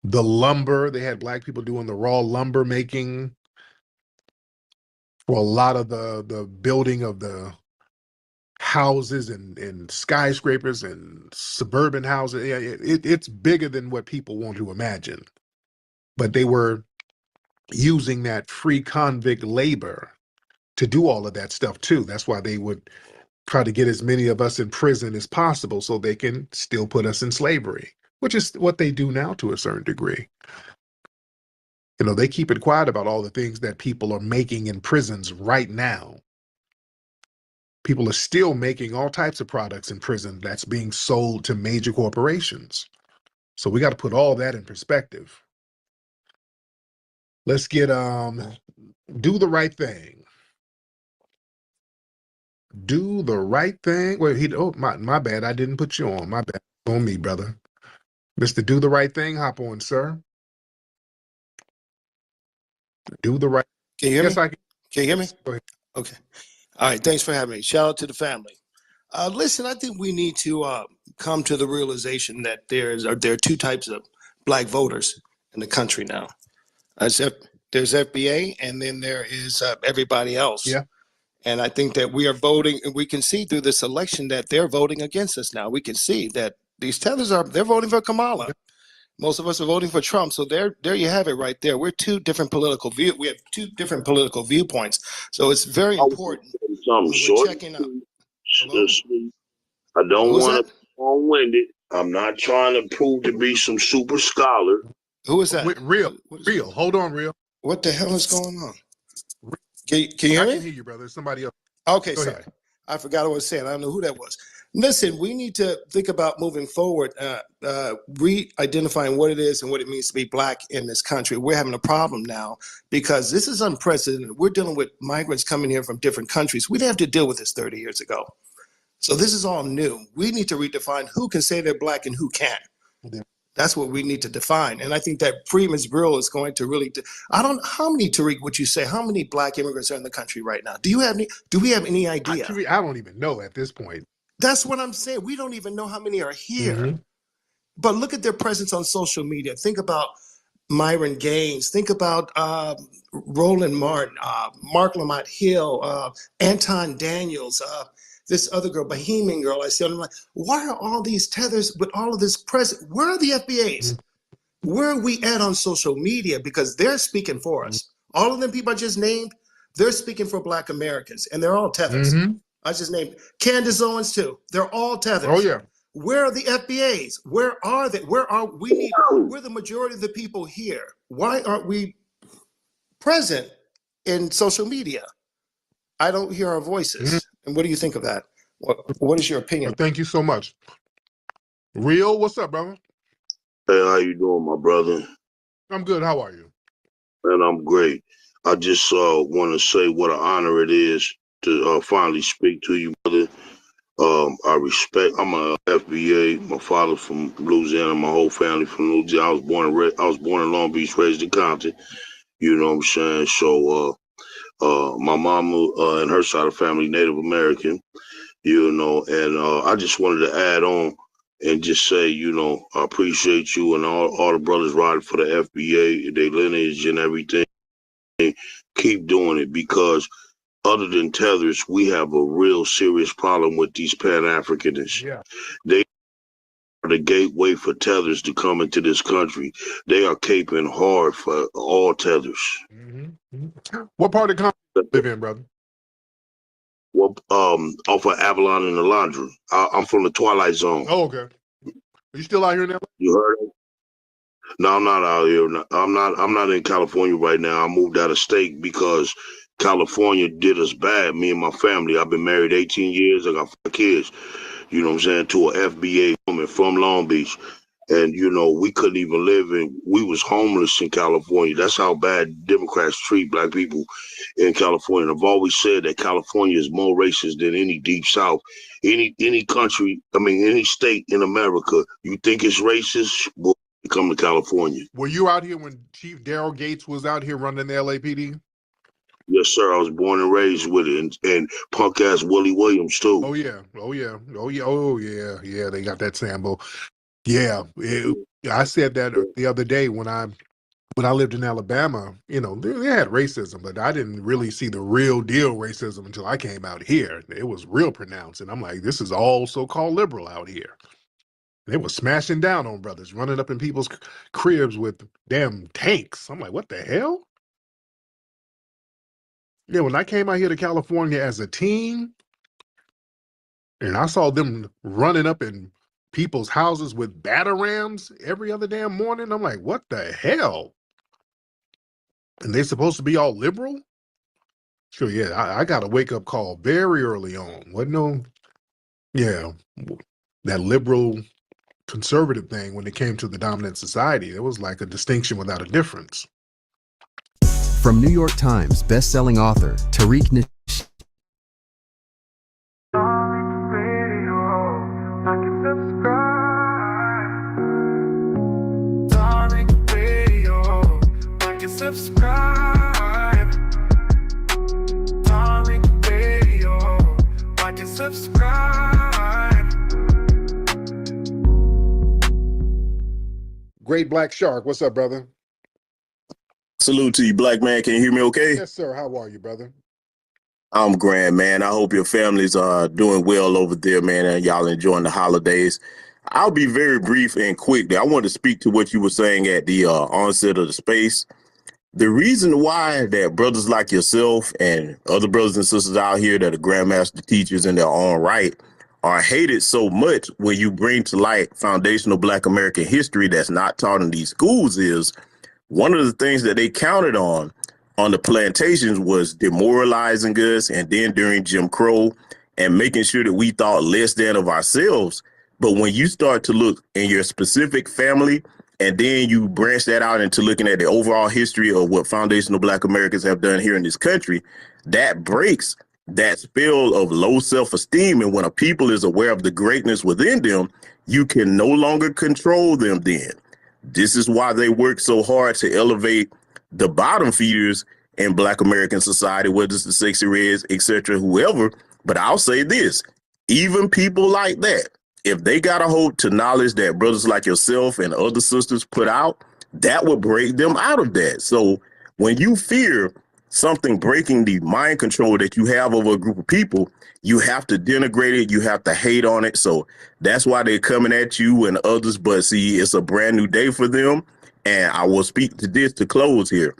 The lumber, they had black people doing the raw lumber making for a lot of the building of the houses and skyscrapers and suburban houses. Yeah, it's bigger than what people want to imagine. But they were using that free convict labor to do all of that stuff too. That's why they would try to get as many of us in prison as possible so they can still put us in slavery, which is what they do now to a certain degree. You know, they keep it quiet about all the things that people are making in prisons right now. People are still making all types of products in prison that's being sold to major corporations. So we got to put all that in perspective. Let's get Do the Right Thing. Do the Right Thing. Well, my bad. I didn't put you on. My bad. On me, brother. Mr. Do the Right Thing, hop on, sir. Do the right. Can you hear Yes, me? I can. Can you hear me? Go ahead. Okay. All right. Thanks for having me. Shout out to the family. Listen, I think we need to come to the realization that there are two types of black voters in the country now. There's FBA, and then there is everybody else. Yeah. And I think that we are voting, and we can see through this election that they're voting against us now. We can see that these tethers they're voting for Kamala. Most of us are voting for Trump. So there you have it right there. We have two different political viewpoints. So it's very important when we're checking out. I don't want to be long-winded. I'm not trying to prove to be some super scholar. Who is that? Real. Hold on, Real. What the hell is going on? Can you hear me? I can hear you, brother. Somebody else. Okay, sorry. I forgot what I was saying. I don't know who that was. Listen, we need to think about moving forward, re-identifying what it is and what it means to be black in this country. We're having a problem now because this is unprecedented. We're dealing with migrants coming here from different countries. We didn't have to deal with this 30 years ago. So this is all new. We need to redefine who can say they're black and who can't. That's what we need to define. And I think that Freeman's Bureau is going to really, how many, Tariq, would you say, how many black immigrants are in the country right now? Do we have any idea? I don't even know at this point. That's what I'm saying. We don't even know how many are here. Mm-hmm. But look at their presence on social media. Think about Myron Gaines. Think about Roland Martin, Mark Lamont Hill, Anton Daniels, this other girl, Bohemian girl. I said, I'm like, why are all these tethers with all of this present? Where are the FBAs? Where are we at on social media? Because they're speaking for us. All of them people I just named, They're speaking for Black Americans, and they're all tethers. Mm-hmm. I just named Candace Owens too. They're all tethers. Oh yeah. Where are the FBAs? Where are they? We're the majority of the people here. Why aren't we present in social media? I don't hear our voices. Mm-hmm. And what do you think of that? What is your opinion? Well, thank you so much. Real, what's up, brother? Hey, how you doing, my brother? I'm good. How are you? And I'm great. I just want to say what an honor it is to finally speak to you, brother. I respect. I'm a FBA. My father from Louisiana. My whole family from Louisiana. I was born in Long Beach, raised in Compton. You know what I'm saying? So, my mama and her side of the family Native American. You know, and I just wanted to add on and just say, you know, I appreciate you and all the brothers riding for the FBA, their lineage and everything. Keep doing it, because other than tethers, we have a real serious problem with these Pan-Africanists. Yeah. They are the gateway for tethers to come into this country. They are caping hard for all tethers. Mm-hmm. What part of the country do you live in, brother? Well, off of Avalon and the Laundry. I'm from the Twilight Zone. Oh, okay. Are you still out here now? You heard it? No, I'm not out here. I'm not in California right now. I moved out of state because California did us bad, me and my family. I've been married 18 years. I got 5 kids, you know what I'm saying, to an FBA woman from Long Beach. And, you know, we couldn't even live we was homeless in California. That's how bad Democrats treat Black people in California. And I've always said that California is more racist than any Deep South. Any country, any state in America, you think it's racist, well, you come to California. Were you out here when Chief Daryl Gates was out here running the LAPD? Yes, sir. I was born and raised with it, and punk ass Willie Williams too. Oh yeah, yeah. They got that sample. Yeah, I said that the other day when I lived in Alabama. You know, they had racism, but I didn't really see the real deal racism until I came out here. It was real pronounced, and I'm like, this is all so-called liberal out here. They were smashing down on brothers, running up in people's cribs with damn tanks. I'm like, what the hell? Yeah, when I came out here to California as a teen, and I saw them running up in people's houses with batarams every other damn morning, I'm like, what the hell? And they're supposed to be all liberal? Sure, yeah, I got a wake-up call very early on. That liberal conservative thing when it came to the dominant society. It was like a distinction without a difference. From New York Times best-selling author Tariq Nasheed. Subscribe. Darling Radio. Like and subscribe. Great Black Shark, what's up, brother? Salute to you, black man. Can you hear me okay? Yes, sir. How are you, brother? I'm grand, man. I hope your families are doing well over there, man, and y'all enjoying the holidays. I'll be very brief and quick. I want to speak to what you were saying at the onset of the space. The reason why that brothers like yourself and other brothers and sisters out here that are grandmaster teachers in their own right are hated so much when you bring to light foundational Black American history that's not taught in these schools is one of the things that they counted on the plantations was demoralizing us, and then during Jim Crow and making sure that we thought less than of ourselves. But when you start to look in your specific family, and then you branch that out into looking at the overall history of what foundational Black Americans have done here in this country, that breaks that spell of low self-esteem. And when a people is aware of the greatness within them, you can no longer control them then. This is why they work so hard to elevate the bottom feeders in Black American society, whether it's the Sexy Reds, etc., whoever. But I'll say this, even people like that, if they got a hold to knowledge that brothers like yourself and other sisters put out, that would break them out of that. So when you fear something breaking the mind control that you have over a group of people, you have to denigrate it. You have to hate on it. So that's why they're coming at you and others. But see, it's a brand new day for them. And I will speak to this to close here.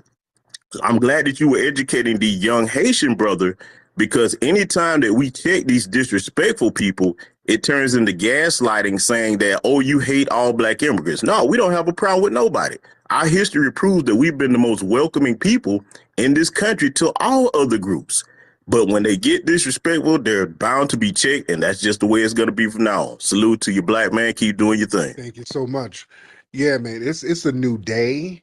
I'm glad that you were educating the young Haitian brother, because anytime that we check these disrespectful people, it turns into gaslighting, saying that, oh, you hate all black immigrants. No, we don't have a problem with nobody. Our history proves that we've been the most welcoming people in this country to all other groups. But when they get disrespectful, they're bound to be checked, and that's just the way it's going to be from now on. Salute to you, black man. Keep doing your thing. Thank you so much. Yeah, man, it's a new day.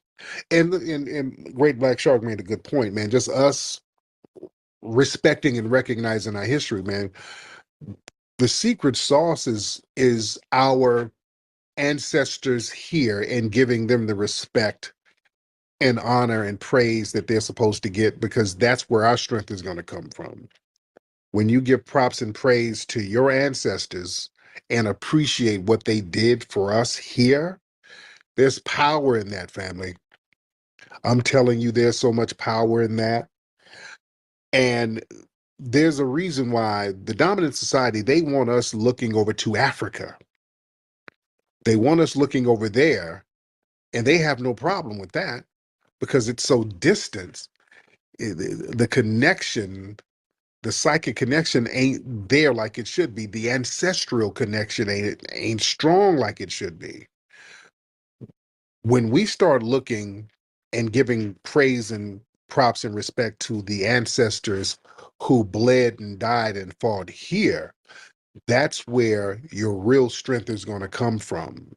And Great Black Shark made a good point, man. Just us respecting and recognizing our history, man. The secret sauce is our ancestors here and giving them the respect and honor and praise that they're supposed to get, because that's where our strength is going to come from. When you give props and praise to your ancestors and appreciate what they did for us here, there's power in that, family. I'm telling you, there's so much power in that. And there's a reason why the dominant society, they want us looking over to Africa. They want us looking over there, and they have no problem with that because it's so distant. The connection, the psychic connection ain't there like it should be. The ancestral connection ain't strong like it should be. When we start looking and giving praise and props and respect to the ancestors who bled and died and fought here, that's where your real strength is going to come from.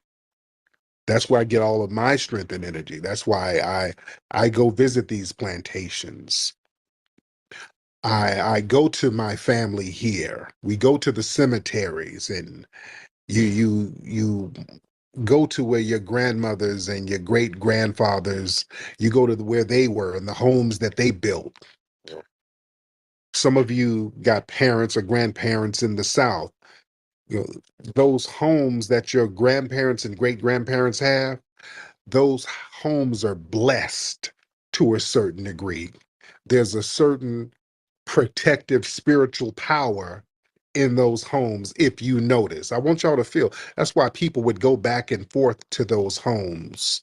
That's where I get all of my strength and energy. That's why I go visit these plantations. I go to my family here. We go to the cemeteries, and you go to where your grandmothers and your great grandfathers, you go to where they were and the homes that they built. Some of you got parents or grandparents in the South. You know, those homes that your grandparents and great grandparents have, those homes are blessed to a certain degree. There's a certain protective spiritual power in those homes. If you notice, I want y'all to feel that's why people would go back and forth to those homes.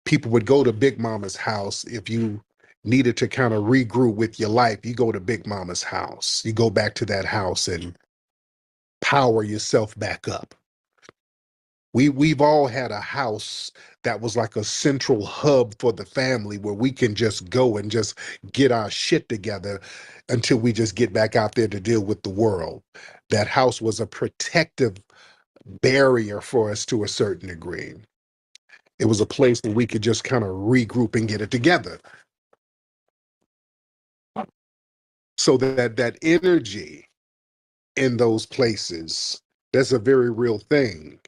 People would go to Big Mama's house. If you needed to kind of regroup with your life, you go to Big Mama's house. You go back to that house and power yourself back up. We've all had a house that was like a central hub for the family where we can just go and just get our shit together until we just get back out there to deal with the world. That house was a protective barrier for us to a certain degree. It was a place where we could just kind of regroup and get it together. So that energy in those places, that's a very real thing.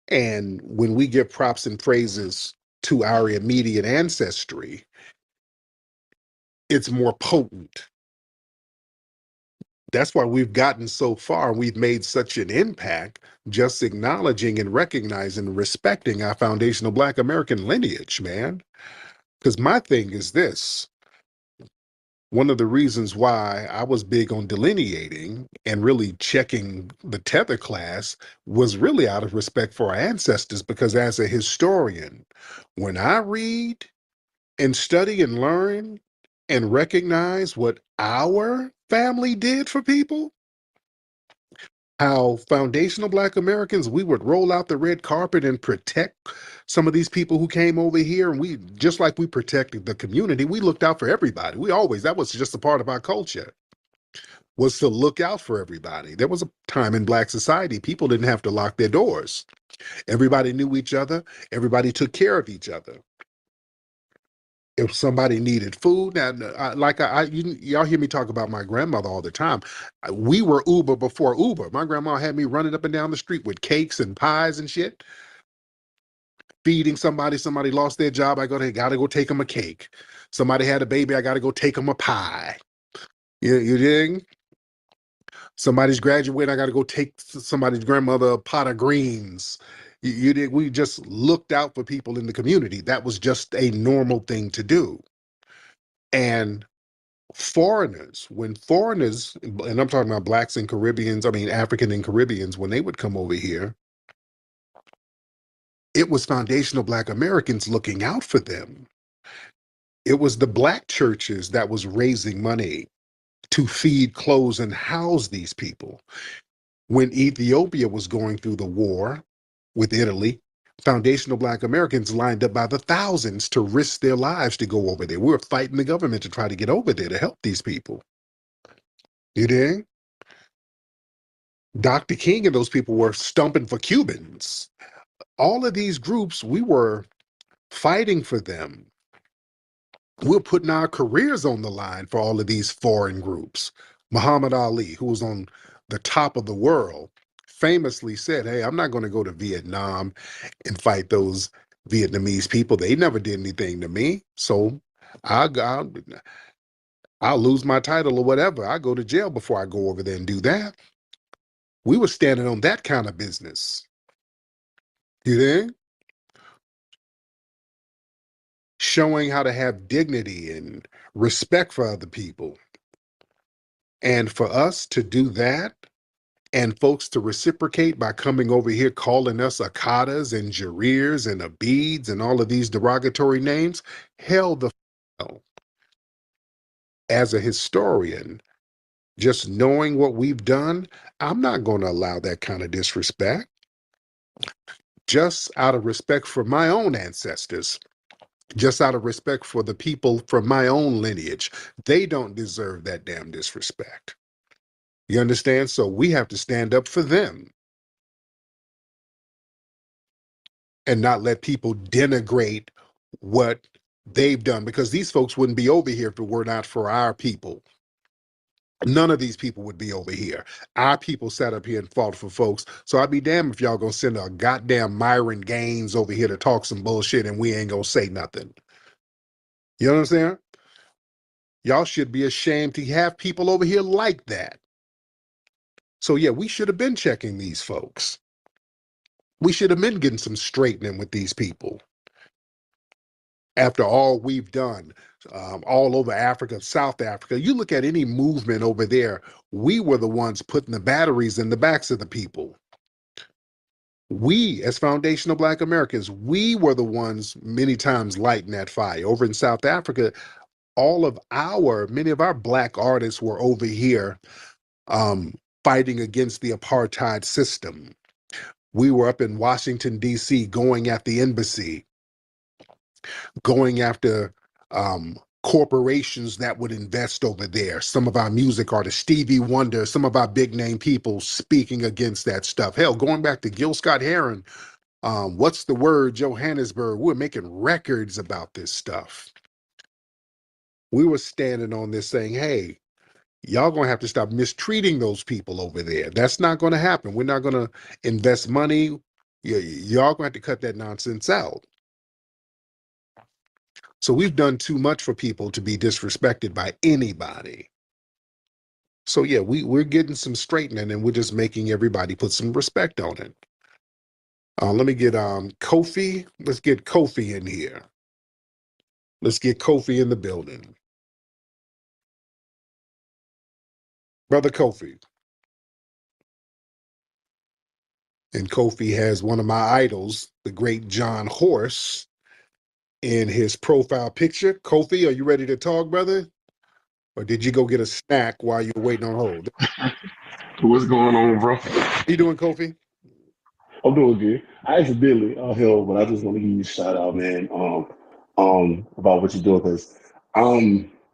And when we give props and praises to our immediate ancestry, it's more potent. That's why we've gotten so far. We've made such an impact just acknowledging and recognizing and respecting our foundational Black American lineage, man. Because my thing is this. One of the reasons why I was big on delineating and really checking the tether class was really out of respect for our ancestors, because as a historian, when I read and study and learn and recognize what our family did for people, how foundational Black Americans, we would roll out the red carpet and protect some of these people who came over here. And we, just like we protected the community, we looked out for everybody. That was just a part of our culture, was to look out for everybody. There was a time in Black society, people didn't have to lock their doors. Everybody knew each other. Everybody took care of each other. If somebody needed food, now, y'all hear me talk about my grandmother all the time. We were Uber before Uber. My grandma had me running up and down the street with cakes and pies and shit, feeding somebody. Somebody lost their job, I gotta go take them a cake. Somebody had a baby, I gotta go take them a pie. You dig? Somebody's graduating, I gotta go take somebody's grandmother a pot of greens. You dig? We just looked out for people in the community. That was just a normal thing to do. And when foreigners, and I'm talking about Blacks and Caribbeans, I mean African and Caribbeans, when they would come over here, it was foundational Black Americans looking out for them. It was the black churches that was raising money to feed, clothes, and house these people. When Ethiopia was going through the war with Italy, foundational black Americans lined up by the thousands to risk their lives to go over there. We were fighting the government to try to get over there to help these people. You dig? Dr. King and those people were stumping for Cubans. All of these groups, we were fighting for them. We're putting our careers on the line for all of these foreign groups. Muhammad Ali, who was on the top of the world, famously said, hey, I'm not going to go to Vietnam and fight those Vietnamese people. They never did anything to me. So I'll lose my title or whatever. I go to jail before I go over there and do that. We were standing on that kind of business. You think? Showing how to have dignity and respect for other people. And for us to do that and folks to reciprocate by coming over here calling us Akadas and Jarirs and Abids and all of these derogatory names, hell the hell. As a historian, just knowing what we've done, I'm not going to allow that kind of disrespect. Just out of respect for my own ancestors, just out of respect for the people from my own lineage, they don't deserve that damn disrespect. You understand? So we have to stand up for them and not let people denigrate what they've done, because these folks wouldn't be over here if it were not for our people. None of these people would be over here. Our people sat up here and fought for folks. So I'd be damned if y'all gonna send a goddamn Myron Gaines over here to talk some bullshit and we ain't gonna say nothing. You know what I'm saying? Y'all should be ashamed to have people over here like that. So yeah, we should have been checking these folks. We should have been getting some straightening with these people. After all we've done, all over Africa, South Africa, you look at any movement over there, we were the ones putting the batteries in the backs of the people. We, as foundational Black Americans, we were the ones many times lighting that fire. Over in South Africa, many of our Black artists were over here fighting against the apartheid system. We were up in Washington, D.C., going at the embassy, going after corporations that would invest over there. Some of our music artists, Stevie Wonder, some of our big name people speaking against that stuff. Hell, going back to Gil Scott-Heron, What's the Word, Johannesburg, we're making records about this stuff. We were standing on this saying, hey, y'all gonna have to stop mistreating those people over there. That's not gonna happen. We're not gonna invest money. Y'all gonna have to cut that nonsense out. So we've done too much for people to be disrespected by anybody. So yeah, we're getting some straightening and we're just making everybody put some respect on it. Let me get Kofi. Let's get Kofi in here. Let's get Kofi in the building. Brother Kofi. And Kofi has one of my idols, the great John Horse, in his profile picture. Kofi, are you ready to talk, brother? Or did you go get a snack while you're waiting on hold? What's going on, bro? How you doing, Kofi? I'm doing good. I accidentally hell, but I just want to give you a shout out, man. About what you're doing, because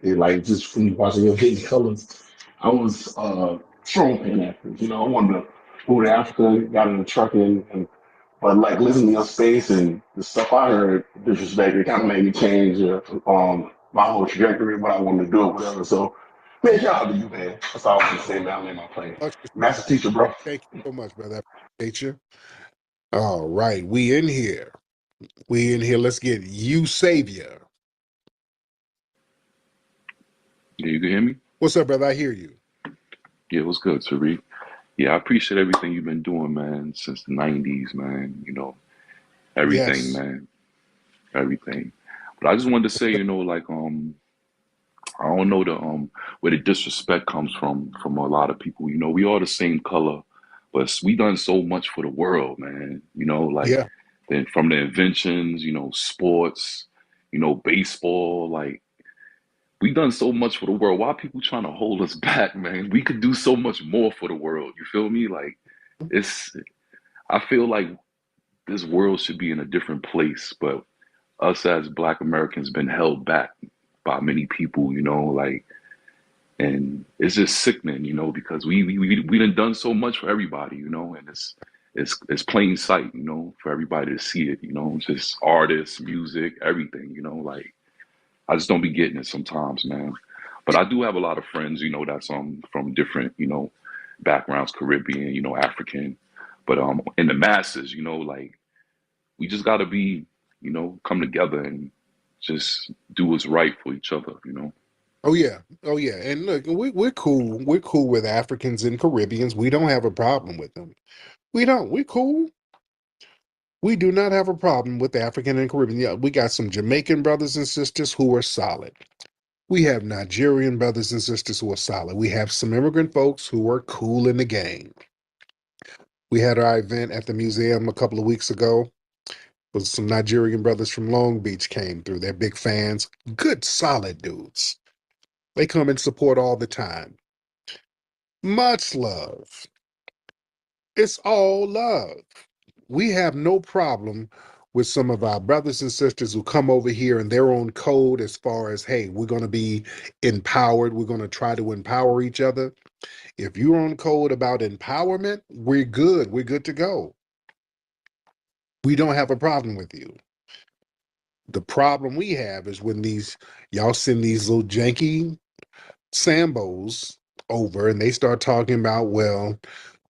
like just from watching your hidden colors, I was strong Pan African. You know, I wanted to move to Africa, got in the truck and but like listening to your space and the stuff I heard, disrespect, it kind of made me change my whole trajectory, what I wanted to do, or whatever. So, man, shout out to you, man. That's all I want to say, man. I'm in my plane. Much Master respect. teacher, bro. Thank you so much, brother. I appreciate you. All right, we in here. We in here. Let's get you, Savior. Yeah, you can hear me? What's up, brother? I hear you. Yeah, what's good, Tariq? Yeah, I appreciate everything you've been doing, man, since the 90s, man. You know, everything, Yes. man. Everything. But I just wanted to say, you know, like, I don't know where the disrespect comes from a lot of people. You know, we all the same color, but we done so much for the world, man. You know, like Yeah. then from the inventions, you know, sports, you know, baseball. Like, we've done so much for the world. Why are people trying to hold us back, man? We could do so much more for the world. You feel me? Like, it's, I feel like this world should be in a different place, but us as Black Americans been held back by many people, you know, like, and it's just sickening, you know, because we done so much for everybody, you know, and it's plain sight, you know, for everybody to see it, you know, it's just artists, music, everything, you know, like I just don't be getting it sometimes, man. But I do have a lot of friends, you know, that's from different, you know, backgrounds, Caribbean, you know, African, but in the masses, you know, like we just got to be, you know, come together and just do what's right for each other, you know. Oh yeah, oh yeah, and look, we're cool. We're cool with Africans and Caribbeans. We don't have a problem with them. We don't. We're cool. We do not have a problem with African and Caribbean. Yeah, we got some Jamaican brothers and sisters who are solid. We have Nigerian brothers and sisters who are solid. We have some immigrant folks who are cool in the game. We had our event at the museum a couple of weeks ago. With some Nigerian brothers from Long Beach came through. They're big fans. Good, solid dudes. They come and support all the time. Much love. It's all love. We have no problem with some of our brothers and sisters who come over here in their own code as far as, hey, we're going to be empowered. We're going to try to empower each other. If you're on code about empowerment, we're good. We're good to go. We don't have a problem with you. The problem we have is when y'all send these little janky Sambos over and they start talking about, well,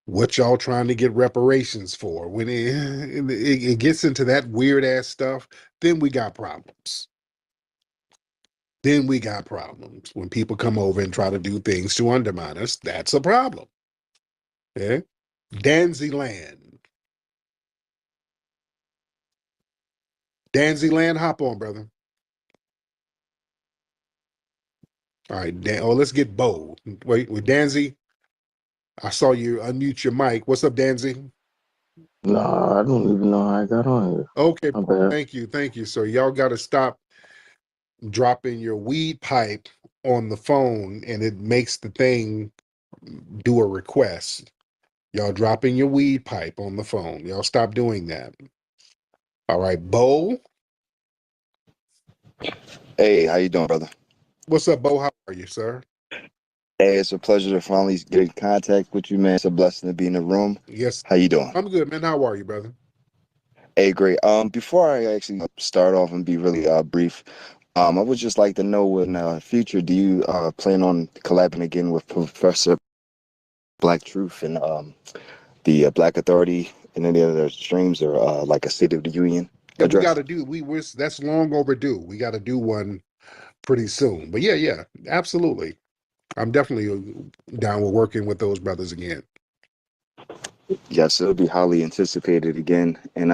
what y'all trying to get reparations for. When it gets into that weird ass stuff, then we got problems. Then we got problems. When people come over and try to do things to undermine us, that's a problem. Yeah. Danzy Land. Danzy Land, hop on, brother. All right, let's get Bo. Wait, with Danzy, I saw you unmute your mic. What's up, Danzy? No, I don't even know how I got on here. Okay, My bad. thank you. So y'all got to stop dropping your weed pipe on the phone, and it makes the thing do a request. Y'all dropping your weed pipe on the phone. Y'all stop doing that. All right, Bo. Hey, how you doing, brother? What's up, Bo? How are you, sir? Hey, it's a pleasure to finally get in contact with you, man. It's a blessing to be in the room. Yes, How you doing? I'm good, man. How are you, brother? Hey, great. Before I actually start off and be really brief, I would just like to know in the future, do you plan on collabing again with Professor Black Truth and the Black Authority and any other streams or like a State of the Union Yeah, we got address? to do. That's long overdue. We got to do one pretty soon. But yeah, absolutely. I'm definitely down with working with those brothers again. Yes, it'll be highly anticipated again. And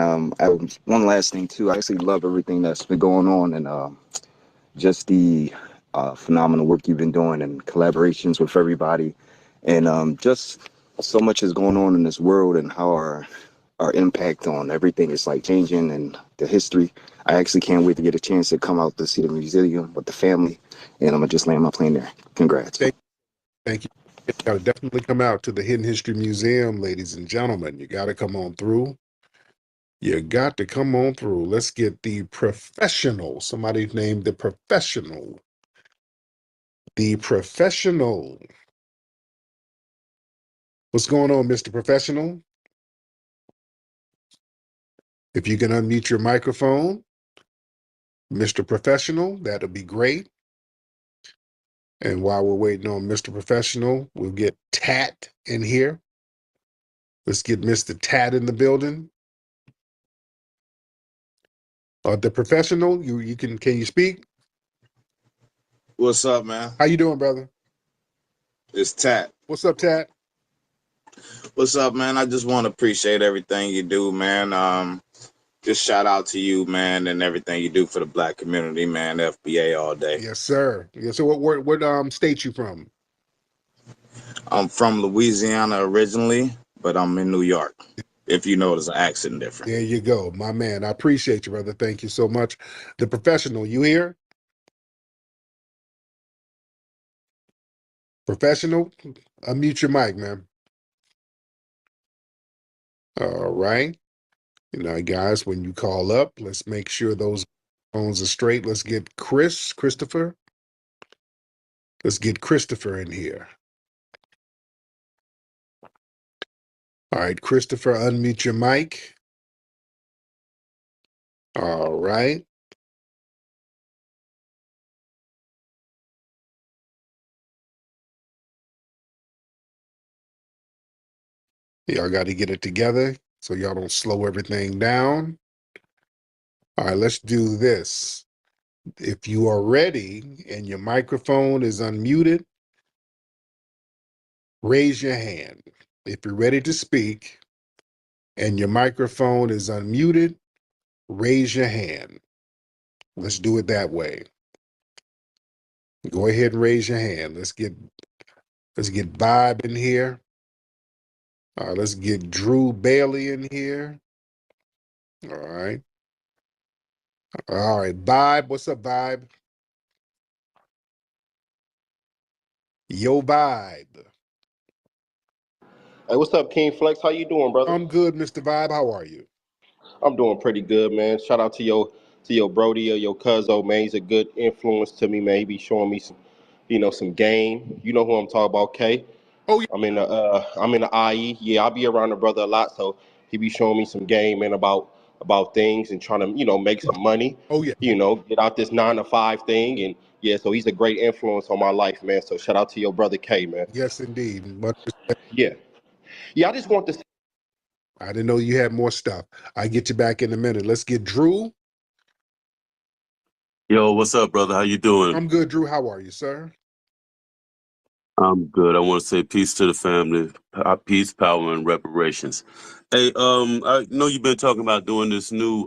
one last thing too, I actually love everything that's been going on and just the phenomenal work you've been doing and collaborations with everybody, and just so much is going on in this world and how our impact on everything is like changing and the history. I actually can't wait to get a chance to come out to see the museum with the family, and I'm gonna just land my plane there. Congrats. Thank you. You got to definitely come out to the Hidden History Museum, ladies and gentlemen. You got to come on through. You got to come on through. Let's get the professional. Somebody named the professional. The professional. What's going on, Mr. Professional? If you can unmute your microphone, Mr. Professional, that'll be great. And while we're waiting on Mr. Professional, we'll get Tat in here. Let's get Mr. Tat in the building. The Professional, can you speak? What's up, man? How you doing, brother? It's Tat. What's up, Tat? What's up, man? I just want to appreciate everything you do, man. Just shout out to you, man, and everything you do for the Black community, man. FBA all day. Yes, sir. Yes, sir. What state you from? I'm from Louisiana originally, but I'm in New York. if you notice an accent difference. There you go, my man. I appreciate you, brother. Thank you so much. The professional, you here? Professional, unmute your mic, man. All right. You know, guys, when you call up, let's make sure those phones are straight. Let's get Christopher. Let's get Christopher in here. All right, Christopher, unmute your mic. All right. Y'all got to get it together so y'all don't slow everything down. All right, let's do this. If you are ready and your microphone is unmuted, raise your hand. If you're ready to speak and your microphone is unmuted, raise your hand. Let's do it that way. Go ahead and raise your hand. Let's get Vibe in here. Let's get Drew Bailey in here. All right. All right. Vibe, what's up, Vibe? Yo, Vibe. Hey, what's up, King Flex? How you doing, brother? I'm good, Mr. Vibe. How are you? I'm doing pretty good, man. Shout out to your Brody or your Cuzzo, man. He's a good influence to me, man. He be showing me some, some game. You know who I'm talking about, K. Oh yeah. I'm in the IE. Yeah, I be around the brother a lot, so he be showing me some game, man, about things and trying to, make some money. Oh yeah. Get out this 9 to 5 thing, and yeah, so he's a great influence on my life, man. So shout out to your brother K, man. Yes, indeed. But Yeah, yeah. I just want to. I didn't know you had more stuff. I get you back in a minute. Let's get Drew. Yo, what's up, brother? How you doing? I'm good, Drew. How are you, sir? I'm good. I want to say peace to the family, peace, power, and reparations. Hey, I know you've been talking about doing this new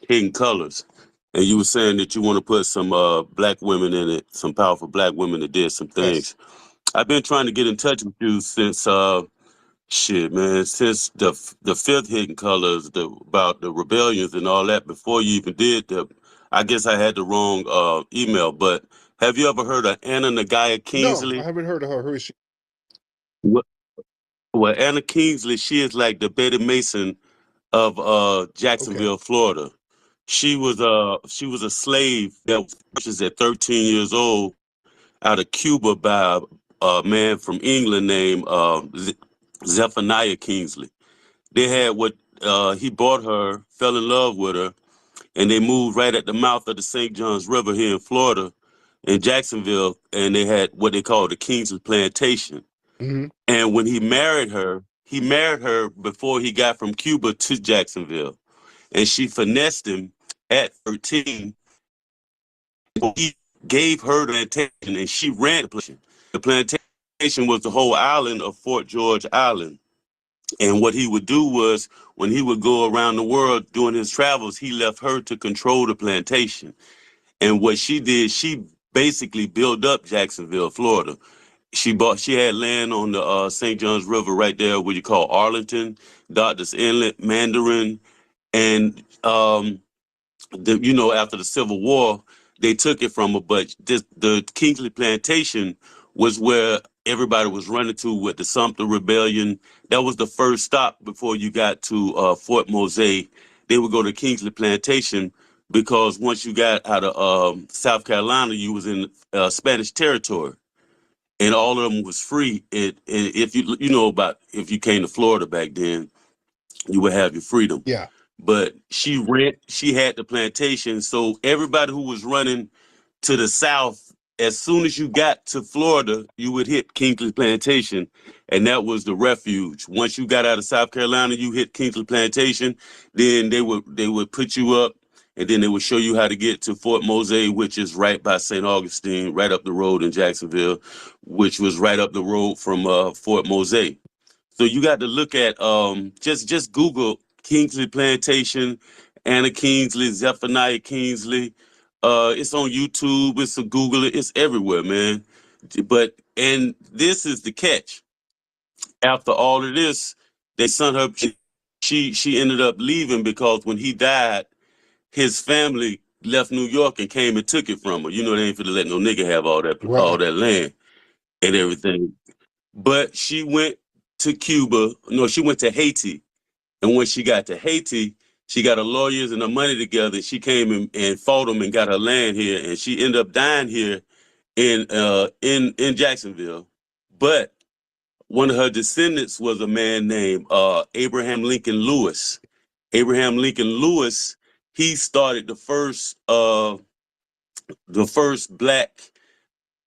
Hidden Colors, and you were saying that you want to put some black women in it, some powerful black women that did some Yes. things. I've been trying to get in touch with you since since the fifth Hidden Colors, about the rebellions and all that. Before you even did I guess I had the wrong email. But have you ever heard of Anna Nagaya No, I Kingsley? haven't heard of her. Who is she? Well, well, Anna Kingsley, she is like the Betty Mason of Okay. Jacksonville, Florida. She was a slave that was purchased at 13 years old out of Cuba by a man from England named Zephaniah Kingsley. They had what he bought her, fell in love with her, and they moved right at the mouth of the St. Johns River here in Florida, in Jacksonville, and they had what they call the Kingsley Plantation. Mm-hmm. And when he married her before he got from Cuba to Jacksonville, and she finessed him at 13. He gave her the plantation, and she ran the plantation. The plantation was the whole island of Fort George Island. And what he would do was, when he would go around the world doing his travels, he left her to control the plantation. And what she did, she basically built up Jacksonville, Florida. She had land on the St. Johns River right there, what you call Arlington, Doctor's Inlet, Mandarin, and after the Civil War, they took it from her. But the Kingsley Plantation was where everybody was running to with the Sumter Rebellion. That was the first stop before you got to Fort Mose. They would go to Kingsley Plantation because once you got out of South Carolina, you was in Spanish territory, and all of them was free. If if you came to Florida back then, you would have your freedom. Yeah. But she had the plantation, so everybody who was running to the south, as soon as you got to Florida, you would hit Kingsley Plantation, and that was the refuge. Once you got out of South Carolina, you hit Kingsley Plantation, then they would put you up, and then they would show you how to get to Fort Mose, which is right by St. Augustine, right up the road in Jacksonville, which was right up the road from Fort Mose. So you got to look at just Google Kingsley Plantation, Anna Kingsley, Zephaniah Kingsley. It's on YouTube. It's on Google. It's everywhere, man. And this is the catch. After all of this, they sent her. she ended up leaving because when he died, his family left New York and came and took it from her. You know they ain't finna let no nigga have all Right. that land and everything. But she went to Cuba. No, she went to Haiti. And when she got to Haiti, she got her lawyers and her money together. She came and fought them and got her land here. And she ended up dying here in Jacksonville. But one of her descendants was a man named Abraham Lincoln Lewis. Abraham Lincoln Lewis, he started the first black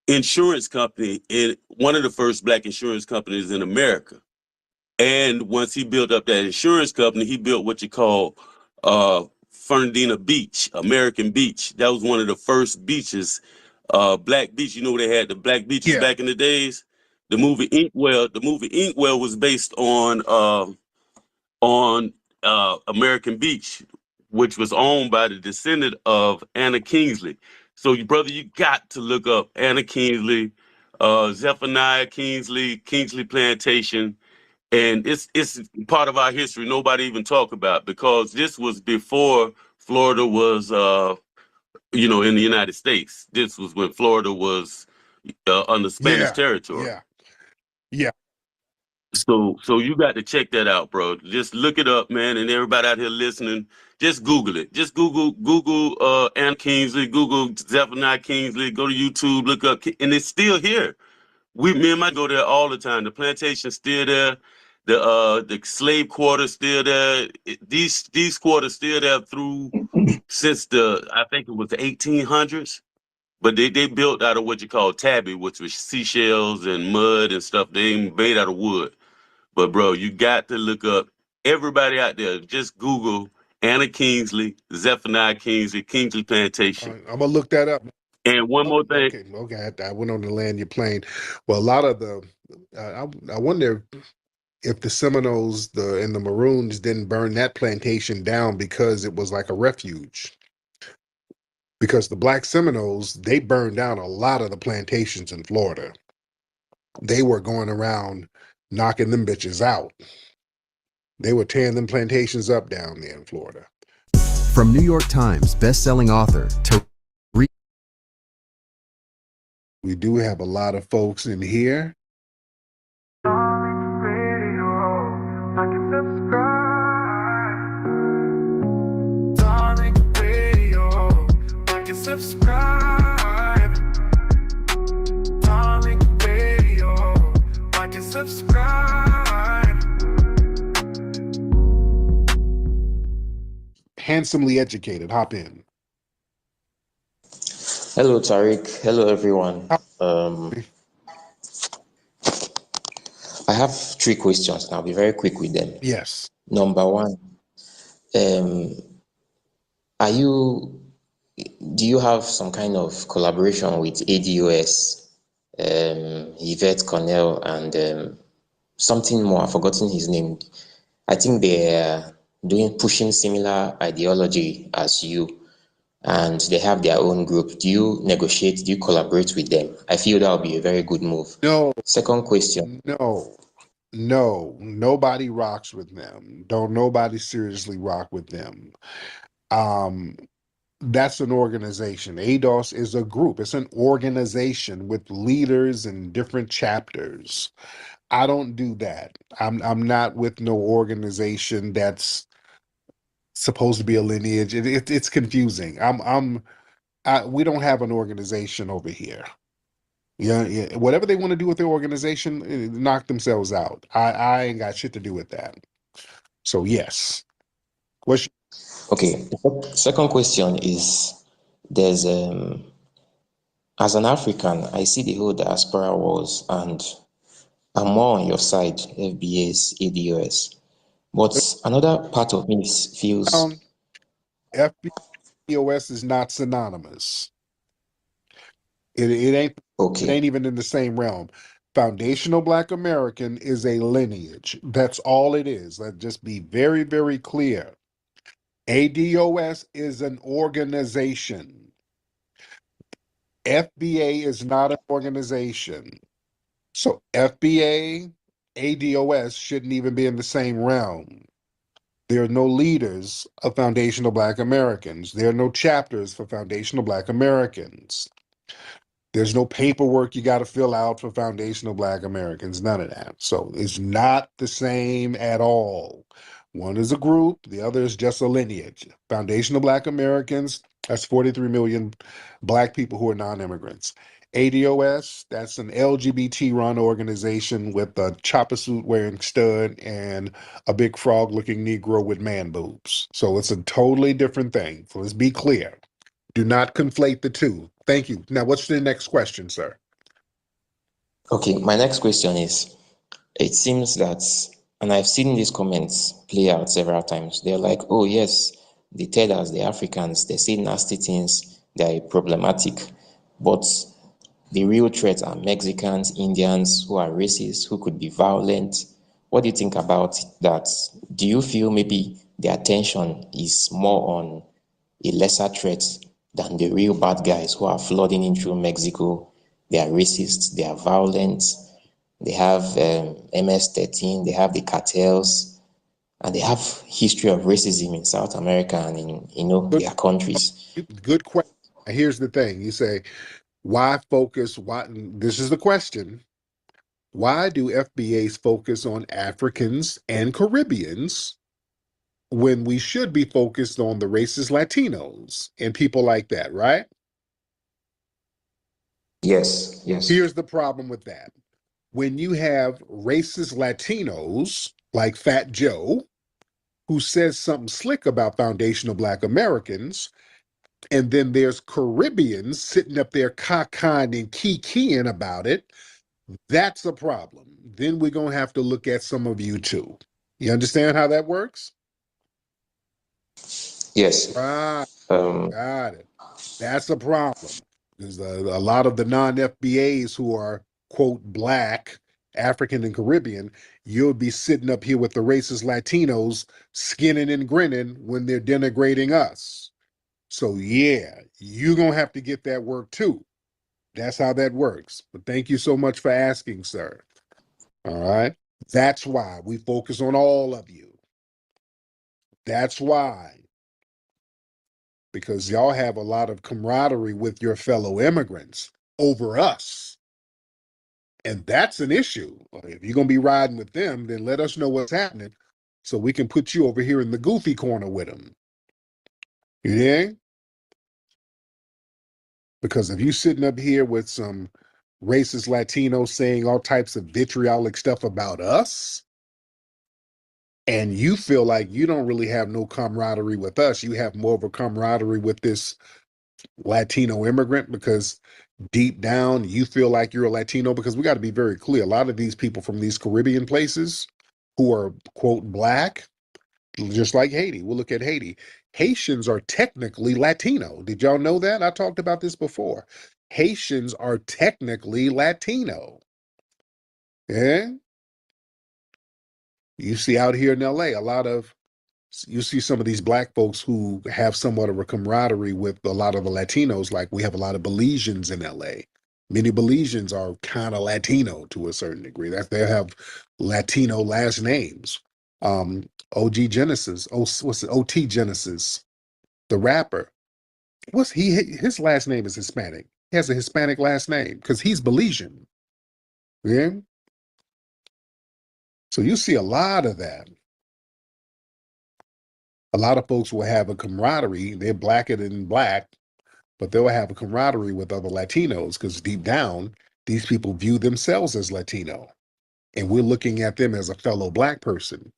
insurance company in one of the first black insurance companies in America. And once he built up that insurance company, he built what you call Fernandina Beach, American Beach. That was one of the first beaches, black beach. You know they had the black beaches Yeah. back in the days. The movie Inkwell was based on American Beach, which was owned by the descendant of Anna Kingsley. So, brother, you got to look up Anna Kingsley, Zephaniah Kingsley, Kingsley Plantation, and it's part of our history nobody even talk about because this was before Florida was, in the United States. This was when Florida was under Spanish Yeah. territory. Yeah. Yeah. So you got to check that out, bro. Just look it up, man. And everybody out here listening, just Google it. Just Google Anna Kingsley, Google Zephaniah Kingsley, go to YouTube, look up, and it's still here. Me and my go there all the time. The plantation's still there. The slave quarters still there. These quarters still there through since I think it was the 1800s. But they built out of what you call tabby, which was seashells and mud and stuff. They ain't made out of wood. But bro, you got to look up everybody out there. Just Google Anna Kingsley, Zephaniah Kingsley, Kingsley Plantation. I'm gonna look that up. And one more thing. Okay. I went on the land your plane. Well, a lot of the, I wonder if the Seminoles and the Maroons didn't burn that plantation down because it was like a refuge. Because the Black Seminoles, they burned down a lot of the plantations in Florida. They were going around knocking them bitches out. They were tearing them plantations up down there in Florida. From New York Times best-selling author to We do have a lot of folks in here. Subscribe. Darling Radio, like and subscribe. Handsomely educated. Hop in. Hello, Tariq. Hello, everyone. I have three questions, and I'll be very quick with them. Yes. Number one, do you have some kind of collaboration with ADOS, Yvette Cornell, and something more? I've forgotten his name. I think they're pushing similar ideology as you, and they have their own group. Do you negotiate? Do you collaborate with them? I feel that would be a very good move. No. Second question. No. Nobody rocks with them. Don't nobody seriously rock with them. That's an organization. ADOS is a group. It's an organization with leaders and different chapters. I don't do that. I'm not with no organization that's supposed to be a lineage. It's confusing. We don't have an organization over here. Yeah. Whatever they want to do with their organization, knock themselves out. I ain't got shit to do with that. So yes. Okay. Second question is, there's as an African, I see the whole diaspora wars, and I'm more on your side, FBA's, ADOS. But another part of me feels FBOS is not synonymous. It ain't okay. It ain't even in the same realm. Foundational Black American is a lineage. That's all it is. Let's just be very, very clear. ADOS is an organization. FBA is not an organization. So FBA, ADOS shouldn't even be in the same realm. There are no leaders of Foundational Black Americans. There are no chapters for Foundational Black Americans. There's no paperwork you got to fill out for Foundational Black Americans, none of that. So it's not the same at all. One is a group, the other is just a lineage. Foundational Black Americans, that's 43 million Black people who are non-immigrants. ADOS, that's an LGBT-run organization with a chopper suit wearing stud and a big frog-looking Negro with man boobs. So it's a totally different thing. So let's be clear. Do not conflate the two. Thank you. Now, what's the next question, sir? Okay, my next question is, it seems that, and I've seen these comments play out several times, they're like, oh yes, they tell us, the Africans, they say nasty things, they're problematic, but the real threats are Mexicans, Indians who are racist, who could be violent. What do you think about that? Do you feel maybe the attention is more on a lesser threat than the real bad guys who are flooding in through Mexico? They are racist, they are violent, they have MS-13, they have the cartels, and they have history of racism in South America and in Good, their countries. good question. Here's the thing. You say, why focus? Why? This is the question. Why do FBAs focus on Africans and Caribbeans when we should be focused on the racist Latinos and people like that, right? Yes, yes. Here's the problem with that. When you have racist Latinos like Fat Joe, who says something slick about foundational Black Americans, and then there's Caribbeans sitting up there cockeying and kikiing about it, that's a problem. Then we're going to have to look at some of you too. You understand how that works? Yes. Right. Got it. That's a problem. Because a lot of the non-FBAs who are, quote, Black, African, and Caribbean, you'll be sitting up here with the racist Latinos skinning and grinning when they're denigrating us. So, yeah, you're going to have to get that work too. That's how that works. But thank you so much for asking, sir. All right. That's why we focus on all of you. That's why. Because y'all have a lot of camaraderie with your fellow immigrants over us. And that's an issue. If you're going to be riding with them, then let us know what's happening so we can put you over here in the goofy corner with them. You dig? Because if you sitting up here with some racist Latinos saying all types of vitriolic stuff about us, and you feel like you don't really have no camaraderie with us, you have more of a camaraderie with this Latino immigrant because deep down you feel like you're a Latino, because we got to be very clear. A lot of these people from these Caribbean places who are, quote, Black, just like Haiti. We'll look at Haiti. Haitians are technically Latino. Did y'all know that? I talked about this before. Haitians are technically Latino. Yeah. You see out here in LA, you see some of these Black folks who have somewhat of a camaraderie with a lot of the Latinos. Like we have a lot of Belizeans in LA. Many Belizeans are kind of Latino to a certain degree. That they have Latino last names. OG Genesis, what's it? OT Genesis, the rapper. What's he? His last name is Hispanic. He has a Hispanic last name because he's Belizean. Yeah. So you see a lot of that. A lot of folks will have a camaraderie. They're blacker than Black, but they'll have a camaraderie with other Latinos because deep down, these people view themselves as Latino. And we're looking at them as a fellow Black person.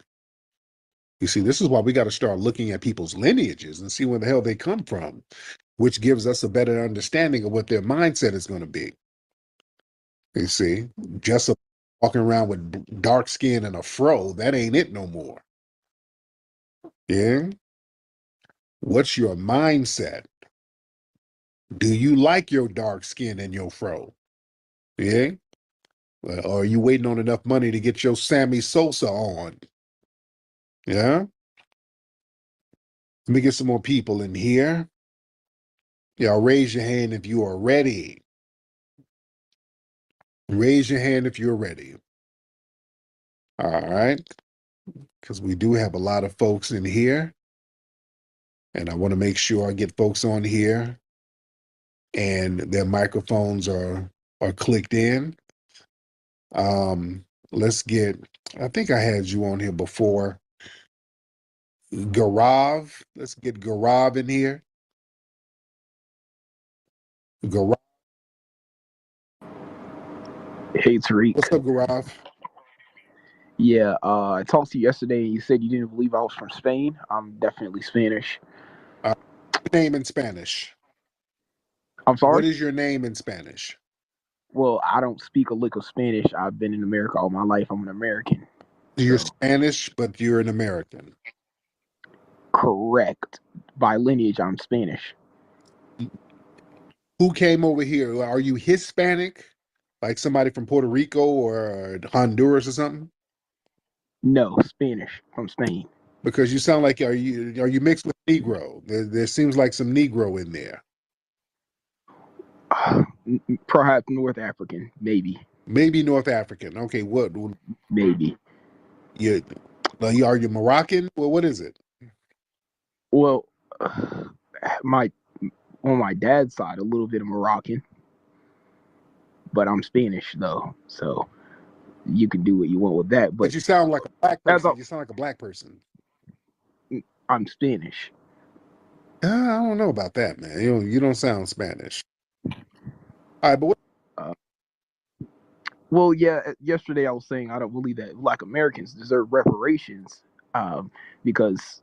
You see, this is why we got to start looking at people's lineages and see where the hell they come from, which gives us a better understanding of what their mindset is going to be. You see, just walking around with dark skin and a fro, that ain't it no more. Yeah? What's your mindset? Do you like your dark skin and your fro? Yeah? Or are you waiting on enough money to get your Sammy Sosa on? Yeah? Let me get some more people in here. Y'all raise your hand if you are ready. Raise your hand if you're ready. All right. because we do have a lot of folks in here, and I want to make sure I get folks on here and their microphones are clicked in. Let's get, I think I had you on here before. Garav, let's get Garav in here. Garav. Hey Tariq. What's up, Garav? Yeah, I talked to you yesterday and you said you didn't believe I was from Spain. I'm definitely Spanish. Name in Spanish. I'm sorry? What is your name in Spanish? Well, I don't speak a lick of Spanish. I've been in America all my life. I'm an American. You're Spanish, but you're an American. Correct. By lineage, I'm Spanish. Who came over here? Are you Hispanic? Like somebody from Puerto Rico or Honduras or something? No, Spanish from Spain. Because you sound like are you mixed with Negro? There seems like some Negro in there. Perhaps North African, maybe. Maybe North African. Okay, what? Maybe. You are you Moroccan? Well, what is it? Well, on my dad's side, a little bit of Moroccan, but I'm Spanish though, so you can do what you want with that. But you sound like a black person. You sound like a black person. I'm Spanish. I don't know about that, man. You don't sound Spanish. All right, but what? Well, yeah. Yesterday I was saying I don't believe that Black Americans deserve reparations, because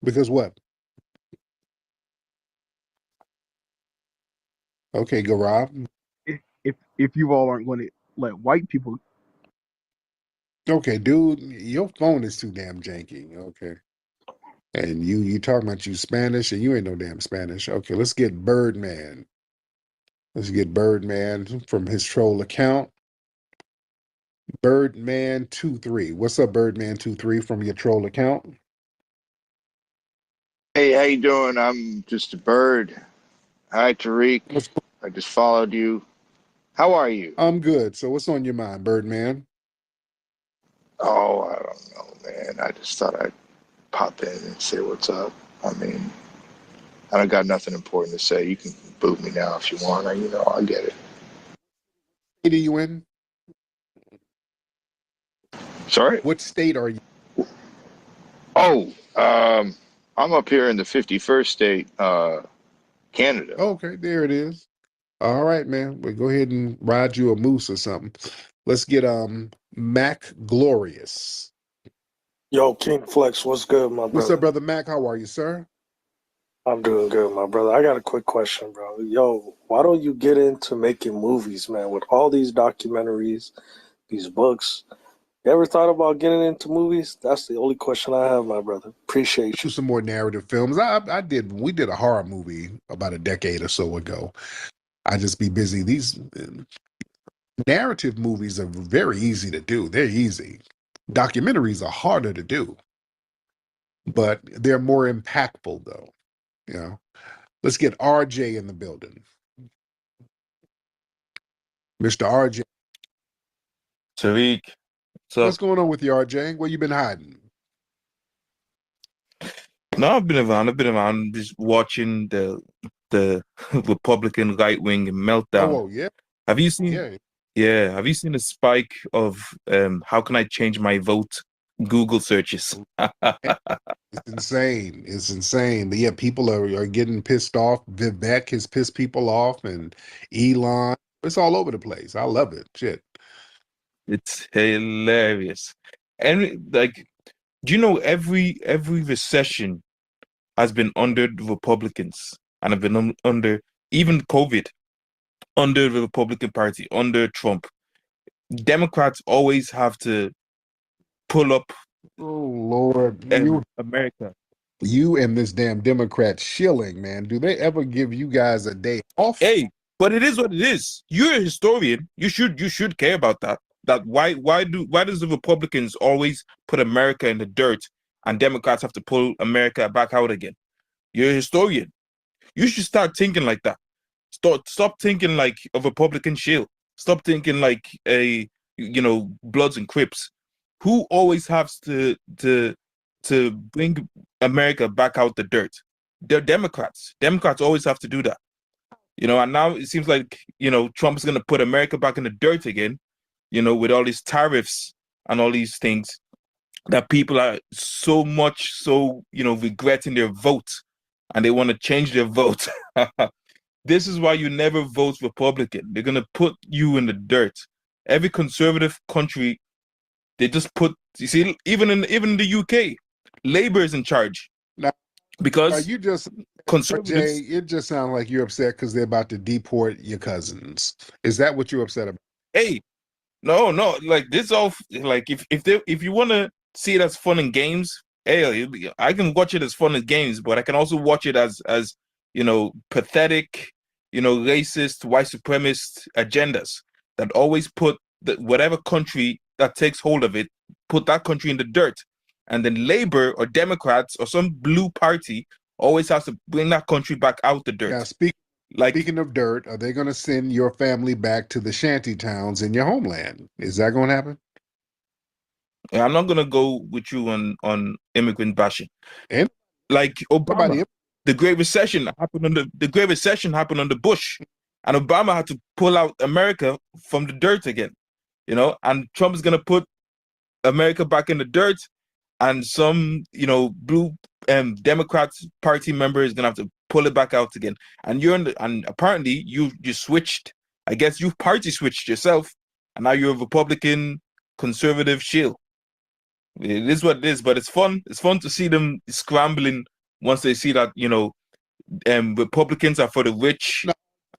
Because what? Okay, Garab. If you all aren't going to let white people. Okay, dude, your phone is too damn janky. Okay. And you talking about you Spanish and you ain't no damn Spanish. Okay, let's get Birdman. Let's get Birdman from his troll account. Birdman23. What's up, Birdman23 from your troll account? Hey, how you doing? I'm just a bird. Hi, Tariq. I just followed you. How are you? I'm good. So what's on your mind, Birdman? Oh, I don't know, man. I just thought I'd pop in and say what's up. I mean, I don't got nothing important to say. You can boot me now if you want. I get it. What state are you in? Sorry? What state are you? Oh, I'm up here in the 51st state, Canada. Okay, there it is. All right, man. We'll go ahead and ride you a moose or something. Let's get Mac Glorious. Yo, King Flex, what's good, my brother? What's up, brother Mac? How are you, sir? I'm doing good, my brother. I got a quick question, bro. Yo, why don't you get into making movies, man? With all these documentaries, these books, you ever thought about getting into movies? That's the only question I have, my brother. Appreciate you. Do some more narrative films. We did a horror movie about a decade or so ago. I just be busy. These narrative movies are very easy to do. They're easy. Documentaries are harder to do, but they're more impactful, though. You know, let's get RJ in the building. Mr. RJ. Tariq, What's going on with you, RJ? Where you been hiding? No, I've been around, just watching the Republican right wing meltdown. Oh, yeah. Have you seen? Yeah. Yeah. Have you seen the spike of how can I change my vote Google searches? It's insane. It's insane. But yeah, people are getting pissed off. Vivek has pissed people off, and Elon. It's all over the place. I love it. Shit. It's hilarious. And like, do you know every recession has been under the Republicans and have been under even COVID, under the Republican Party, under Trump. Democrats always have to pull up. Oh Lord, America. You and this damn Democrat shilling, man. Do they ever give you guys a day off? Hey, but it is what it is. You're a historian. You should care about that. That why does the Republicans always put America in the dirt and Democrats have to pull America back out again? You're a historian. You should start thinking like that. Stop thinking like a Republican shield. Stop thinking like a Bloods and Crips, who always has to bring America back out the dirt? They're Democrats. Democrats always have to do that. And now it seems like, Trump is going to put America back in the dirt again, with all these tariffs and all these things that people are so regretting their vote, and they want to change their vote. This is why you never vote Republican. They're going to put you in the dirt. Every conservative country, they just put, you see, even in the UK, Labour is in charge. Now, because you just conservatives. Jay, it just sounds like you're upset because they're about to deport your cousins. Is that what you're upset about? Hey, no, like this all like if you want to see it as fun and games, hey, I can watch it as fun as games, but I can also watch it as pathetic, racist, white supremacist agendas that always put whatever country that takes hold of it, put that country in the dirt. And then Labour or Democrats or some blue party always has to bring that country back out the dirt. Now, speaking of dirt, are they going to send your family back to the shanty towns in your homeland? Is that going to happen? I'm not going to go with you on immigrant bashing. And like Obama, the Great Recession happened under Bush, and Obama had to pull out America from the dirt again. And Trump is going to put America back in the dirt. And some, blue Democrats party member is gonna have to pull it back out again. And and apparently you switched. I guess you party switched yourself, and now you're a Republican conservative shield. It is what it is, but it's fun. It's fun to see them scrambling once they see that Republicans are for the rich,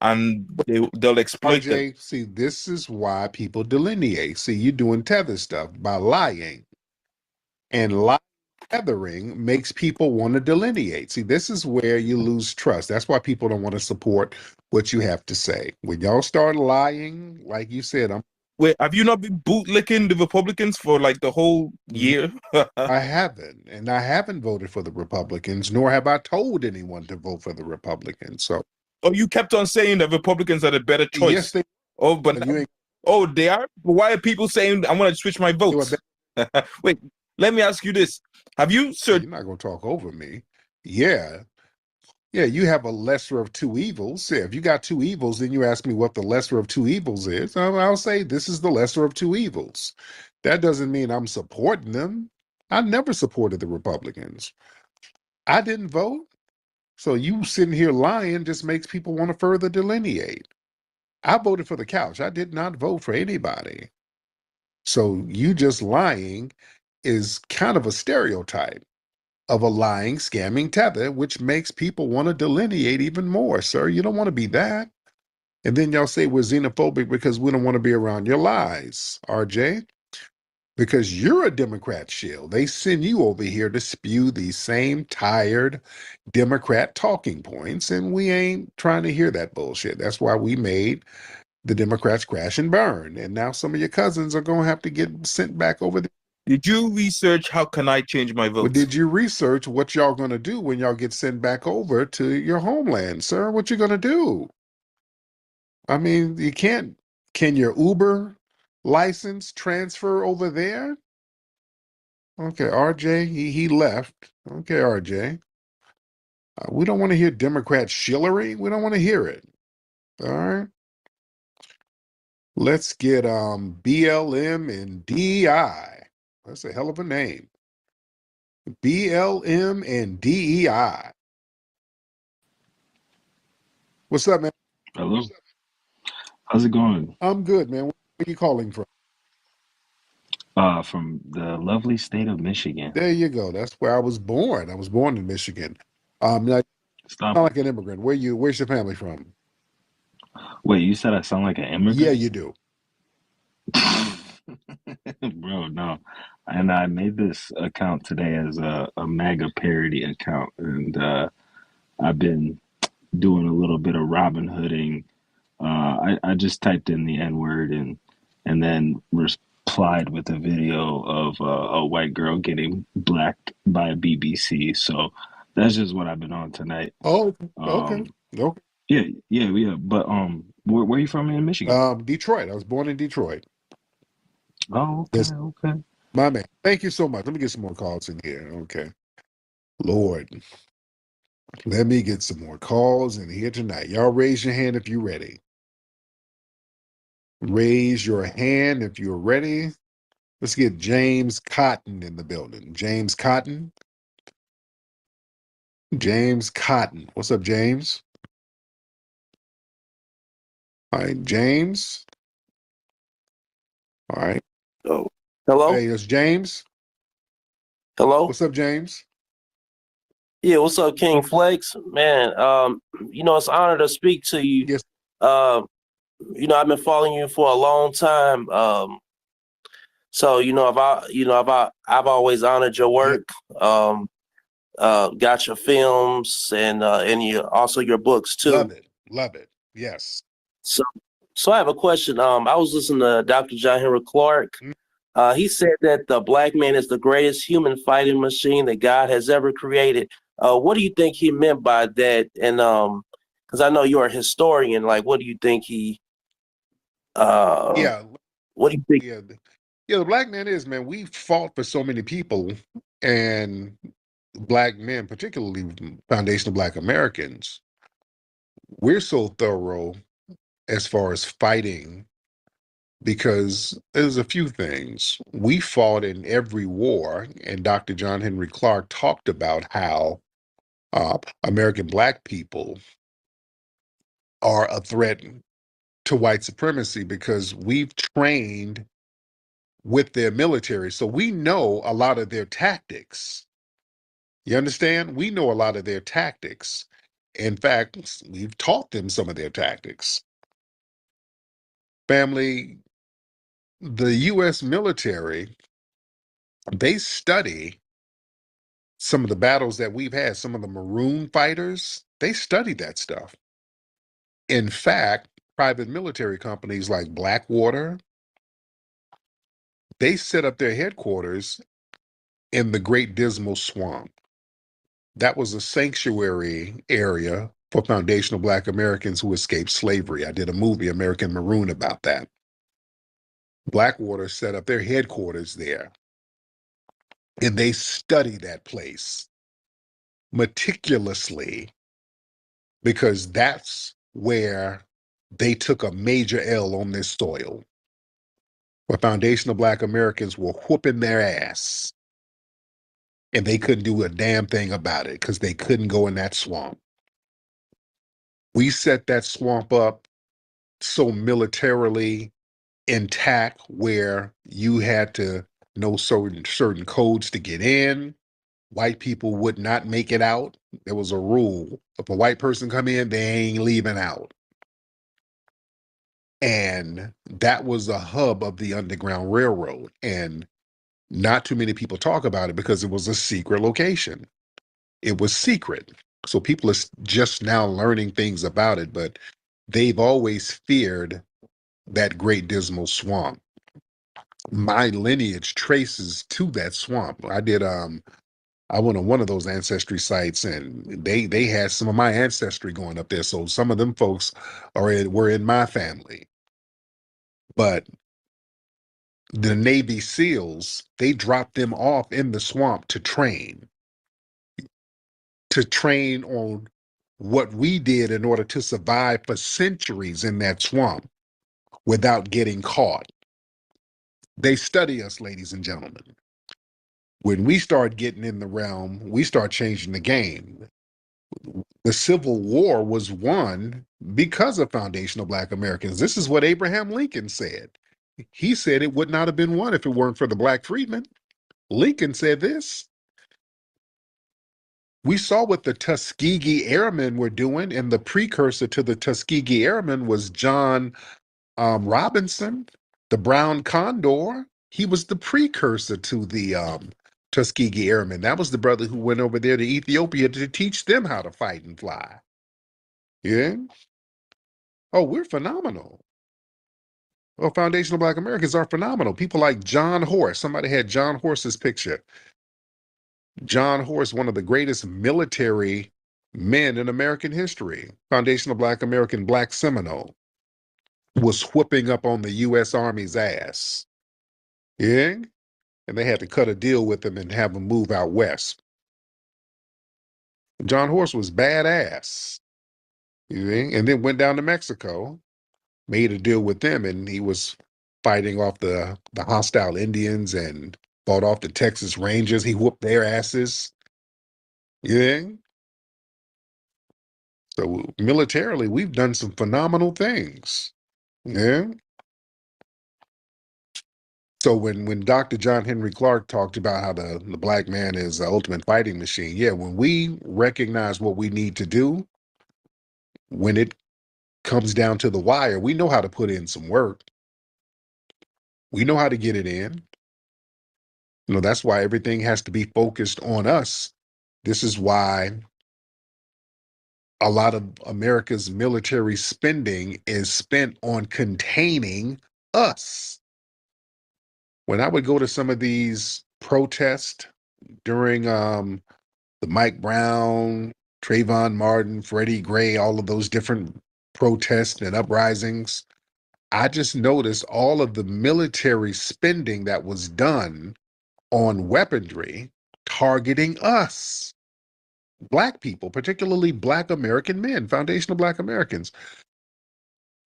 and they'll exploit them. See, this is why people delineate. See, you're doing tether stuff by lying. And tethering makes people want to delineate. See, this is where you lose trust. That's why people don't want to support what you have to say. When y'all start lying, like you said, Wait, have you not been bootlicking the Republicans for like the whole year? I haven't. And I haven't voted for the Republicans, nor have I told anyone to vote for the Republicans. So, you kept on saying that Republicans are the better choice. Yes, they but they are? But why are people saying I'm going to switch my votes? Wait. Let me ask you this. Have you searched? You're not going to talk over me. Yeah, you have a lesser of two evils. Yeah, if you got two evils, then you ask me what the lesser of two evils is. I'll say this is the lesser of two evils. That doesn't mean I'm supporting them. I never supported the Republicans. I didn't vote. So you sitting here lying just makes people want to further delineate. I voted for the couch. I did not vote for anybody. So you just lying is kind of a stereotype of a lying, scamming tether, which makes people want to delineate even more. Sir, you don't want to be that. And then y'all say we're xenophobic because we don't want to be around your lies, RJ. Because you're a Democrat shield. They send you over here to spew these same tired Democrat talking points, and we ain't trying to hear that bullshit. That's why we made the Democrats crash and burn. And now some of your cousins are going to have to get sent back over there. Did you research how can I change my vote? Well, did you research what y'all going to do when y'all get sent back over to your homeland, sir? What you going to do? I mean, you can't. Can your Uber license transfer over there? Okay, RJ, he left. Okay, RJ. We don't want to hear Democrat shillery. We don't want to hear it. All right. Let's get BLM and DEI. That's a hell of a name. BLM and DEI. What's up, man? Hello. How's it going? I'm good, man. Where are you calling from? From the lovely state of Michigan. There you go. That's where I was born. I was born in Michigan. Now, Stop. Sound like an immigrant. Where's your family from? Wait, you said I sound like an immigrant? Yeah, you do. Bro, no. And I made this account today as a MAGA parody account, and I've been doing a little bit of Robin Hooding. I just typed in the N-word and then replied with a video of a white girl getting blacked by BBC. So that's just what I've been on tonight. Oh, okay. Okay. Yeah. But where are you from in Michigan? Detroit. I was born in Detroit. Oh, This, okay. my man. Thank you so much. Let me get some more calls in here. Okay. Lord, let me get some more calls in here tonight. Y'all raise your hand if you're ready. Raise your hand if you're ready. Let's get James Cotton in the building. James Cotton. James Cotton. What's up, James? All right, James. All right. Oh, hello? Hey, it's James. Hello? What's up, James? Yeah, what's up, King Flex? Man, it's an honor to speak to you. Yes. Uh, I've been following you for a long time. So I've always honored your Yeah. work. Got your films and your books Love too. it. Love it. Yes. So so I have a question. I was listening to Dr. John Henry Clark. He said that the black man is the greatest human fighting machine that God has ever created. What do you think he meant by that? And because I know you're a historian, like, what do you think Yeah. what do you think? Yeah. Yeah, the black man is, man. We fought for so many people, and black men, particularly foundational black Americans, we're so thorough as far as fighting because there's a few things. We fought in every war, and Dr. John Henry Clark talked about how American black people are a threat to white supremacy because we've trained with their military. So we know a lot of their tactics. You understand? We know a lot of their tactics. In fact, we've taught them some of their tactics. Family, the U.S. military, they study some of the battles that we've had. Some of the Maroon fighters, they study that stuff. In fact, private military companies like Blackwater, they set up their headquarters in the Great Dismal Swamp. That was a sanctuary area for foundational black Americans who escaped slavery. I did a movie, American Maroon, about that. Blackwater set up their headquarters there, and they study that place meticulously because that's where they took a major L on this soil, where foundational black Americans were whooping their ass, and they couldn't do a damn thing about it because they couldn't go in that swamp. We set that swamp up so militarily intact where you had to know certain codes to get in. White people would not make it out. There was a rule. If a white person come in, they ain't leaving out. And that was the hub of the Underground Railroad. And not too many people talk about it because it was a secret location. It was secret. So people are just now learning things about it, but they've always feared that Great Dismal Swamp. My lineage traces to that swamp. I went on one of those ancestry sites and they had some of my ancestry going up there. So some of them folks were in my family. But the Navy SEALs, they dropped them off in the swamp to train on what we did in order to survive for centuries in that swamp without getting caught. They study us, ladies and gentlemen. When we start getting in the realm, we start changing the game. The Civil War was won because of foundational black Americans. This is what Abraham Lincoln said. He said it would not have been won if it weren't for the black freedmen. Lincoln said this. We saw what the Tuskegee Airmen were doing, and the precursor to the Tuskegee Airmen was John Robinson, the Brown Condor. He was the precursor to the Tuskegee Airmen. That was the brother who went over there to Ethiopia to teach them how to fight and fly. Yeah. Oh, we're phenomenal. Well, foundational black Americans are phenomenal. People like John Horse. Somebody had John Horse's picture. John Horse, one of the greatest military men in American history, foundational black American, black Seminole, was whooping up on the U.S. Army's ass. Yeah, and they had to cut a deal with him and have him move out west. John Horse was badass, you think? And then went down to Mexico, made a deal with them, and he was fighting off the hostile Indians and fought off the Texas Rangers. He whooped their asses. You think? So militarily, we've done some phenomenal things. Yeah. So when Dr. John Henry Clark talked about how the black man is the ultimate fighting machine, yeah, when we recognize what we need to do, when it comes down to the wire, we know how to put in some work. We know how to get it in. You know, that's why everything has to be focused on us. This is why a lot of America's military spending is spent on containing us. When I would go to some of these protests during the Mike Brown, Trayvon Martin, Freddie Gray, all of those different protests and uprisings, I just noticed all of the military spending that was done on weaponry targeting us, Black people, particularly Black American men, foundational Black Americans.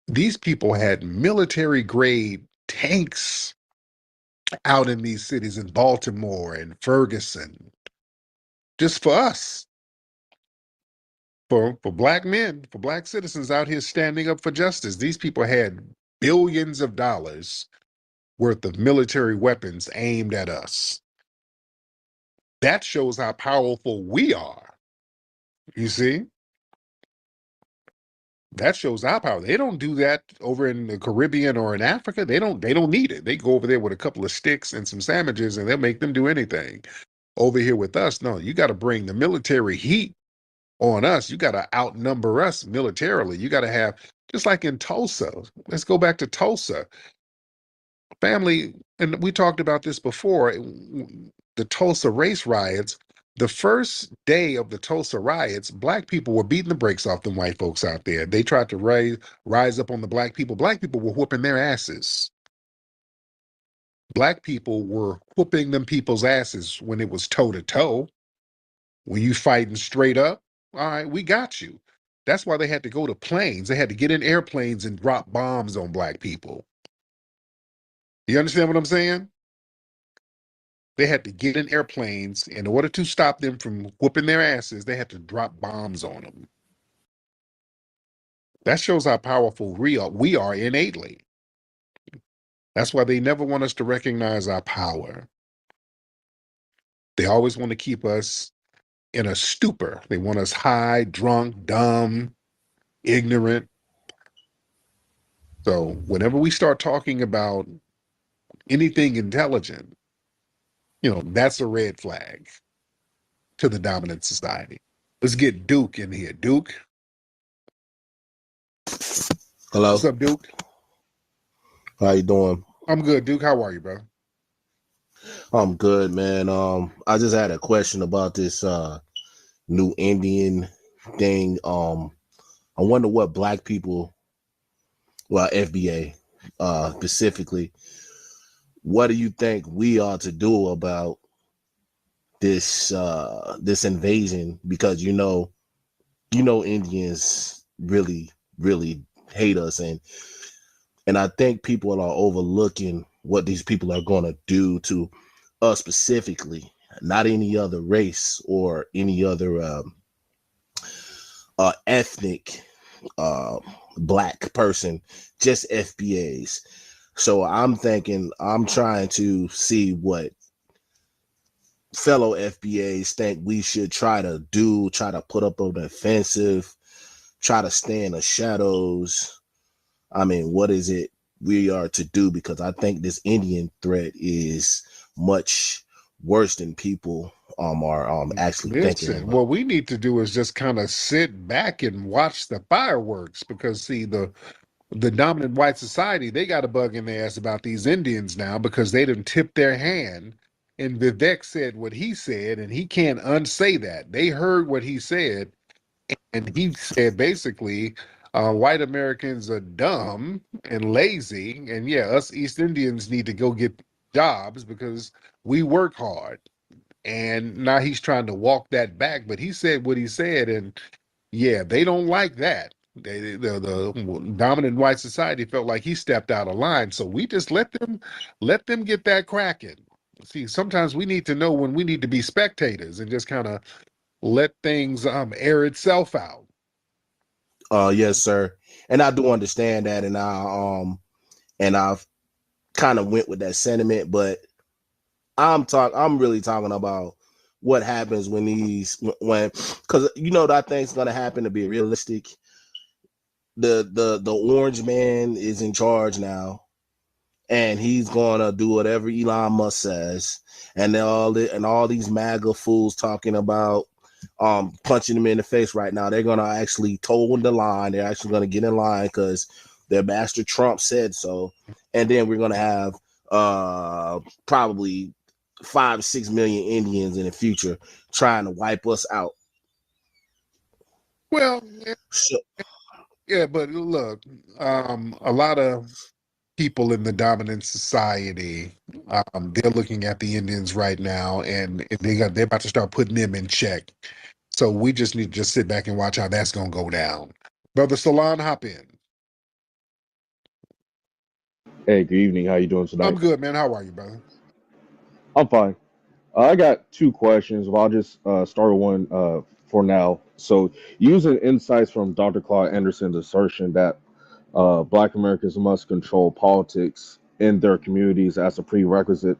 These people had military grade tanks out in these cities in Baltimore and Ferguson, just for us, for Black men, for Black citizens out here standing up for justice. These people had billions of dollars worth of military weapons aimed at us. That shows how powerful we are. You see? That shows our power. They don't do that over in the Caribbean or in Africa. They don't need it. They go over there with a couple of sticks and some sandwiches and they'll make them do anything. Over here with us, no, you got to bring the military heat on us. You got to outnumber us militarily. You got to have, just like in Tulsa. Let's go back to Tulsa. Family, and we talked about this before, the Tulsa race riots. The first day of the Tulsa riots, Black people were beating the brakes off them white folks out there. They tried to rise up on the Black people. Black people were whooping their asses. Black people were whooping them people's asses when it was toe to toe. When you fighting straight up, all right, we got you. That's why they had to go to planes. They had to get in airplanes and drop bombs on Black people. You understand what I'm saying? They had to get in airplanes in order to stop them from whooping their asses. They had to drop bombs on them. That shows how powerful we are innately. That's why they never want us to recognize our power. They always want to keep us in a stupor. They want us high, drunk, dumb, ignorant. So whenever we start talking about anything intelligent, you know, that's a red flag to the dominant society. Let's get Duke in here. Duke. Hello. What's up, Duke? How you doing? I'm good, Duke. How are you, bro? I'm good, man. I just had a question about this new Indian thing. I wonder what Black people, well, FBA specifically, what do you think we ought to do about this this invasion? Because you know Indians really hate us, and I think people are overlooking what these people are going to do to us specifically, not any other race or any other ethnic Black person, just FBAs. So I'm trying to see what fellow FBAs think we should try to do, try to put up an offensive, try to stay in the shadows. I mean, what is it we are to do? Because I think this Indian threat is much worse than people are actually thinking about. What we need to do is just kind of sit back and watch the fireworks, because see, the dominant white society, they got a bug in their ass about these Indians now, because they didn't tip their hand. And Vivek said what he said, and he can't unsay that. They heard what he said, and he said basically, white Americans are dumb and lazy, and yeah, us East Indians need to go get jobs because we work hard. And now he's trying to walk that back, but he said what he said, and yeah, they don't like that. The dominant white society felt like he stepped out of line, so we just let them get that cracking. See, sometimes we need to know when we need to be spectators and just kind of let things air itself out. Yes, sir. And I do understand that, and I've kind of went with that sentiment, but I'm really talking about what happens when because that thing's gonna happen. To be realistic, the orange man is in charge now, and he's gonna do whatever Elon Musk says, and all these MAGA fools talking about punching him in the face right now. They're gonna actually toe the line. They're actually gonna get in line because their master Trump said so, and then we're gonna have probably 5-6 million Indians in the future trying to wipe us out. Well, So, yeah, but look, a lot of people in the dominant society, they're looking at the Indians right now, and they're about to start putting them in check. So we just need to just sit back and watch how that's going to go down. Brother Salon, hop in. Hey, good evening. How you doing I'm tonight? good, man. How are you, brother? I'm fine. I got two questions. Well, I'll just start with one for now. So, using insights from Dr. Claude Anderson's assertion that Black Americans must control politics in their communities as a prerequisite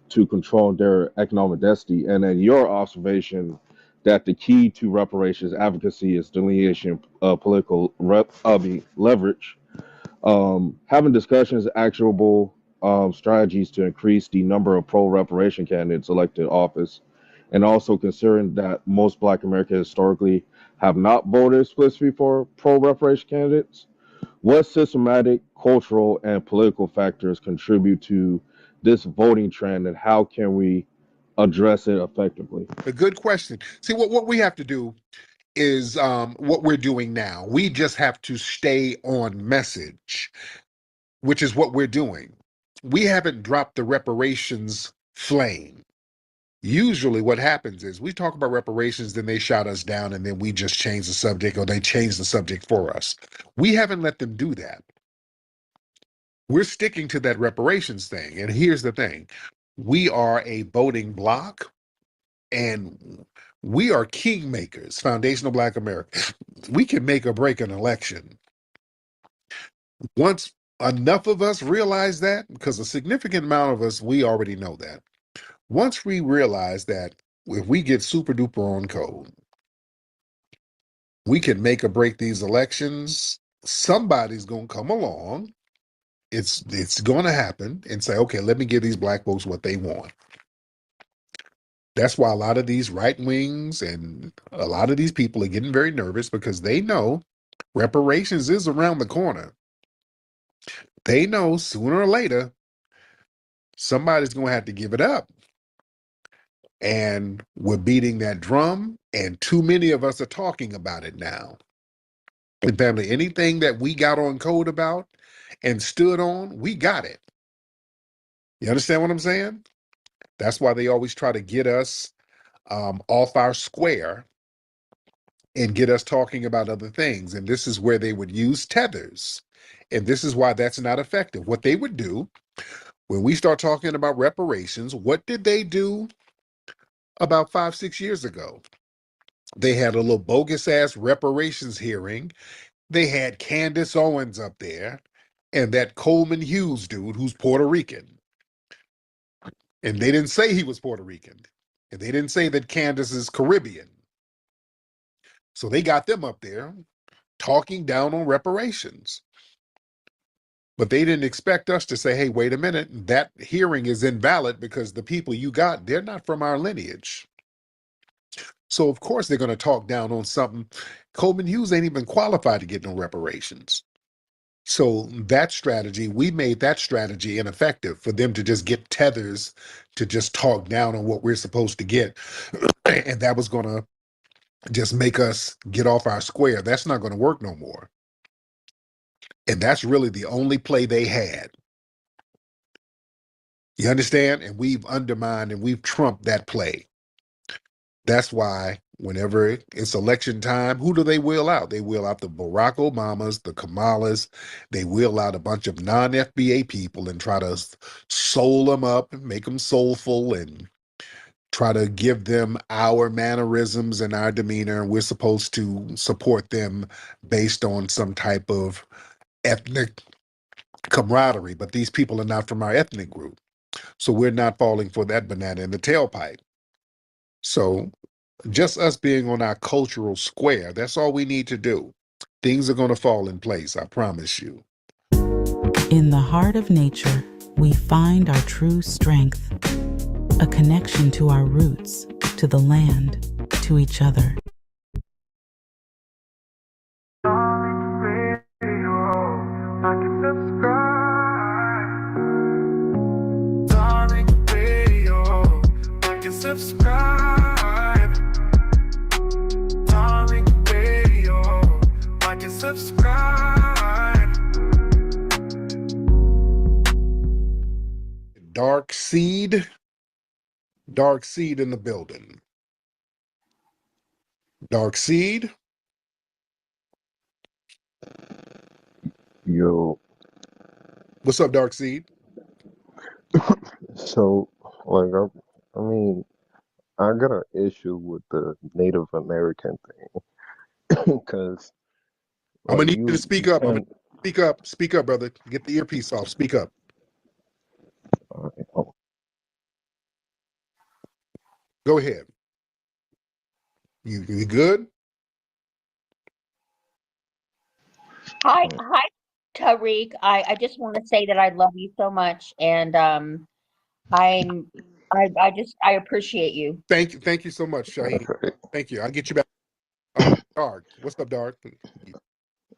to control their economic destiny, and then your observation that the key to reparations advocacy is delineation of political leverage, having discussions, actionable strategies to increase the number of pro-reparation candidates elected to office, and also considering that most Black Americans historically have not voted explicitly for pro-reparation candidates. What systematic, cultural, and political factors contribute to this voting trend, and how can we address it effectively? A good question. See, what we have to do is what we're doing now. We just have to stay on message, which is what we're doing. We haven't dropped the reparations flame. Usually what happens is we talk about reparations, then they shout us down, and then we just change the subject, or they change the subject for us. We haven't let them do that. We're sticking to that reparations thing. And here's the thing. We are a voting bloc, and we are kingmakers, foundational Black America. We can make or break an election. Once enough of us realize that, because a significant amount of us, we already know that. Once we realize that if we get super duper on code, we can make or break these elections, somebody's going to come along. It's going to happen and say, okay, let me give these Black folks what they want. That's why a lot of these right wings and a lot of these people are getting very nervous, because they know reparations is around the corner. They know sooner or later somebody's going to have to give it up. And we're beating that drum, and too many of us are talking about it now. And family, anything that we got on code about and stood on, we got it. You understand what I'm saying? That's why they always try to get us off our square and get us talking about other things. And this is where they would use tethers. And this is why that's not effective. What they would do when we start talking about reparations, what did they do about 5-6 years ago? They had a little bogus ass reparations hearing. They had Candace Owens up there and that Coleman Hughes dude who's Puerto Rican. And they didn't say he was Puerto Rican. And they didn't say that Candace is Caribbean. So they got them up there talking down on reparations. But they didn't expect us to say, hey, wait a minute, that hearing is invalid because the people you got, they're not from our lineage. So of course they're going to talk down on something. Coleman Hughes ain't even qualified to get no reparations. So that strategy, we made that strategy ineffective for them to just get tethers to just talk down on what we're supposed to get. And that was going to just make us get off our square. That's not going to work no more. And that's really the only play they had. You understand? And we've undermined and we've trumped that play. That's why whenever it's election time, who do they wheel out? They wheel out the Barack Obamas, the Kamalas. They wheel out a bunch of non-FBA people and try to soul them up, make them soulful, and try to give them our mannerisms and our demeanor. And we're supposed to support them based on some type of ethnic camaraderie. But these people are not from our ethnic group. So we're not falling for that banana in the tailpipe. So just us being on our cultural square, that's all we need to do. Things are going to fall in place, I promise you. In the heart of nature, we find our true strength, a connection to our roots, to the land, to each other. Subscribe, darling radio, like and subscribe. Dark Seed in the building. Dark Seed. Yo. What's up, Dark Seed? So, like, I mean, I got an issue with the Native American thing because, I'm like, gonna need you to speak up. Speak up, brother. Get the earpiece off. Speak up. Go ahead. You good? Hi, Tariq. I just want to say that I love you so much, and I appreciate you. Thank you so much, Shaheen. Thank you. I'll get you back. Dark. What's up, Dark?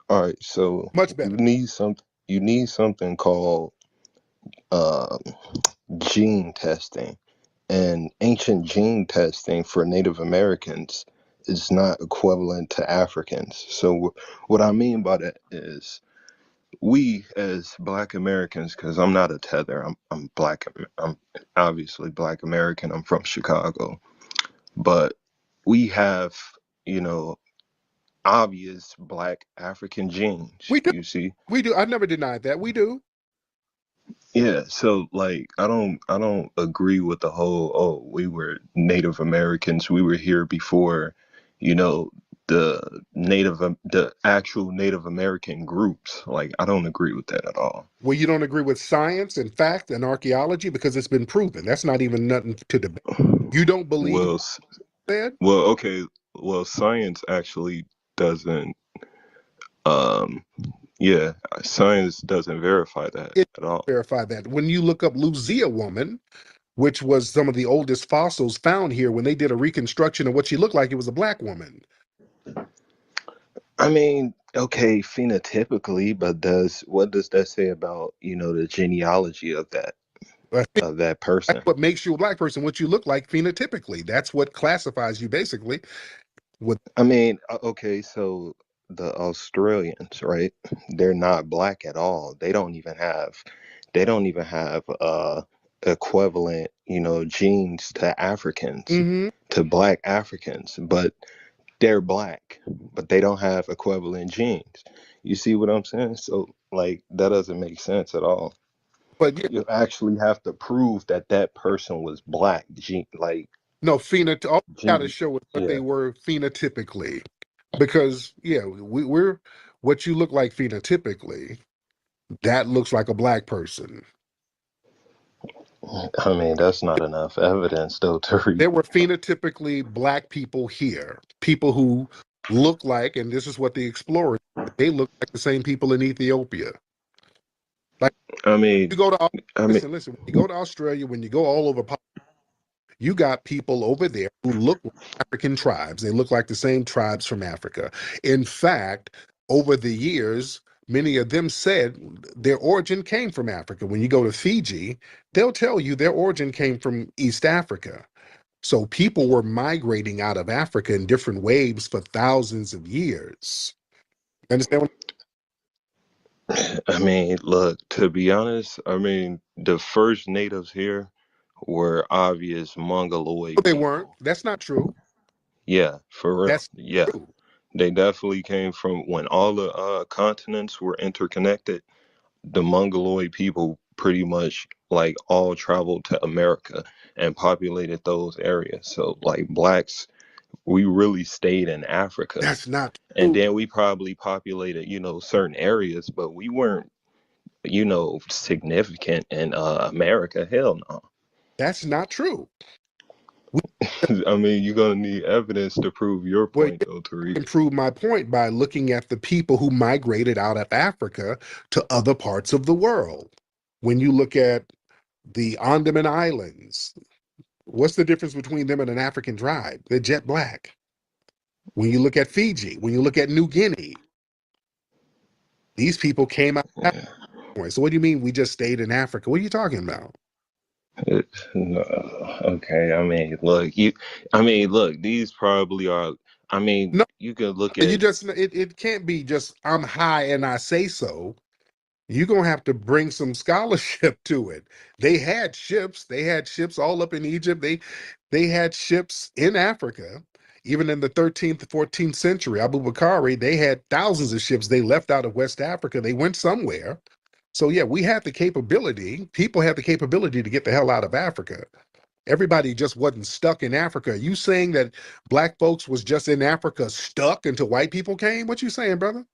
All right, so much better. You need something called gene testing, and ancient gene testing for Native Americans is not equivalent to Africans. So what I mean by that is we as Black Americans, because I'm not a tether, I'm Black, I'm obviously Black American, I'm from Chicago, but we have, you know, obvious Black African genes. We do. You see? We do. I never denied that. We do. Yeah, so like I don't agree with the whole, oh, we were Native Americans, we were here before, you know, the actual Native American groups. Like I don't agree with that at all. Well, you don't agree with science and fact and archaeology because it's been proven. That's not even nothing to debate. You don't believe that? Well, okay. Well, science actually doesn't yeah, science doesn't verify that It at all. verify that. When you look up Lucia woman, which was some of the oldest fossils found here, when they did a reconstruction of what she looked like, it was a Black woman. I mean, okay, phenotypically, but what does that say about, you know, the genealogy of that person? That's what makes you a Black person, what you look like phenotypically. That's what classifies you basically. I mean, okay, so the Australians, right? They're not Black at all. They don't even have equivalent, you know, genes to Africans, to Black Africans, but they're Black, but they don't have equivalent genes. You see what I'm saying? So like that doesn't make sense at all. But you actually have to prove that person was Black, no, all you gotta show is what they were phenotypically. Because we're what you look like phenotypically, that looks like a Black person. I mean, that's not enough evidence though to read. There were phenotypically Black people here, people who look like, and this is what the explorers, they look like the same people in Ethiopia. Like, I mean, you go to listen, when you go to Australia, when you go all over, you got people over there who look like African tribes. They look like the same tribes from Africa. In fact, over the years, many of them said their origin came from Africa. When you go to Fiji, they'll tell you their origin came from East Africa. So people were migrating out of Africa in different waves for thousands of years. Understand? I mean, look, to be honest, I mean, the first natives here were obvious Mongoloid They weren't. people. That's not true. Yeah, for real. That's Yeah. true. They definitely came from when all the continents were interconnected. The Mongoloid people pretty much like all traveled to America and populated those areas. So like blacks, we really stayed in Africa. That's not And true. then we probably populated, certain areas, but we weren't, significant in America. Hell no. That's not true. We, I mean, you're gonna need evidence to prove your well, point you though, Tariq. can prove my point by looking at the people who migrated out of Africa to other parts of the world. When you look at the Andaman Islands, what's the difference between them and an African tribe? They're jet black. When you look at Fiji, when you look at New Guinea, these people came out of Yeah. Africa. So what do you mean we just stayed in Africa? What are you talking about? No, okay, I mean, look, these probably are, I mean, No, you can look you at, just it can't be just I'm high and I say so. You're gonna have to bring some scholarship to it. They had ships. They had ships all up in Egypt. They had ships in Africa. Even in the 13th, 14th century, Abu Bakari, they had thousands of ships they left out of West Africa. They went somewhere. So yeah, we had the capability. People had the capability to get the hell out of Africa. Everybody just wasn't stuck in Africa. You saying that black folks was just in Africa stuck until white people came? What you saying, brother?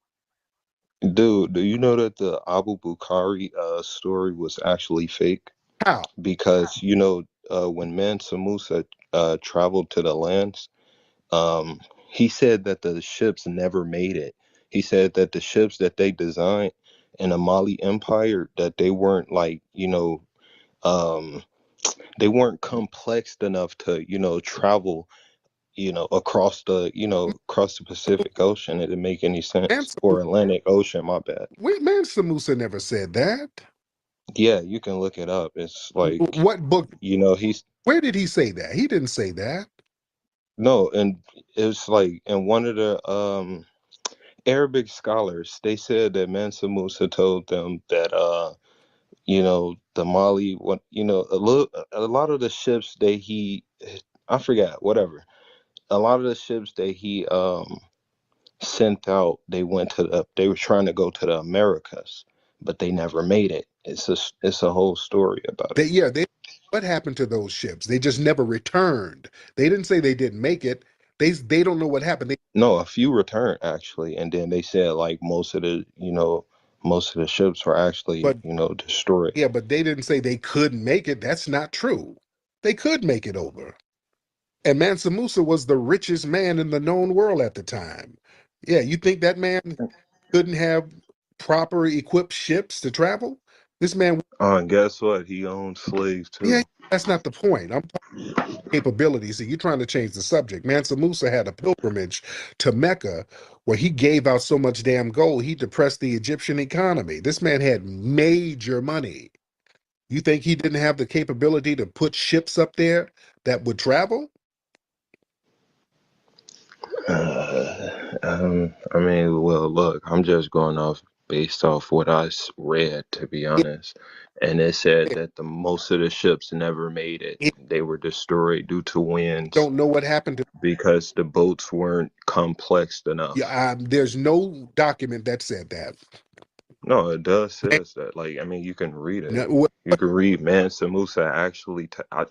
dude, do you know that the Abu Bukhari story was actually fake? How? Because, when Mansa Musa traveled to the lands, um, he said that the ships never made it. He said that the ships that they designed in the Mali Empire, that they weren't like, um, they weren't complex enough to, travel, across the Pacific Ocean. It didn't make any sense. Mansa, Or Atlantic Ocean, my bad. Mansa Musa never said that. Yeah, you can look it up. It's like, What book? he's Where did he say that? He didn't say that. no, and it's like in one of the Arabic scholars, they said that Mansa Musa told them that the Mali, what, a lot of the ships that I forgot, whatever. A lot of the ships that he sent out, they were trying to go to the Americas, but they never made it. It's a whole story about it. They what happened to those ships? They just never returned. They didn't say they didn't make it. They don't know what happened. No, a few returned actually, and then they said like most of the ships were actually, But destroyed. yeah, but they didn't say they couldn't make it. That's not true. They could make it over. And Mansa Musa was the richest man in the known world at the time. Yeah, you think that man couldn't have proper equipped ships to travel? This man, And guess what? He owned slaves yeah, too. that's not the point. I'm talking capabilities. So you're trying to change the subject. Mansa Musa had a pilgrimage to Mecca where he gave out so much damn gold, he depressed the Egyptian economy. This man had major money. You think he didn't have the capability to put ships up there that would travel? I mean, well, look, I'm just going off based off what read, to be It, honest. And it said that the most of the ships never made it. it They were destroyed due to winds don't know what happened to. because the boats weren't complex enough. Yeah, there's no document that said that. No, it does Man, says that. Like, I mean, you can read it. no, You can read Mansa Musa actually. I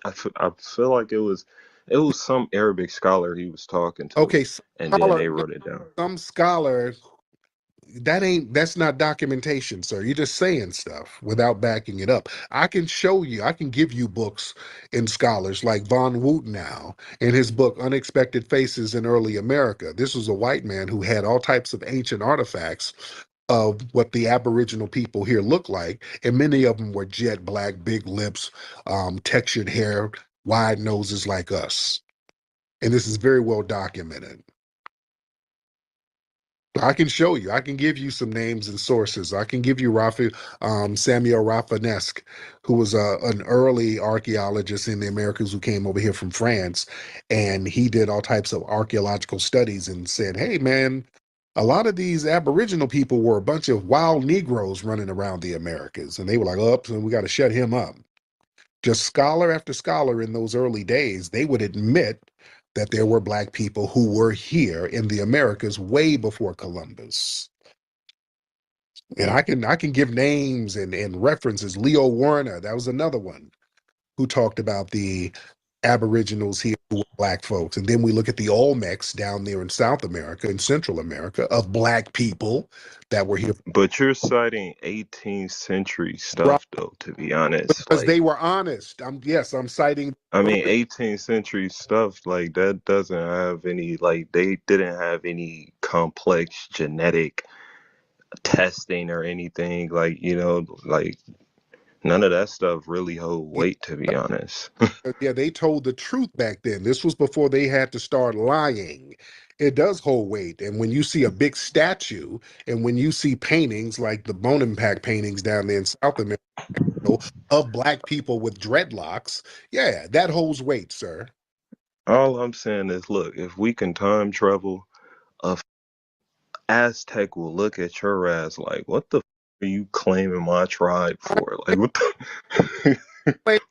feel like it was some Arabic scholar he was talking to, okay, and then they wrote it down. some scholar that's not documentation, sir. You're just saying stuff without backing it up. I can show you, I can give you books in scholars like von Wutenow in his book Unexpected Faces in Early America. This was a white man who had all types of ancient artifacts of what the aboriginal people here look like, and many of them were jet black, big lips, textured hair, wide noses like us. And this is very well documented. I can show you. I can give you some names and sources. I can give you Samuel Rafinesque, who was an early archaeologist in the Americas who came over here from France, and he did all types of archaeological studies and said, "Hey, man, A lot of these Aboriginal people were a bunch of wild Negroes running around the Americas, and they were like, "Oh, so we got to shut him up." Just scholar after scholar in those early days, they would admit that there were black people who were here in the Americas way before Columbus. And I can give names and references. Leo Warner, that was another one who talked about the Aboriginals here who were black folks. And then we look at the Olmecs down there in South America and Central America of black people that were here. But you're citing 18th century Right, stuff, though, to be honest. because Like, they were honest. I'm citing I mean, 18th century stuff, like, that doesn't have any, like, they didn't have any complex genetic testing or anything. Like, like, none of that stuff really hold weight, to be honest. yeah, they told the truth back then. This was before they had to start lying. It does hold weight. And when you see a big statue and when you see paintings like the Bone Impact paintings down there in South America of black people with dreadlocks, yeah, that holds weight, sir. All I'm saying is, look, if we can time travel, a Aztec will look at your ass like, what the are you claiming my tribe for? Like, what the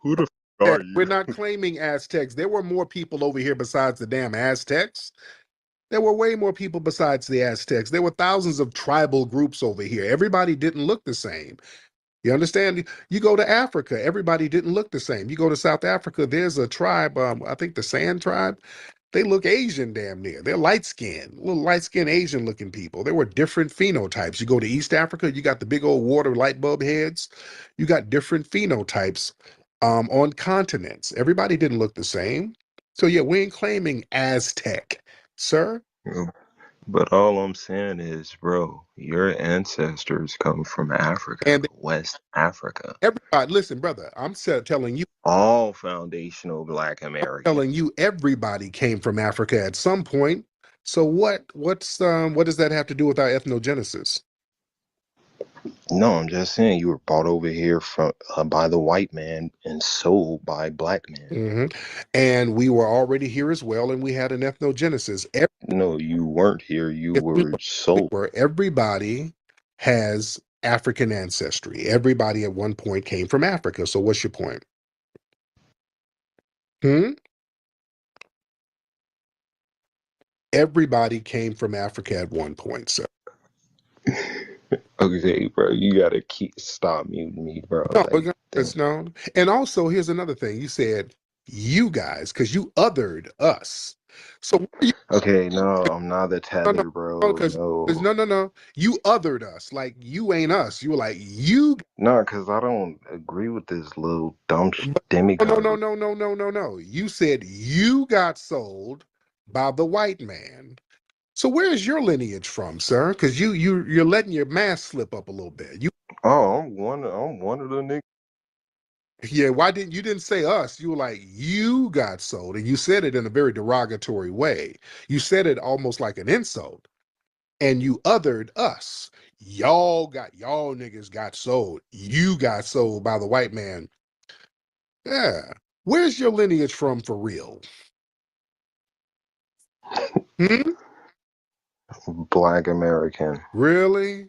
who the are you? We're not claiming Aztecs. There were more people over here besides the damn Aztecs. There were way more people besides the Aztecs. There were thousands of tribal groups over here. Everybody didn't look the same. You understand? You go to Africa, everybody didn't look the same. You go to South Africa, there's a tribe, I think the San tribe. They look Asian damn near. They're light skinned, little light skinned Asian looking people. There were different phenotypes. You go to East Africa, you got the big old water light bulb heads. You got different phenotypes on continents. Everybody didn't look the same. So yeah, we ain't claiming Aztec, sir. But all I'm saying is, bro, your ancestors come from Africa, And West Africa. everybody, listen, brother, I'm telling you, all foundational Black Americans. telling you, everybody came from Africa at some point. So what does that have to do with our ethnogenesis? No, I'm just saying you were brought over here from by the white man and sold by black men. Mm-hmm. And we were already here as well, and we had an ethnogenesis. No, you weren't here. You were sold. Everybody has African ancestry. Everybody at one point came from Africa. So what's your point? Everybody came from Africa at one point, sir. Okay, bro, you gotta stop muting me, bro. No, Like, it's no. And also, here's another thing. You said you guys because you othered us. So okay, no, I'm not a tether, bro. No. You othered us. Like you ain't us. You were like you. No, because I don't agree with this little dumb demigod. No. You said you got sold by the white man. So where's your lineage from, sir? Because you're letting your mask slip up a little bit. I'm one of the niggas. Yeah, why didn't you didn't say us? You were like, you got sold, and you said it in a very derogatory way. You said it almost like an insult, and you othered us. Y'all niggas got sold. You got sold by the white man. Yeah. Where's your lineage from for real? Black American. Really?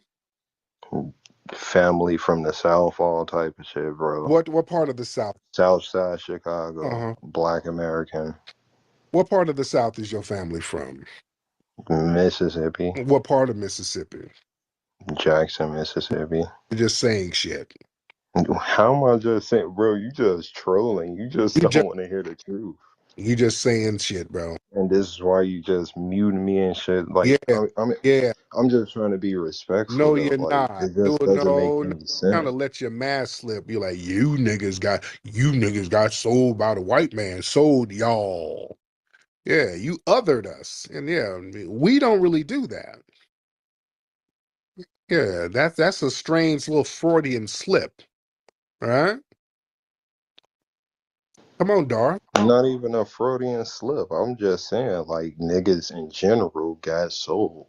Family from the South, all type of shit, bro. What part of the South? South Side Chicago. Black American. What part of the South is your family from? Mississippi. What part of Mississippi? Jackson, Mississippi. You're just saying shit. How am I just saying, bro? You just trolling. You just don't want to hear the truth. You just saying shit, bro. And this is why you just muting me and shit. Like, I'm just trying to be respectful. No, though. you're like, not. It just doesn't make any sense. Kind of let your mask slip. You're like, you niggas got sold by the white man. Sold y'all. Yeah, you othered us, and yeah, we don't really do that. Yeah, that's a strange little Freudian slip, right? Come on, Dar. Not even a Freudian slip. I'm just saying, like, niggas in general got sold.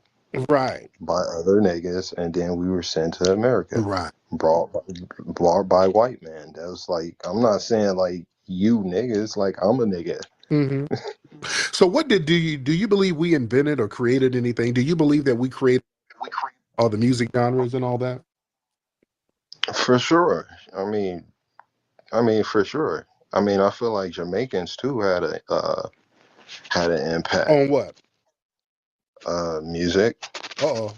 Right. By other niggas, and then we were sent to America. Right. Brought by white man. That was like, I'm not saying, like, you niggas, like, I'm a nigga. Mm-hmm. So what do you believe we invented or created anything? Do you believe that we created all the music genres and all that? For sure. For sure. I feel like Jamaicans too had an impact. On what? Music. Uh-oh.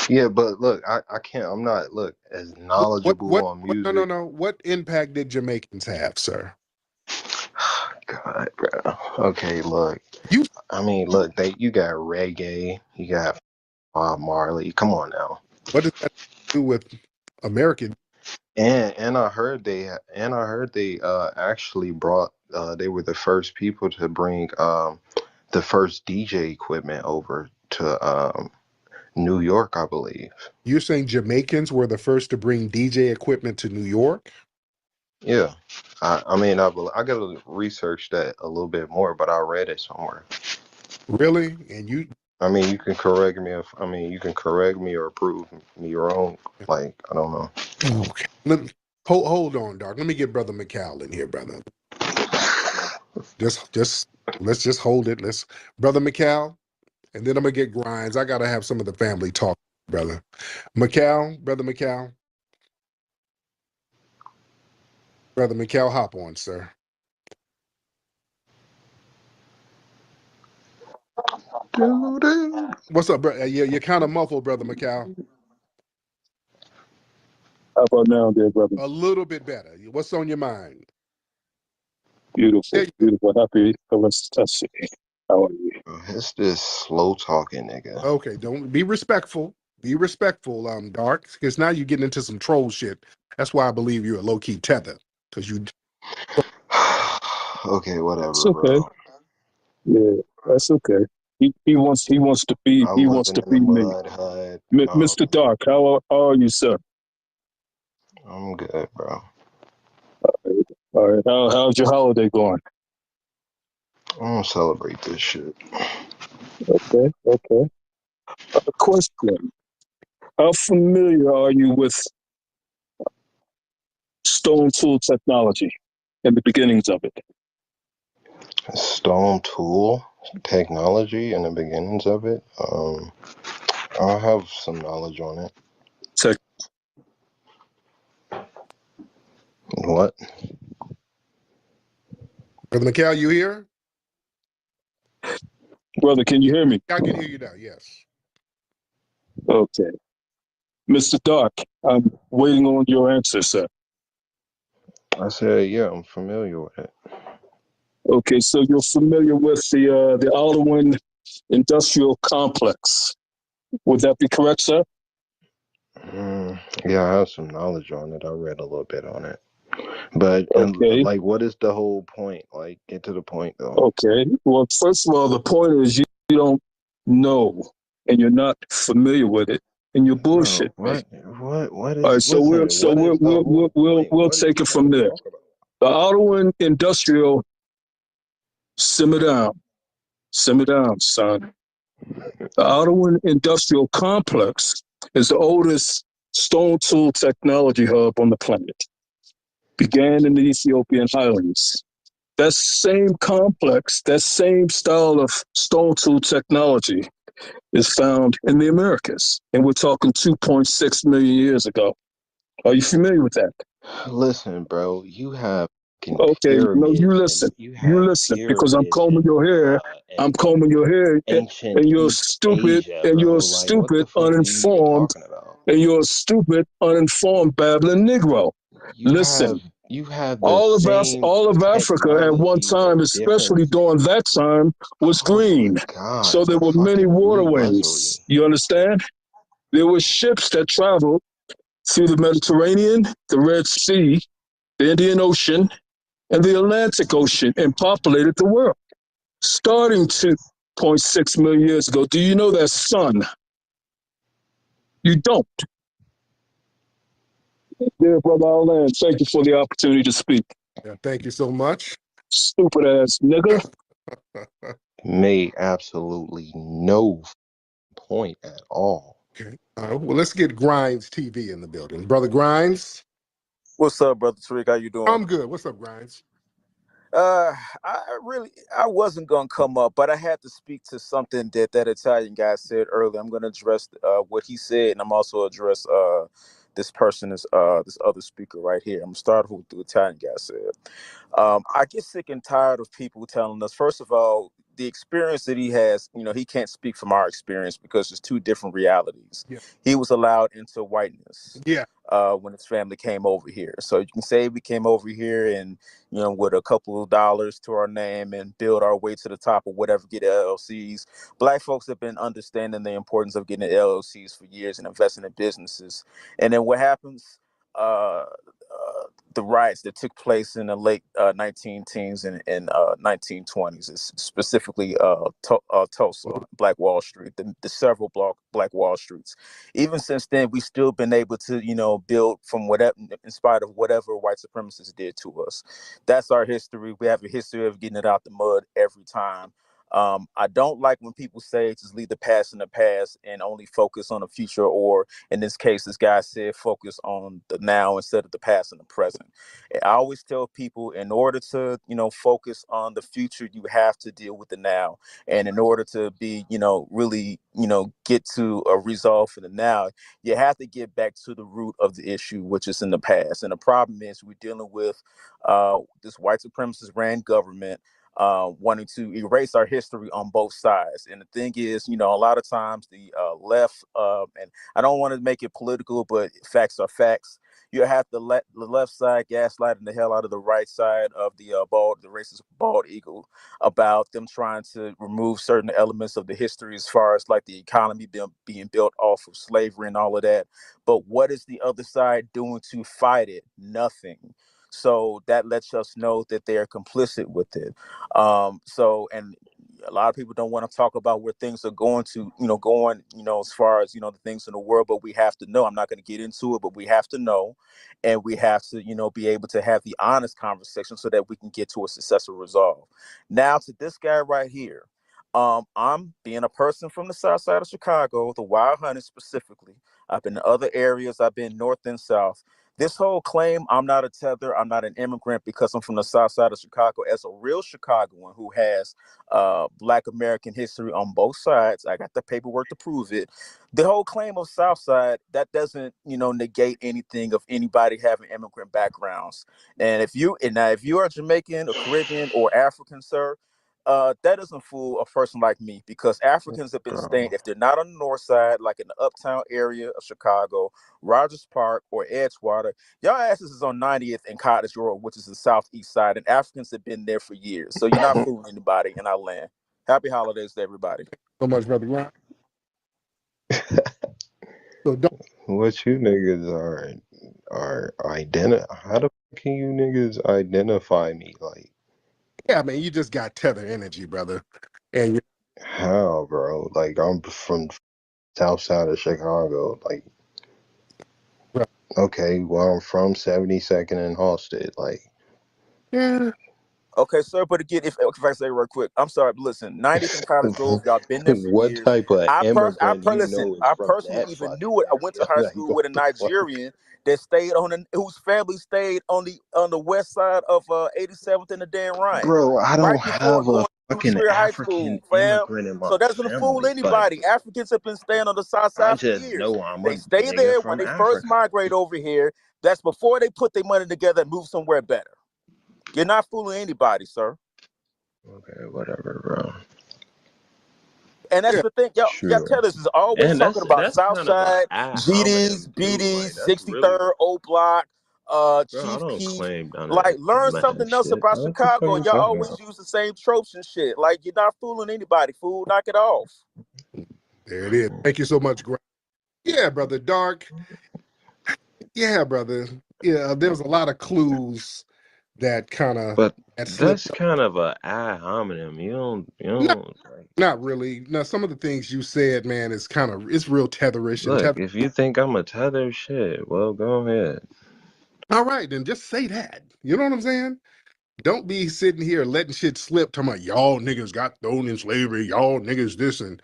Yeah, but look, I can't. I'm not look as knowledgeable on music. No. What impact did Jamaicans have, sir? God, bro. Okay, look. You Look, you got reggae, you got Bob Marley. Come on now. What does that do with American? And I heard they actually brought they were the first people to bring the first DJ equipment over to New York, I believe. You're saying Jamaicans were the first to bring DJ equipment to New York? Yeah. I gotta research that a little bit more, but I read it somewhere. Really? And you? You can correct me or prove me wrong. Like, I don't know. Okay. Hold on, Doc. Let me get Brother McCall in here, brother. Just let's just hold it. Brother McCall, and then I'm gonna get Grinds. I gotta have some of the family talk, brother. Brother McCall. Brother McCall, hop on, sir. What's up, bro? You're kind of muffled, Brother McCall. How about now, dear brother? A little bit better. What's on your mind? Beautiful, beautiful. Happy Felicity. How are you? It's this slow talking nigga. Okay, don't be respectful. Be respectful, Dark, because now you're getting into some troll shit. That's why I believe you're a low key tether, because you. Okay, whatever, It's okay. bro. Yeah, that's okay. He wants to be I'm he wants living to in be the me. mud hut. Mr. Dark, how are you, sir? I'm good, bro. All right. How's your holiday going? I don't celebrate this shit. Okay. Question: how familiar are you with stone tool technology and the beginnings of it? Stone tool technology and the beginnings of it. I have some knowledge on it. What? Brother McCall, you here? Brother, can you hear me? I can hear you now, yes. Okay. Mr. Dark, I'm waiting on your answer, sir. I said, yeah, I'm familiar with it. Okay, so you're familiar with the Alderman Industrial Complex. Would that be correct, sir? Yeah, I have some knowledge on it. I read a little bit on it. But, okay. Like, what is the whole point? Like, get to the point, though. Okay. Well, first of all, the point is you don't know and you're not familiar with it, and you're bullshit. What is? All right, so we'll take it from there. The Alderman Industrial. Simmer down, son. The Alderman Industrial Complex is the oldest stone tool technology hub on the planet. Began in the Ethiopian highlands. That same complex, that same style of stone tool technology is found in the Americas. And we're talking 2.6 million years ago. Are you familiar with that? Listen, bro, you have okay, no, you listen. Because I'm combing your hair. I'm combing your hair, ancient and you're East stupid, Asia, and bro. you're Like, what the stupid, fuck are you even uninformed, talking about? and you're a stupid, uninformed, babbling Negro. Listen, You have the all same of Africa at one technology, time, but especially different. during that time, was green. God, So there it's a were many fucking waterways. You understand? There were ships that traveled through the Mediterranean, the Red Sea, the Indian Ocean, and the Atlantic Ocean, and populated the world. Starting 2.6 million years ago, do you know that, son? You don't. Dear brother Alan, thank you for the opportunity to speak. Yeah, thank you so much. Stupid ass nigga. Made absolutely no point at all. Okay. Well, let's get Grinds TV in the building. Brother Grinds. What's up, Brother Tariq? How you doing? I'm good. What's up, Grinds? I wasn't gonna come up, but I had to speak to something that Italian guy said earlier. I'm gonna address what he said, and I'm also address this person is this other speaker right here. I'm gonna start with what the Italian guy said. I get sick and tired of people telling us, first of all, the experience that he has, he can't speak from our experience because it's two different realities. Yeah. He was allowed into whiteness Yeah. when his family came over here. So you can say we came over here and, with a couple of dollars to our name and build our way to the top of whatever, get LLCs. Black folks have been understanding the importance of getting LLCs for years and investing in businesses. And then what happens? The riots that took place in the late 19 teens and 1920s, is specifically Tulsa, Black Wall Street, the several Black Wall Streets. Even since then, we've still been able to, build from whatever, in spite of whatever white supremacists did to us. That's our history. We have a history of getting it out the mud every time. I don't like when people say just leave the past in the past and only focus on the future, or in this case, this guy said focus on the now instead of the past and the present. I always tell people, in order to, focus on the future, you have to deal with the now. And in order to be, really, get to a resolve for the now, you have to get back to the root of the issue, which is in the past. And the problem is we're dealing with this white supremacist ran government wanting to erase our history on both sides. And the thing is, a lot of times the left, and I don't want to make it political, but facts are facts. You have to let the left side gaslighting the hell out of the right side of the racist bald eagle, about them trying to remove certain elements of the history, as far as like the economy being built off of slavery and all of that. But what is the other side doing to fight it? Nothing. So that lets us know that they are complicit with it. And a lot of people don't want to talk about where things are going to, as far as, the things in the world, but we have to know. I'm not going to get into it, but we have to know, and we have to, be able to have the honest conversation so that we can get to a successful resolve. Now to this guy right here. I'm being a person from the south side of Chicago, the Wild Hunted specifically. I've been in other areas. I've been north and south. This whole claim, I'm not a tether, I'm not an immigrant because I'm from the south side of Chicago, as a real Chicagoan who has Black American history on both sides. I got the paperwork to prove it. The whole claim of South Side, that doesn't, negate anything of anybody having immigrant backgrounds. And if you are Jamaican or Caribbean or African, sir, that doesn't fool a person like me, because Africans have been staying, if they're not on the north side, like in the uptown area of Chicago, Rogers Park or Edgewater, y'all asses is on 90th and Cottage Road, which is the southeast side, and Africans have been there for years. So you're not fooling anybody in our land. Happy holidays to everybody. So much, brother Ron. So don't. What you niggas are how the fuck can you niggas identify me? Like, Yeah, man, you just got tether energy, brother. And how, bro? Like, I'm from south side of Chicago. Like, okay, well, I'm from 72nd and Halsted. Like, yeah. Okay, sir, but again, if I say real quick, I'm sorry, but listen, 90th and Cottage Grove, y'all been there for what years. type of immigrant you Listen, know is I from personally that even fucking knew it. I went to area? high Like, school what with a the fuck? Nigerian that stayed whose family stayed on the west side of 87th and the Dan Ryan, Bro, I right don't before have a going to fucking Trier High African School, fam. immigrant in my So that doesn't fool family. Like, anybody. Africans have been staying on the south I side for just years. know I'm They a stay nigga there when from they first Africa. migrate over here. That's before they put their money together and move somewhere better. You're not fooling anybody, sir. Okay, whatever, bro. And that's the thing, y'all Sure. tell us is always And talking about that's kind of a Southside, ad GDs, hominem too. BDs, Like, that's really 63rd, O Block, bro, I Chief don't Keef. claim none of Like, learn that something else shit. about What the fuck Chicago, are you and y'all talking always about? use the same tropes and shit. Like, you're not fooling anybody, fool. Knock it off. There it is. Thank you so much, Grant. Yeah, brother Dark. Yeah, brother. Yeah, there was a lot of clues that kind of But slipped that's up. kind of a ad hominem. You don't like. Not really. No, some of the things you said, man, is kind of, it's real tetherish and Look, tether. if you think I'm a tether, shit, well, go ahead. All right, then just say that. You know what I'm saying? Don't be sitting here letting shit slip, talking about y'all niggas got thrown in slavery, y'all niggas this and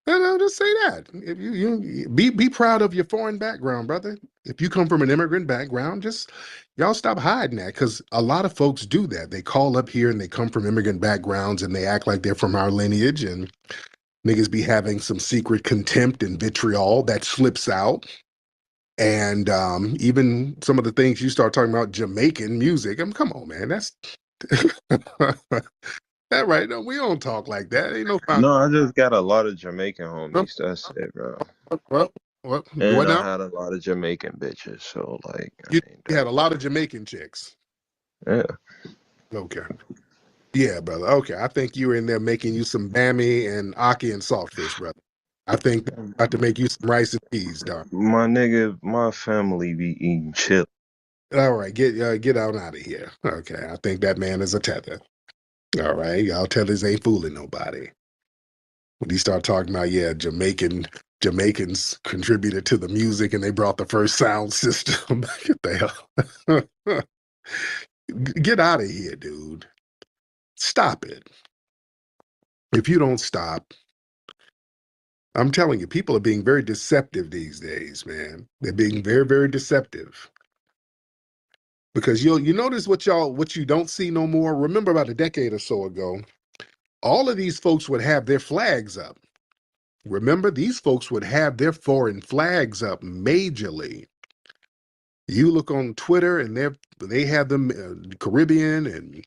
And I'll just say that. If you be proud of your foreign background, brother. If you come from an immigrant background, just y'all stop hiding that, because a lot of folks do that. They call up here and they come from immigrant backgrounds and they act like they're from our lineage, and niggas be having some secret contempt and vitriol that slips out. And even some of the things you start talking about, Jamaican music. I mean, come on, man. That's that right. No, we don't talk like that. Ain't no No, I just got a lot of Jamaican homies. That's it, bro. what And I now? had a lot of Jamaican bitches, so like, I You mean, had a lot of Jamaican chicks. yeah. Okay. Yeah, brother. Okay. I think you were in there making you some bammy and ackee and saltfish, brother. I think that's about to make you some rice and peas, dog. My nigga, my family be eating chili. All right, get out of here. Okay, I think that man is a tether. All right, y'all tethers ain't fooling nobody. When you start talking about, yeah, Jamaicans contributed to the music and they brought the first sound system. Get the hell. Get out of here, dude. Stop it. If you don't stop, I'm telling you, people are being very deceptive these days, man. They're being very, very deceptive. Because you notice what you don't see no more. Remember about a decade or so ago, all of these folks would have their flags up. Remember, these folks would have their foreign flags up majorly. You look on Twitter and they have them Caribbean and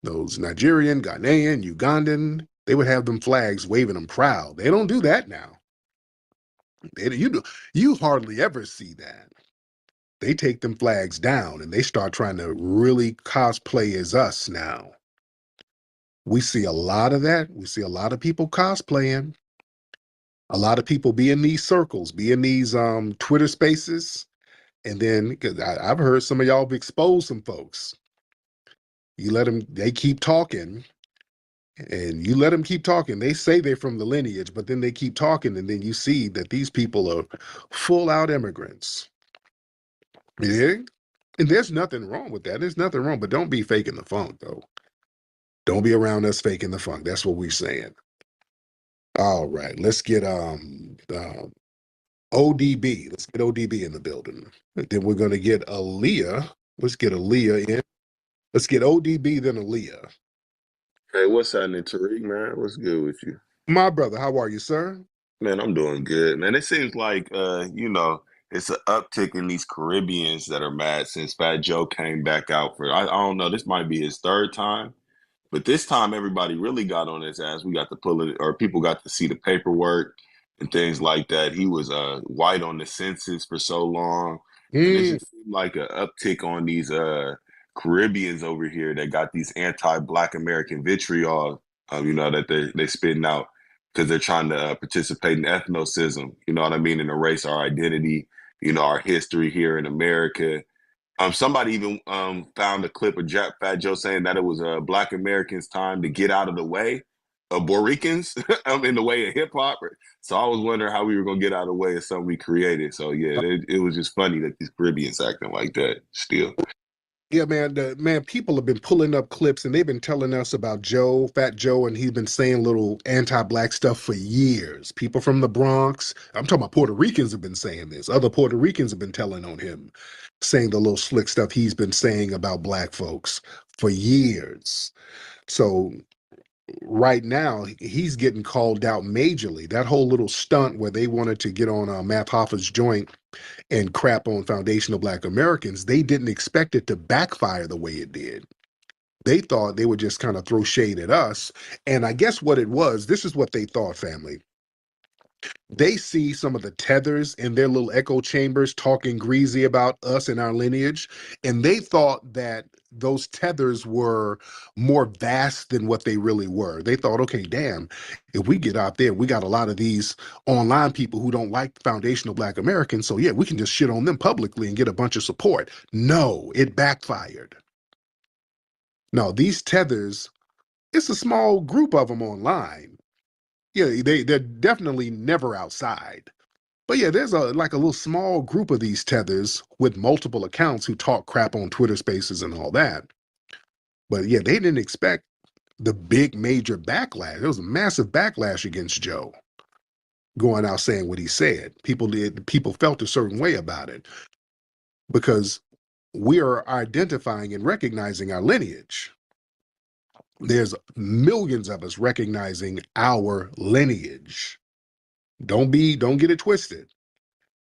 those Nigerian, Ghanaian, Ugandan. They would have them flags waving them proud. They don't do that now. You hardly ever see that. They take them flags down and they start trying to really cosplay as us now. We see a lot of that. We see a lot of people cosplaying. A lot of people be in these circles, be in these Twitter spaces. And then, because I've heard some of y'all have exposed some folks. You let them, they keep talking, and you let them keep talking. They say they're from the lineage, but then they keep talking, and then you see that these people are full out immigrants. Yeah? And there's nothing wrong with that. There's nothing wrong, but don't be faking the funk, though. Don't be around us faking the funk. That's what we're saying. All right, let's get ODB. Let's get ODB in the building. Then we're gonna get Aaliyah. Let's get Aaliyah in. Let's get ODB, then Aaliyah. Hey, what's happening, Tariq, man? What's good with you? My brother, how are you, sir? Man, I'm doing good, man. It seems like it's an uptick in these Caribbeans that are mad since Fat Joe came back out for I don't know, this might be his third time. But this time, everybody really got on his ass. We got to pull it, or people got to see the paperwork and things like that. He was white on the census for so long, and it just seemed like an uptick on these Caribbeans over here that got these anti-Black American vitriol, that they spitting out because they're trying to participate in ethnocism. You know what I mean, and erase our identity, our history here in America. Somebody even found a clip of Fat Joe saying that it was Black Americans' time to get out of the way of Boricans in the way of hip hop. So I was wondering how we were going to get out of the way of something we created. So yeah, it was just funny that these Caribbeans acting like that still. Yeah, man, people have been pulling up clips and they've been telling us about Joe, Fat Joe, and he's been saying little anti-Black stuff for years. People from the Bronx, I'm talking about Puerto Ricans have been saying this. Other Puerto Ricans have been telling on him, saying the little slick stuff he's been saying about Black folks for years. So right now, he's getting called out majorly. That whole little stunt where they wanted to get on Matt Hoffa's joint and crap on foundational Black Americans, they didn't expect it to backfire the way it did. They thought they would just kind of throw shade at us. And I guess what it was, this is what they thought, family. They see some of the tethers in their little echo chambers talking greasy about us and our lineage, and they thought that those tethers were more vast than what they really were. They thought, okay, damn, if we get out there, we got a lot of these online people who don't like foundational Black Americans, so yeah, we can just shit on them publicly and get a bunch of support. No, it backfired. No, these tethers, it's a small group of them online. Yeah, they're definitely never outside. But yeah, there's like a little small group of these tethers with multiple accounts who talk crap on Twitter Spaces and all that. But yeah, they didn't expect the big major backlash. There was a massive backlash against Joe. going out saying what he said. People felt a certain way about it because we are identifying and recognizing our lineage. There's millions of us recognizing our lineage. Don't get it twisted.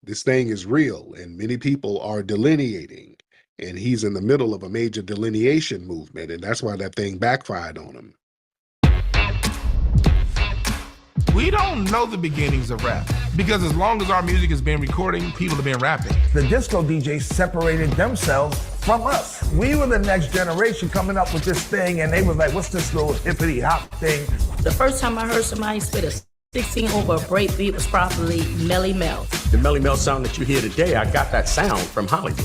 This thing is real, and many people are delineating, and he's in the middle of a major delineation movement, and that's why that thing backfired on him. We don't know the beginnings of rap because as long as our music has been recording, people have been rapping. The disco DJs separated themselves from us. We were the next generation coming up with this thing, and they was like, what's this little hippity hop thing? The first time I heard somebody spit a 16 over a break beat was probably Melly Mel. The Melly Mel sound that you hear today, I got that sound from Hollywood.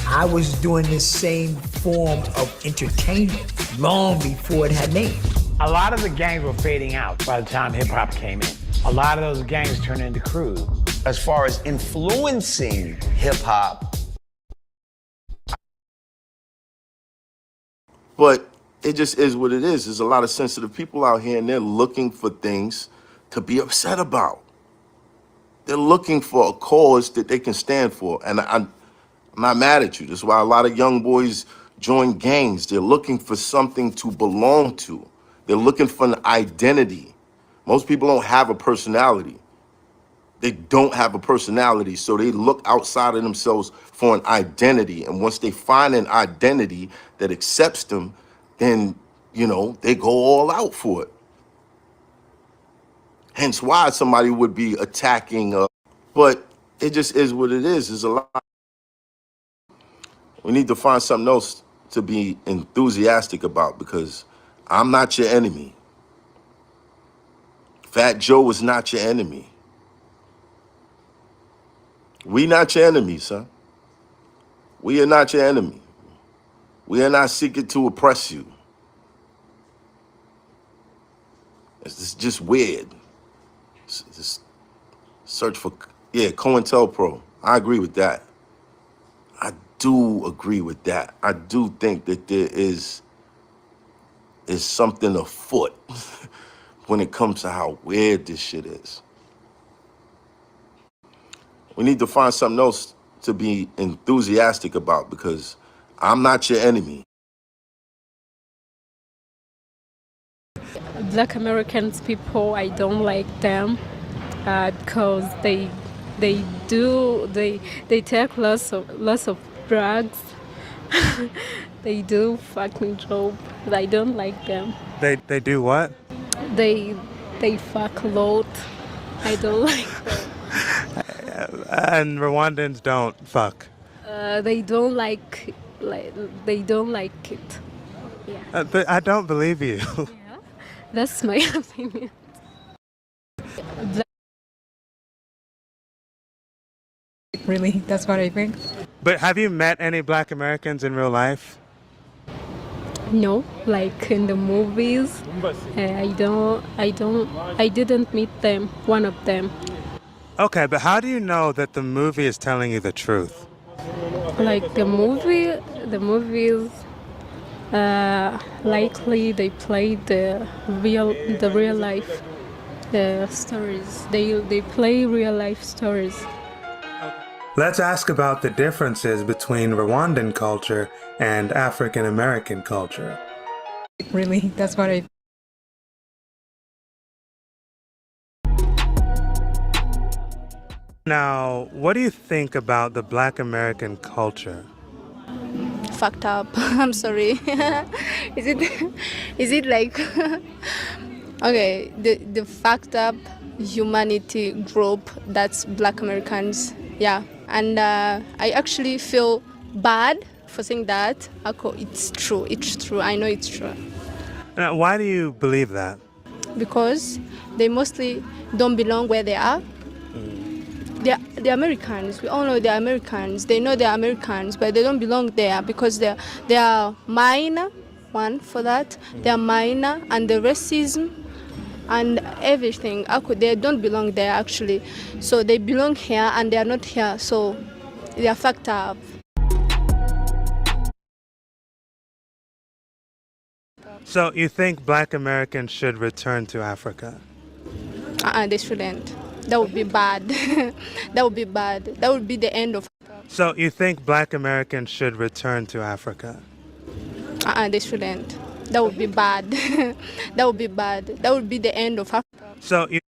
I was doing this same form of entertainment long before it had names. A lot of the gangs were fading out by the time hip-hop came in. A lot of those gangs turned into crews. As far as influencing hip-hop. But it just is what it is. There's a lot of sensitive people out here, and they're looking for things to be upset about. They're looking for a cause that they can stand for. And I'm not mad at you. That's why a lot of young boys join gangs. They're looking for something to belong to. They're looking for an identity. Most people don't have a personality. They don't have a personality, so they look outside of themselves for an identity. And once they find an identity that accepts them, then, you know, they go all out for it. Hence why somebody would be attacking, but it just is what it is. There's a lot. We need to find something else to be enthusiastic about because I'm not your enemy. Fat Joe is not your enemy. We not your enemy, son. We are not your enemy. We are not seeking to oppress you. It's just weird. Just search for, COINTELPRO. I agree with that. I do agree with that. I do think that there is something afoot when it comes to how weird this shit is. We need to find something else to be enthusiastic about because I'm not your enemy. Black Americans people, I don't like them because they take lots of drugs. They do fucking job. But I don't like them. They do what? They fuck a lot. I don't like them. And Rwandans don't fuck. They don't like it. Yeah. But I don't believe you. Yeah, that's my opinion. Really, that's what I think. But have you met any Black Americans in real life? No, like in the movies. I didn't meet them. One of them. Okay, but how do you know that the movie is telling you the truth? Like the movies, likely they play the real life stories. They play real life stories. Let's ask about the differences between Rwandan culture and African American culture. Really, that's what I. Now, what do you think about the Black American culture? Fucked up. I'm sorry. Is it like okay, the fucked up humanity group that's Black Americans, yeah. And I actually feel bad for saying that. It's true. I know it's true. Now, why do you believe that? Because they mostly don't belong where they are. They're Americans. We all know they're Americans. They know they're Americans, but they don't belong there because they are minor. One for that. They are minor, and the racism and everything. They don't belong there actually. So they belong here, and they are not here. So they are fucked up. So you think Black Americans should return to Africa? They shouldn't. That would be bad. That would be bad. That would be the end of. So you think Black Americans should return to Africa? They shouldn't. That would be bad. That would be bad. That would be the end of Africa. So you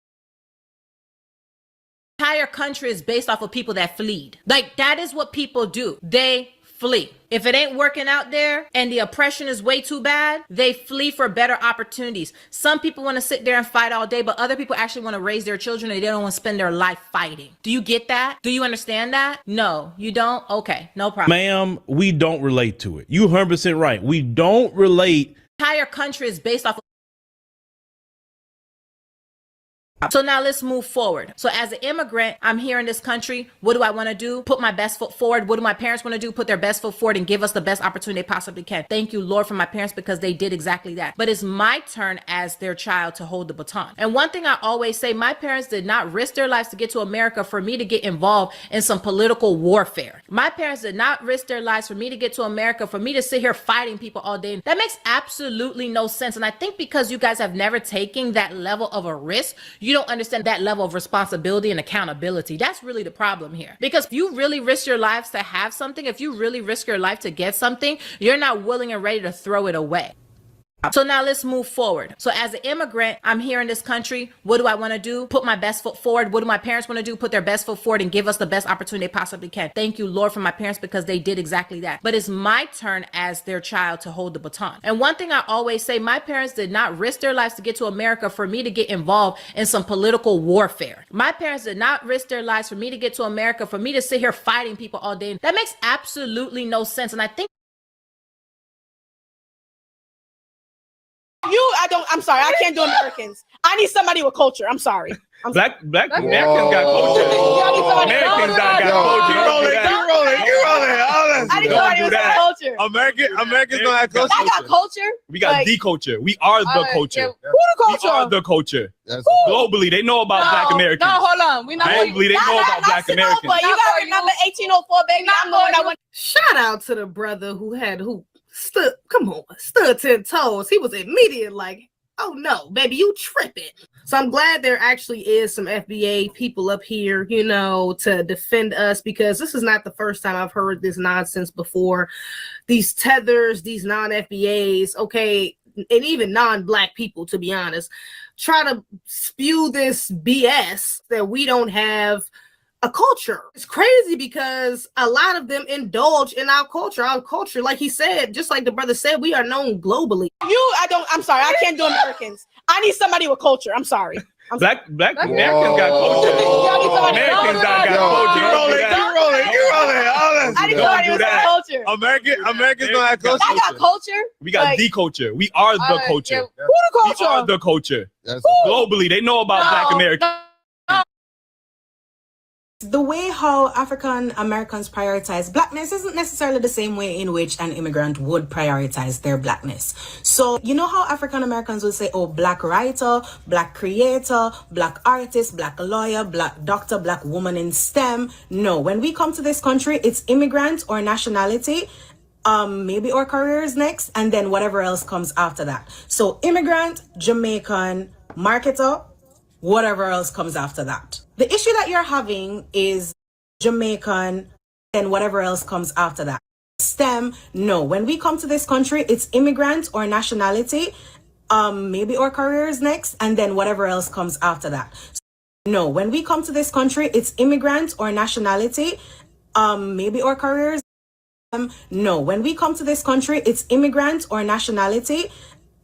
Entire country is based off of people that fleed. Like, that is what people do. They flee. If it ain't working out there and the oppression is way too bad, they flee for better opportunities. Some people want to sit there and fight all day, but other people actually want to raise their children and they don't want to spend their life fighting. Do you get that? Do you understand that? No, you don't? Okay, no problem. Ma'am, we don't relate to it. You 100% right. We don't relate. Entire country is based off of. So now let's move forward. So as an immigrant, I'm here in this country. What do I want to do? Put my best foot forward. What do my parents want to do? Put their best foot forward and give us the best opportunity they possibly can. Thank you, Lord, for my parents, because they did exactly that. But it's my turn as their child to hold the baton. And one thing I always say, my parents did not risk their lives to get to America for me to get involved in some political warfare. My parents did not risk their lives for me to get to America, for me to sit here fighting people all day. That makes absolutely no sense. And I think because you guys have never taken that level of a risk, you don't understand that level of responsibility and accountability. That's really the problem here. Because if you really risk your lives to have something, if you really risk your life to get something, you're not willing and ready to throw it away. So now let's move forward. So as an immigrant, I'm here in this country. What do I want to do? Put my best foot forward. What do my parents want to do? Put their best foot forward and give us the best opportunity they possibly can. Thank you, Lord, for my parents, because they did exactly that. But it's my turn as their child to hold the baton. And one thing I always say, my parents did not risk their lives to get to America for me to get involved in some political warfare. My parents did not risk their lives for me to get to America for me to sit here fighting people all day. That makes absolutely no sense. And I think I'm sorry, I can't do Americans. I need somebody with culture. I'm sorry. Black Americans got culture. Americans got culture. You rolling. I need somebody with culture. Americans don't have culture. I got culture. We got the culture. We are the culture. Who the culture? We are the culture. Globally, they know about Black Americans. No, hold on. We not globally, they know about Black Americans. But you gotta remember 1804, baby. I'm the one that went. Shout out to the brother who stood 10 toes. He was immediate like, oh no, baby, you tripping. So I'm glad there actually is some FBA people up here, to defend us, because this is not the first time I've heard this nonsense before. These tethers, these non-FBAs, okay, and even non-Black people, to be honest, try to spew this BS that we don't have a culture. It's crazy because a lot of them indulge in our culture. Our culture, like he said, just like the brother said, we are known globally. I'm sorry, I can't do Americans. I need somebody with culture. I'm sorry. Black Americans got culture. Americans got culture. You rolling. I need somebody with culture. Americans don't have culture. I got culture. We got the culture. We are the culture. Who the culture? We are the culture. Globally, they know about Black Americans. The way how African Americans prioritize blackness isn't necessarily the same way in which an immigrant would prioritize their blackness. So, you know how African Americans will say, oh, Black writer, Black creator, Black artist, Black lawyer, Black doctor, Black woman in STEM. No, when we come to this country, it's immigrant or nationality. Maybe our careers next, and then whatever else comes after that. So immigrant, Jamaican, marketer, whatever else comes after that. The issue that you're having is Jamaican, and whatever else comes after that. STEM, no. When we come to this country, it's immigrant or nationality. Maybe our careers next, and then whatever else comes after that. No, when we come to this country, it's immigrant or nationality. Maybe our careers. No, when we come to this country, it's immigrant or nationality.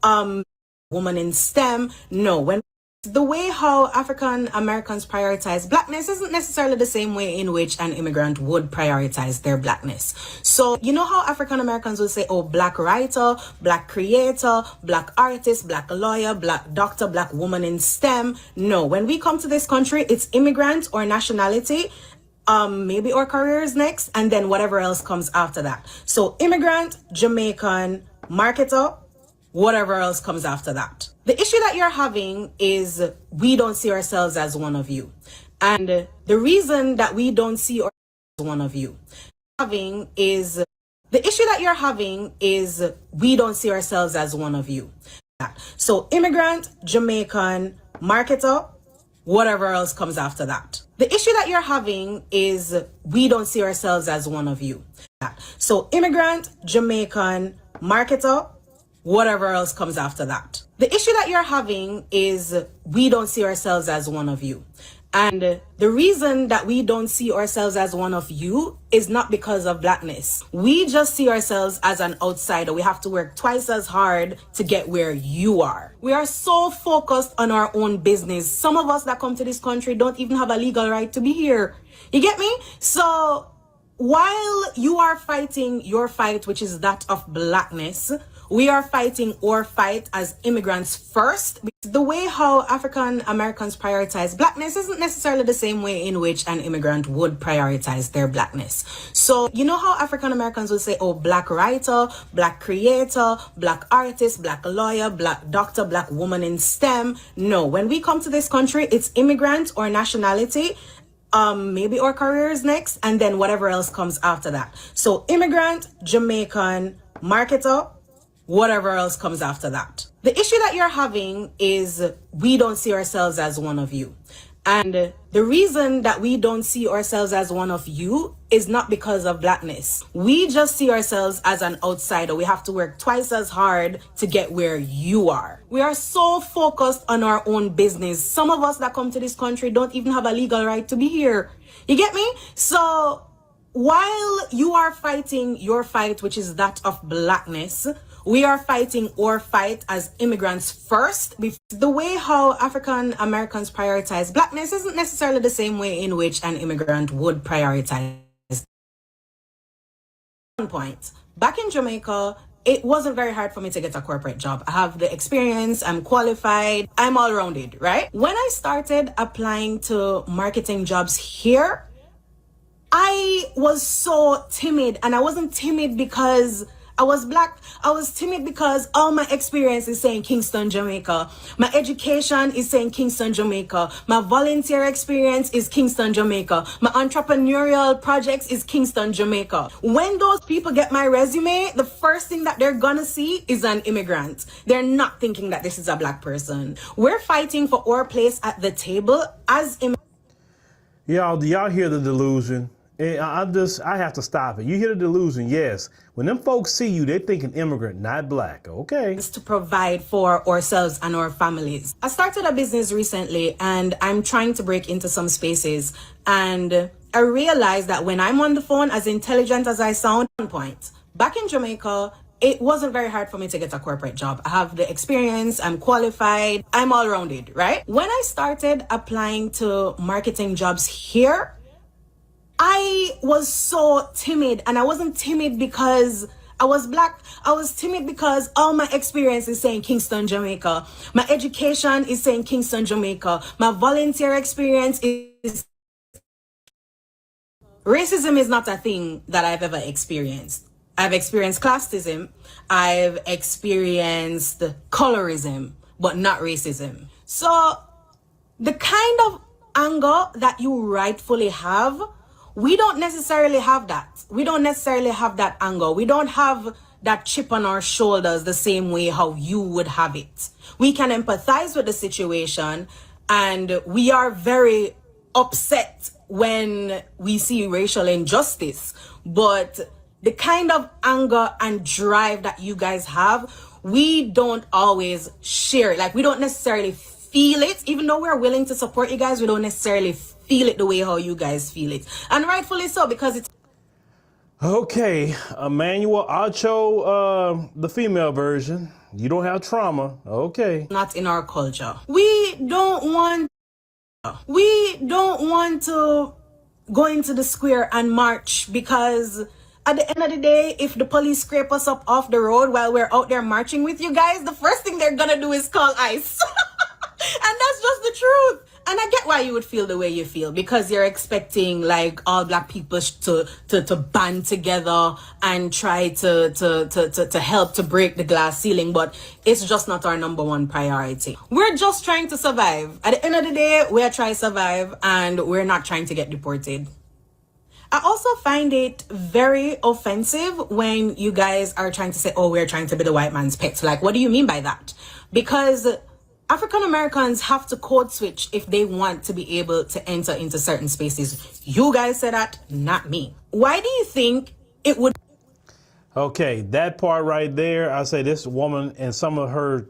Woman in STEM, no. The way how African Americans prioritize blackness isn't necessarily the same way in which an immigrant would prioritize their blackness. So, you know how African Americans will say, oh, Black writer, Black creator, Black artist, Black lawyer, Black doctor, Black woman in STEM. No, when we come to this country, it's immigrant or nationality. Maybe our careers next, and then whatever else comes after that. So immigrant, Jamaican, marketer, whatever else comes after that. The issue that you're having is we don't see ourselves as one of you. And the reason that we don't see ourselves as one of you is the issue that you're having is we don't see ourselves as one of you. So immigrant, Jamaican, marketer, whatever else comes after that. The issue that you're having is we don't see ourselves as one of you. So immigrant, Jamaican, marketer, whatever else comes after that. The issue that you're having is we don't see ourselves as one of you. And the reason that we don't see ourselves as one of you is not because of blackness. We just see ourselves as an outsider. We have to work twice as hard to get where you are. We are so focused on our own business. Some of us that come to this country don't even have a legal right to be here. You get me? So while you are fighting your fight, which is that of blackness, we are fighting our fight as immigrants first. The way how African Americans prioritize blackness isn't necessarily the same way in which an immigrant would prioritize their blackness. So you know how African Americans will say, oh, black writer, black creator, black artist, black lawyer, black doctor, black woman in STEM. No, when we come to this country, it's immigrant or nationality. Maybe our career is next, and then whatever else comes after that. So immigrant, Jamaican, marketer, whatever else comes after that. The issue that you're having is we don't see ourselves as one of you. And the reason that we don't see ourselves as one of you is not because of blackness. We just see ourselves as an outsider. We have to work twice as hard to get where you are. We are so focused on our own business. Some of us that come to this country don't even have a legal right to be here. You get me? So while you are fighting your fight, which is that of blackness, we are fighting our fight as immigrants first. The way how African Americans prioritize blackness isn't necessarily the same way in which an immigrant would prioritize. One point, back in Jamaica, it wasn't very hard for me to get a corporate job. I have the experience, I'm qualified, I'm all rounded, right? When I started applying to marketing jobs here, I was so timid, and I wasn't timid because I was black. I was timid because all my experience is saying Kingston, Jamaica. My education is saying Kingston, Jamaica. My volunteer experience is Kingston, Jamaica. My entrepreneurial projects is Kingston, Jamaica. When those people get my resume, the first thing that they're gonna see is an immigrant. They're not thinking that this is a black person. We're fighting for our place at the table as immigrants. Y'all, do y'all hear the delusion? I have to stop it. You hear the delusion, yes. When them folks see you, they're thinking immigrant, not black, okay? To provide for ourselves and our families. I started a business recently, and I'm trying to break into some spaces. And I realized that when I'm on the phone, as intelligent as I sound, on point. Back in Jamaica, it wasn't very hard for me to get a corporate job. I have the experience, I'm qualified, I'm all rounded, right? When I started applying to marketing jobs here, I was so timid, and I wasn't timid because I was black. I was timid because all my experience is saying Kingston, Jamaica. My education is saying Kingston, Jamaica. My volunteer experience is... Racism is not a thing that I've ever experienced. I've experienced classism. I've experienced colorism, but not racism. So the kind of anger that you rightfully have, we don't necessarily have that. We don't necessarily have that anger. We don't have that chip on our shoulders the same way how you would have it. We can empathize with the situation, and we are very upset when we see racial injustice. But the kind of anger and drive that you guys have, we don't always share it. Like, we don't necessarily feel it. Even though we're willing to support you guys, we don't necessarily feel it the way how you guys feel it. And rightfully so, because it's... Okay, Emmanuel Acho, the female version. You don't have trauma. Okay. Not in our culture. We don't want to go into the square and march, because at the end of the day, if the police scrape us up off the road while we're out there marching with you guys, the first thing they're gonna do is call ICE. And that's just the truth. And I get why you would feel the way you feel, because you're expecting like all black people to band together and try to help to break the glass ceiling, but it's just not our number one priority. We're just trying to survive. At the end of the day, we're trying to survive, and we're not trying to get deported. I also find it very offensive when you guys are trying to say, oh, we're trying to be the white man's pet. Like, what do you mean by that? Because African Americans have to code switch if they want to be able to enter into certain spaces. You guys said that, not me. Why do you think it would? Okay, that part right there, I say this woman and some of her,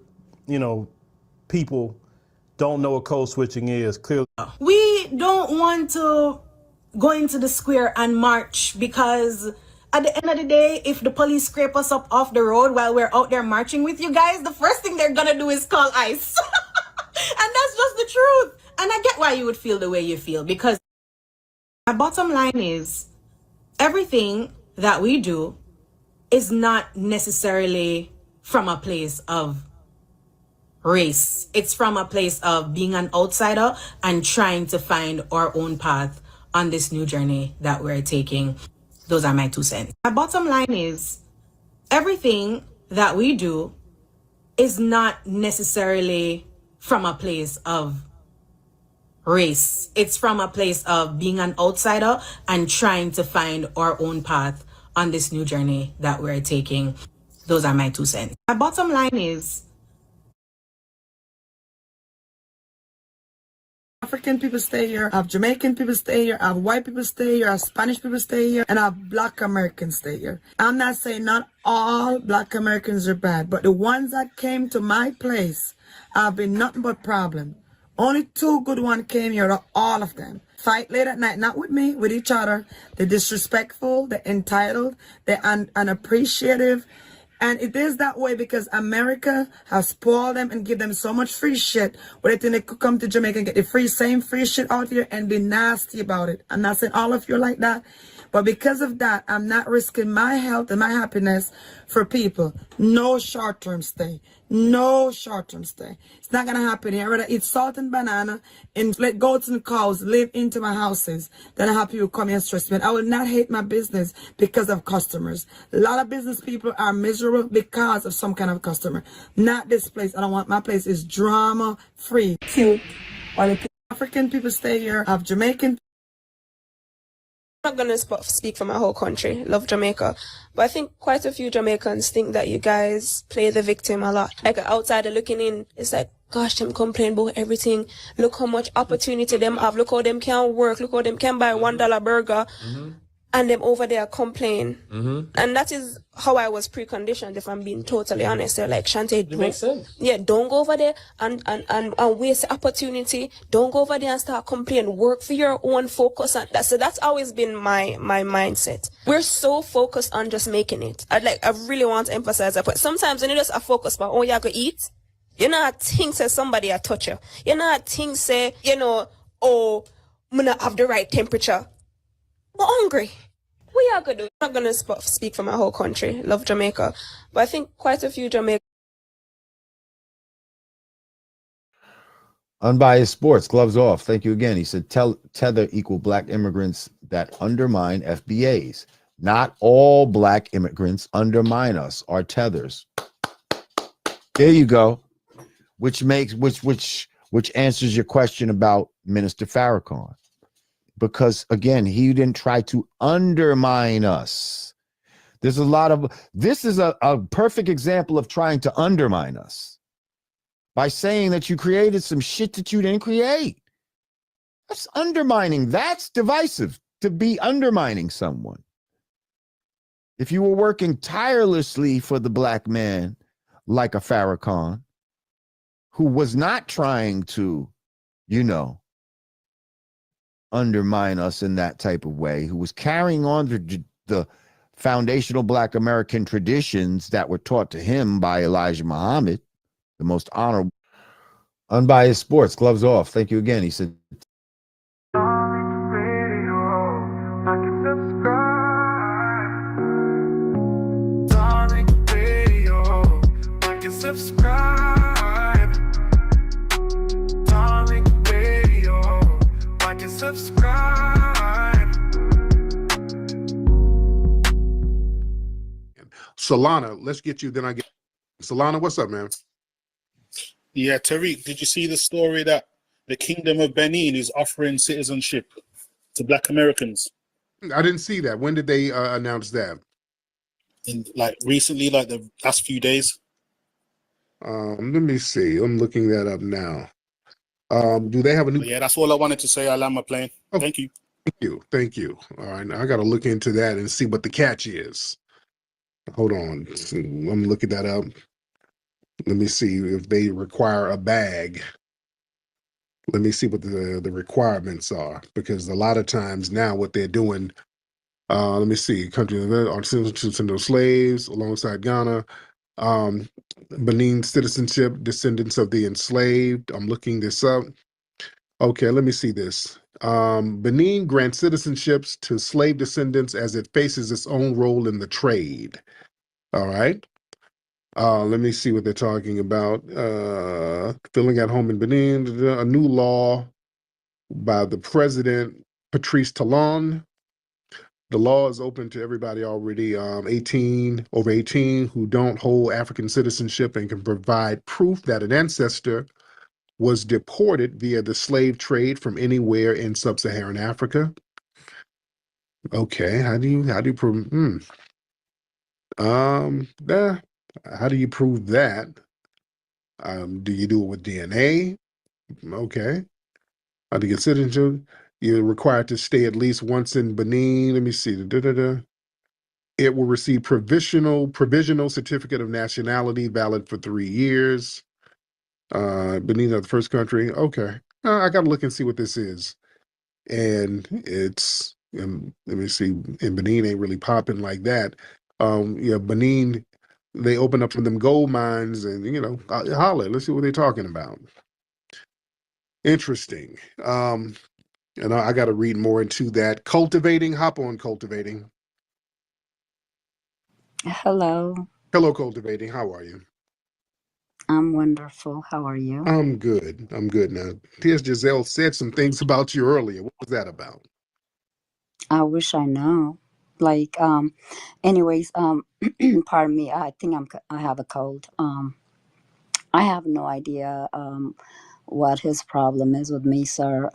people don't know what code switching is. Clearly, We don't want to go into the square and march because at the end of the day, if the police scrape us up off the road while we're out there marching with you guys, the first thing they're gonna do is call ICE. And that's just the truth. And I get why you would feel the way you feel, because my bottom line is everything that we do is not necessarily from a place of race. It's from a place of being an outsider and trying to find our own path on this new journey that we're taking. Those are my 2 cents. My bottom line is everything that we do is not necessarily from a place of race. It's from a place of being an outsider and trying to find our own path on this new journey that we're taking. Those are my 2 cents. My bottom line is African people stay here, I have Jamaican people stay here, I have white people stay here, I have Spanish people stay here, and I have Black Americans stay here. I'm not saying not all Black Americans are bad, but the ones that came to my place have been nothing but problem. Only 2 good ones came here, all of them. Fight late at night, not with me, with each other. They're disrespectful, they're entitled, they're unappreciative. And it is that way because America has spoiled them and give them so much free shit. Where they think they could come to Jamaica and get the same free shit out here and be nasty about it. I'm not saying all of you are like that. But because of that, I'm not risking my health and my happiness for people. No short-term stay. No short-term stay. It's not going to happen here. I'd rather eat salt and banana and let goats and cows live into my houses than have people come here and stress me. And I will not hate my business because of customers. A lot of business people are miserable because of some kind of customer. Not this place. I don't want my place is drama-free. Cute. While the African people stay here, I have Jamaican. I'm not going to speak for my whole country, love Jamaica, but I think quite a few Jamaicans think that you guys play the victim a lot. Like an outsider looking in, it's like, gosh, them complain about everything. Look how much opportunity them have. Look how them can work. Look how them can buy $1 burger. And them over there complain. And that is how I was preconditioned, if I'm being totally honest. They're like, Shante, makes sense. Yeah, don't go over there and waste the opportunity. Don't go over there and start complaining. Work for your own, focus on that. So that's always been my mindset. We're so focused on just making it. I really want to emphasize that. But sometimes when you just are focused on, oh, you go eat, you know, things say somebody a touch you. You know, things say, oh, I'm not have the right temperature. We're hungry. We are good. I'm not going to speak for my whole country. Love Jamaica. But I think quite a few Jamaicans. Unbiased Sports, gloves off. Thank you again. He said, tether equal Black immigrants that undermine FBAs. Not all Black immigrants undermine us, our tethers. There you go. Which answers your question about Minister Farrakhan. Because again, he didn't try to undermine us. This is a perfect example of trying to undermine us by saying that you created some shit that you didn't create. That's undermining. That's divisive, to be undermining someone. If you were working tirelessly for the Black man, like a Farrakhan, who was not trying to, undermine us in that type of way, who was carrying on the foundational Black American traditions that were taught to him by Elijah Muhammad, the most honorable. Unbiased Sports, gloves off. Thank you again. He said, subscribe. Darling Radio, like and subscribe. Solana, let's get you. Then I get Solana. What's up, man? Yeah, Tariq, did you see the story that the Kingdom of Benin is offering citizenship to Black Americans? I didn't see that. When did they announce that? Recently, like the last few days. Let me see. I'm looking that up now. Do they have a new? Yeah, that's all I wanted to say. I land my plane. Oh, Thank you. Thank you. All right, now I got to look into that and see what the catch is. Hold on, I'm looking that up. Let me see if they require a bag. Let me see what the requirements are, because a lot of times now what they're doing. Let me see. Country are citizen slaves alongside Ghana. Benin citizenship, descendants of the enslaved. I'm looking this up. Okay, let me see this. Benin grants citizenships to slave descendants as it faces its own role in the trade. All right. Let me see what they're talking about. Feeling at home in Benin, a new law by the president, Patrice Talon. The law is open to everybody already 18, over 18, who don't hold African citizenship and can provide proof that an ancestor was deported via the slave trade from anywhere in sub-Saharan Africa. Okay, how do you prove? How do you prove that? Do you do it with DNA? Okay. How do you get citizenship? You're required to stay at least once in Benin. Let me see. It will receive provisional certificate of nationality, valid for 3 years. Benin is the first country. Okay. I got to look and see what this is. And it's, let me see, and Benin ain't really popping like that. Yeah, Benin, they open up for them gold mines and, holler, let's see what they're talking about. Interesting. And I got to read more into that. Cultivating, hop on Cultivating. Hello. Hello, Cultivating. How are you? I'm wonderful. How are you? I'm good. I'm good now. T.S. Giselle said some things about you earlier. What was that about? I wish I know. Like, anyways, pardon me. I think I have a cold. I have no idea what his problem is with me, sir.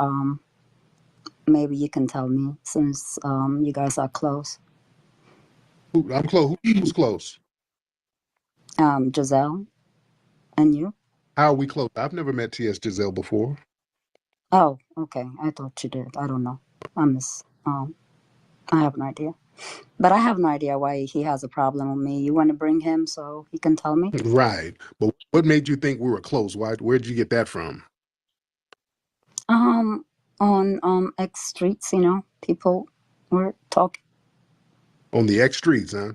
Maybe you can tell me since you guys are close. I'm close. Who's close? Giselle, and you? How are we close? I've never met T.S. Giselle before. Oh, okay. I thought you did. I don't know. I have no idea. But I have no idea why he has a problem with me. You want to bring him so he can tell me? Right. But what made you think we were close? Where'd you get that from? On X streets, people were talking. On the X streets, huh?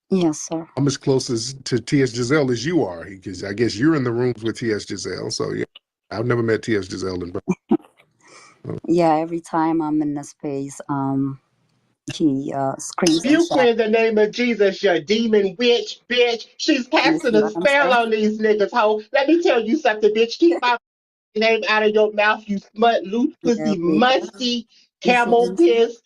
Yes, sir. I'm as close to T.S. Giselle as you are, because I guess you're in the rooms with T.S. Giselle. So yeah, I've never met T.S. Giselle in person. Yeah, every time I'm in the space, he screams and You shouts. in the name of Jesus, you demon witch, bitch. She's You casting see a what I'm spell saying? on these niggas, ho. Let me tell you something, bitch. Keep my name out of your mouth, you smut, loose Here pussy, we go. musty, camel You see? piss,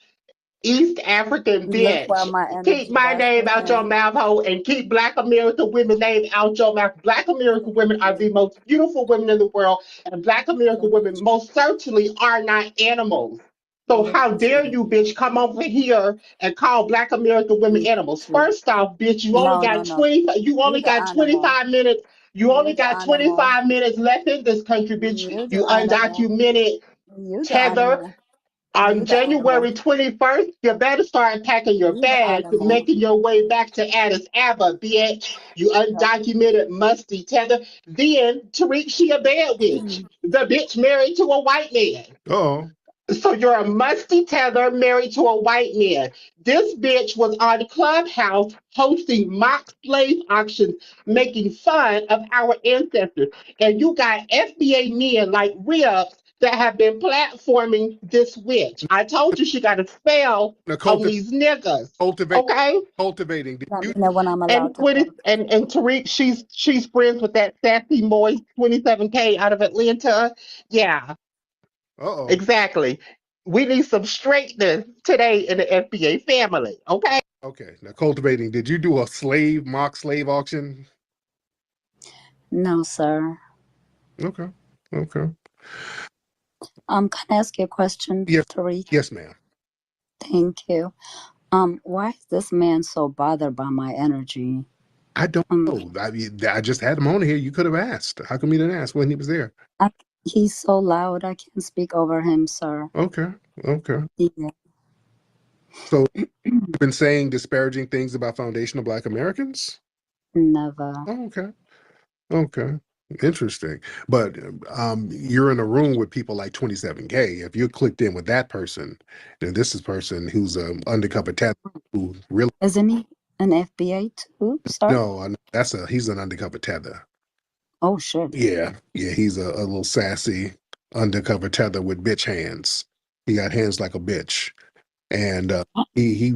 East African Look where bitch. my Keep energy my got name out your taken. mouth, ho, and keep Black American women name out your mouth. Black American women are the most beautiful women in the world, and Black American women most certainly are not animals. So Look how at dare you. you, bitch, come over here and call Black American women Look animals? at you. First off, bitch, No. you You only the got animal. 25 minutes. You only You the got animal. 25 minutes left in this country, bitch. You You the animal. undocumented You the tether. animal. On You the animal. January 21st, you better start packing your You the bags and animal. making your way back to Addis Ababa, bitch. You undocumented, musty tether. Then Tariq, she a bad witch. The bitch married to a white man. Oh. So you're a musty tether married to a white man. This bitch was on Clubhouse hosting mock slave auctions, making fun of our ancestors. And you got FBA men like Ribs that have been platforming this witch. I told you she got a spell Now, on these niggas. Okay? cultivating. Did Let you? me know when I'm allowed And to talk. 20 and Tariq, she's friends with that sassy moist 27K out of Atlanta. Yeah. Uh-oh. Exactly. We need some straightness today in the FBA family. Okay. Okay. Now, cultivating. Did you do a mock slave auction? No, sir. Okay. Can I ask you a question, Yes. Tariq? Yes, ma'am. Thank you. Why is this man so bothered by my energy? I don't know. I mean, I just had him on here. You could have asked. How come you didn't ask when he was there? He's so loud. I can't speak over him, sir. Okay. Okay. Yeah. So you've been saying disparaging things about foundational Black Americans? Never. Oh, okay. Okay. Interesting. But you're in a room with people like 27K. If you're clicked in with that person, then this is a person who's an undercover tat who really Isn't he an FBA too, sir? no, he's an undercover tether. Oh shit. Yeah, he's a little sassy undercover tether with bitch hands. He got hands like a bitch, and he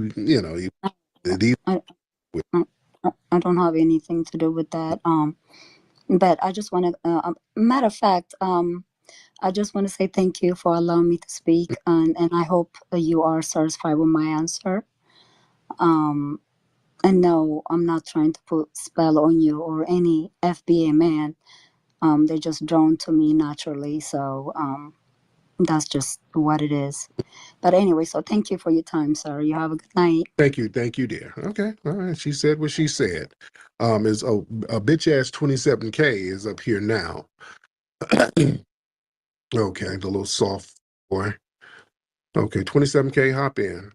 these I don't have anything to do with that. But I just want to. Matter of fact, I just want to say thank you for allowing me to speak, and I hope you are satisfied with my answer. And no, I'm not trying to put spell on you or any FBA man. They're just drawn to me naturally, so that's just what it is. But anyway, so thank you for your time, sir. You have a good night. Thank you, dear. Okay, all right. She said what she said. Is a bitch ass 27K is up here now. Okay, the little soft boy. Okay, 27K, hop in.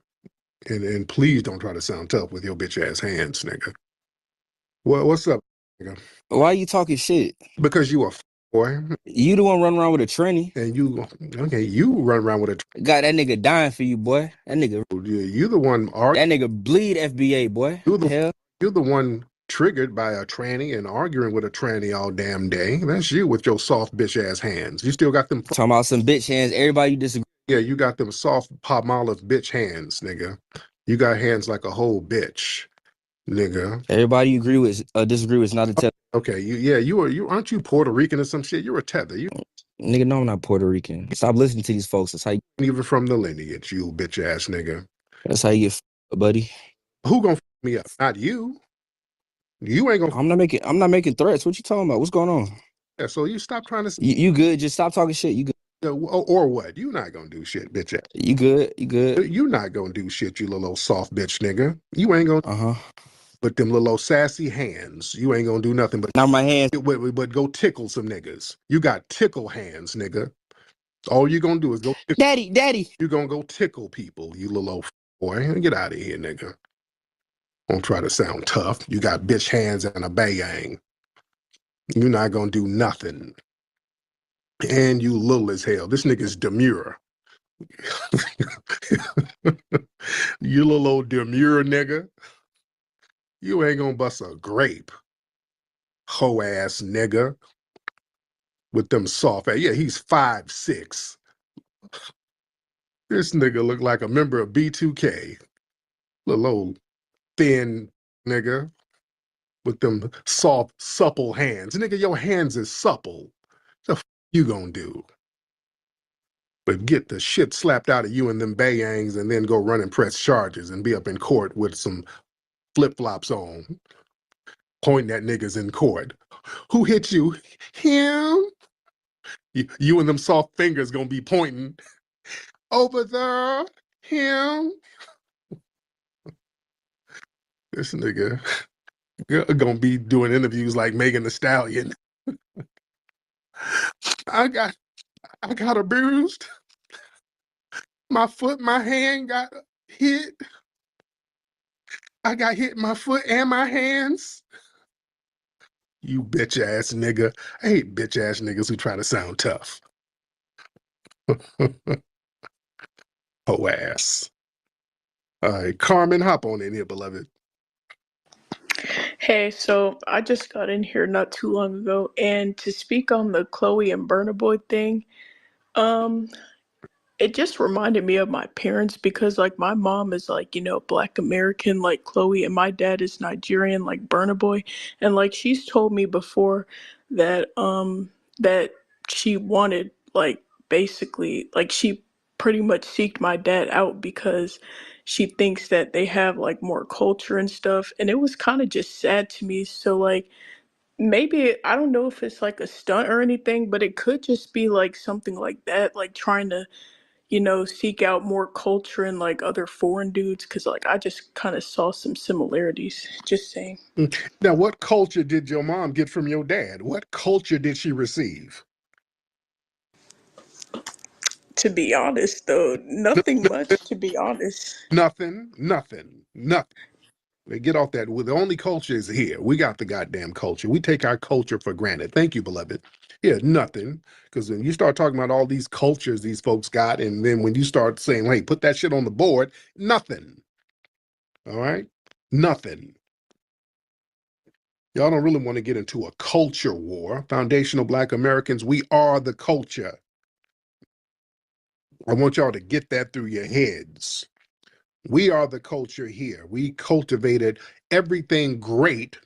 And please don't try to sound tough with your bitch ass hands, nigga. What's up, nigga? Why you talking shit? Because you a boy. You the one running around with a tranny. And you run around with a got that nigga dying for you, boy. That nigga. You the one that nigga bleed FBA, boy. You're the one triggered by a tranny and arguing with a tranny all damn day. That's you with your soft bitch ass hands. You still got them talking about some bitch hands. Everybody disagree. Yeah, you got them soft Palmolive bitch hands, nigga. You got hands like a whole bitch, nigga. Everybody you agree with disagree with is not a tether. Okay, you aren't you Puerto Rican or some shit? You're a tether. You nigga, no, I'm not Puerto Rican. Stop listening to these folks. That's how you even from the lineage, you bitch ass nigga. That's how you get buddy. Who gonna me up? Not you. You ain't gonna. I'm not making threats. What you talking about? What's going on? Yeah, so you stop trying to. You good? Just stop talking shit. You good? Or what? You not gonna do shit, bitch ass. You good? You good? You not gonna do shit, you little soft bitch nigga. You ain't gonna. But them little sassy hands, you ain't gonna do nothing but. Not my hands. But go tickle some niggas. You got tickle hands, nigga. All you gonna do is go. Daddy. You gonna go tickle people, you little boy. Get out of here, nigga. Don't try to sound tough. You got bitch hands and a bayang. You're not gonna do nothing. And you little as hell. This nigga's demure. You little old demure nigga. You ain't gonna bust a grape. Hoe ass nigga. With them soft ass. Yeah, he's 5'6". This nigga look like a member of B2K. Little old thin nigga. With them soft, supple hands. Nigga, your hands is supple. The f you gonna do? But get the shit slapped out of you and them bayangs and then go run and press charges and be up in court with some flip-flops on. Pointing at niggas in court. Who hit you? Him. You and them soft fingers gonna be pointing. Over there. Him. This nigga gonna be doing interviews like Megan Thee Stallion. I got abused. My foot, my hand got hit. I got hit in my foot and my hands. You bitch ass nigga. I hate bitch ass niggas who try to sound tough. Oh ass. All right, Carmen, hop on in here, beloved. Hey, so I just got in here not too long ago, and to speak on the Chloe and Burna Boy thing, it just reminded me of my parents because like my mom is like, Black American like Chloe and my dad is Nigerian like Burna Boy. And like she's told me before that that she wanted like basically like she pretty much seeked my dad out because she thinks that they have like more culture and stuff. And it was kind of just sad to me. So like maybe I don't know if it's like a stunt or anything, but it could just be like something like that, like trying to you know, seek out more culture in like other foreign dudes, because like I just kind of saw some similarities. Just saying. Now, what culture did your mom get from your dad? What culture did she receive? To be honest, though, nothing much. To be honest. Nothing. They get off that. Well, the only culture is here. We got the goddamn culture. We take our culture for granted. Thank you, beloved. Yeah, nothing. Because when you start talking about all these cultures these folks got, and then when you start saying, hey, put that shit on the board, nothing. All right? Nothing. Y'all don't really want to get into a culture war. Foundational Black Americans, we are the culture. I want y'all to get that through your heads. We are the culture here. We cultivated everything great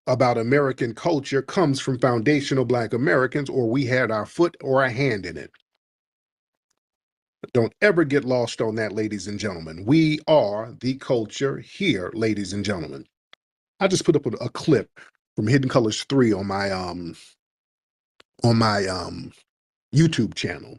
about American culture comes from foundational Black Americans, or we had our foot or our hand in it. Don't ever get lost on that, ladies and gentlemen. We are the culture here, ladies and gentlemen. I just put up a clip from Hidden Colors 3 on my YouTube channel.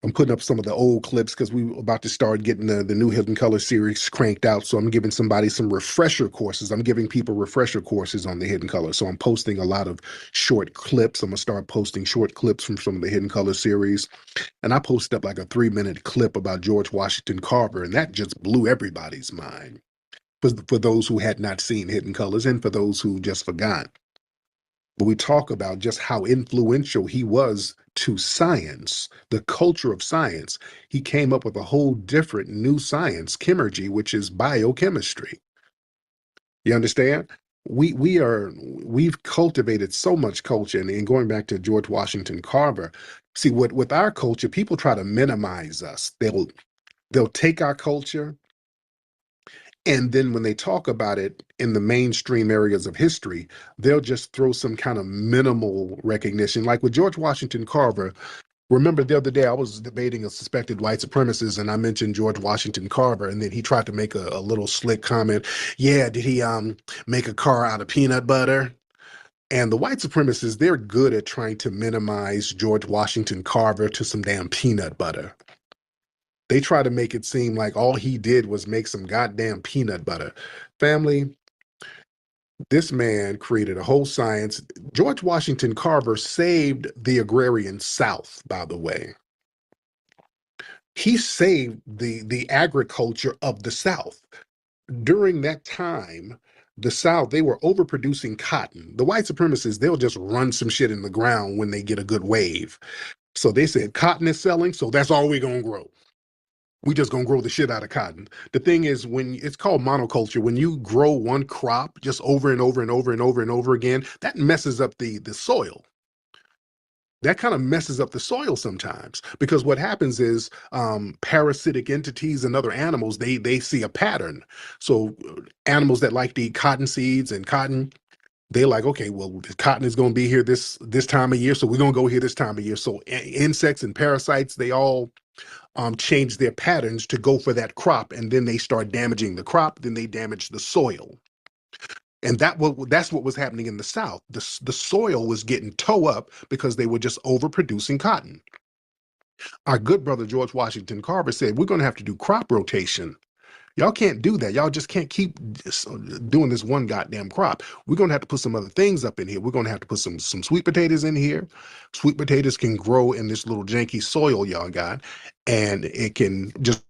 I'm putting up some of the old clips because we were about to start getting the new Hidden Color series cranked out. So I'm giving somebody some refresher courses. I'm giving people refresher courses on the Hidden Color. So I'm posting a lot of short clips. I'm going to start posting short clips from some of the Hidden Color series. And I posted up like a 3-minute clip about George Washington Carver, and that just blew everybody's mind for those who had not seen Hidden Colors and for those who just forgot. But we talk about just how influential he was to science, the culture of science. He came up with a whole different new science, chemergy, which is biochemistry. You understand? We've cultivated so much culture, and going back to George Washington Carver, see with our culture, people try to minimize us. They'll take our culture, and then when they talk about it in the mainstream areas of history, they'll just throw some kind of minimal recognition. Like with George Washington Carver, remember the other day I was debating a suspected white supremacist, and I mentioned George Washington Carver, and then he tried to make a little slick comment. Yeah, did he make a car out of peanut butter? And the white supremacists, they're good at trying to minimize George Washington Carver to some damn peanut butter. They try to make it seem like all he did was make some goddamn peanut butter. Family, this man created a whole science. George Washington Carver saved the agrarian South, by the way. He saved the agriculture of the South. During that time, the South, they were overproducing cotton. The white supremacists, they'll just run some shit in the ground when they get a good wave. So they said, cotton is selling, so that's all we're going to grow. We just gonna grow the shit out of cotton. The thing is, when it's called monoculture, when you grow one crop just over and over and over and over and over again, that messes up the soil. That kind of messes up the soil sometimes, because what happens is parasitic entities and other animals, they see a pattern. So animals that like to eat cotton seeds and cotton, they're like, okay, well, the cotton is going to be here this time of year, so we're going to go here this time of year. So insects and parasites, they all change their patterns to go for that crop, and then they start damaging the crop, then they damage the soil. And that's what was happening in the South. The soil was getting toe up because they were just overproducing cotton. Our good brother George Washington Carver said, we're going to have to do crop rotation. Y'all can't do that. Y'all just can't keep doing this one goddamn crop. We're going to have to put some other things up in here. We're going to have to put some sweet potatoes in here. Sweet potatoes can grow in this little janky soil y'all got, and it can just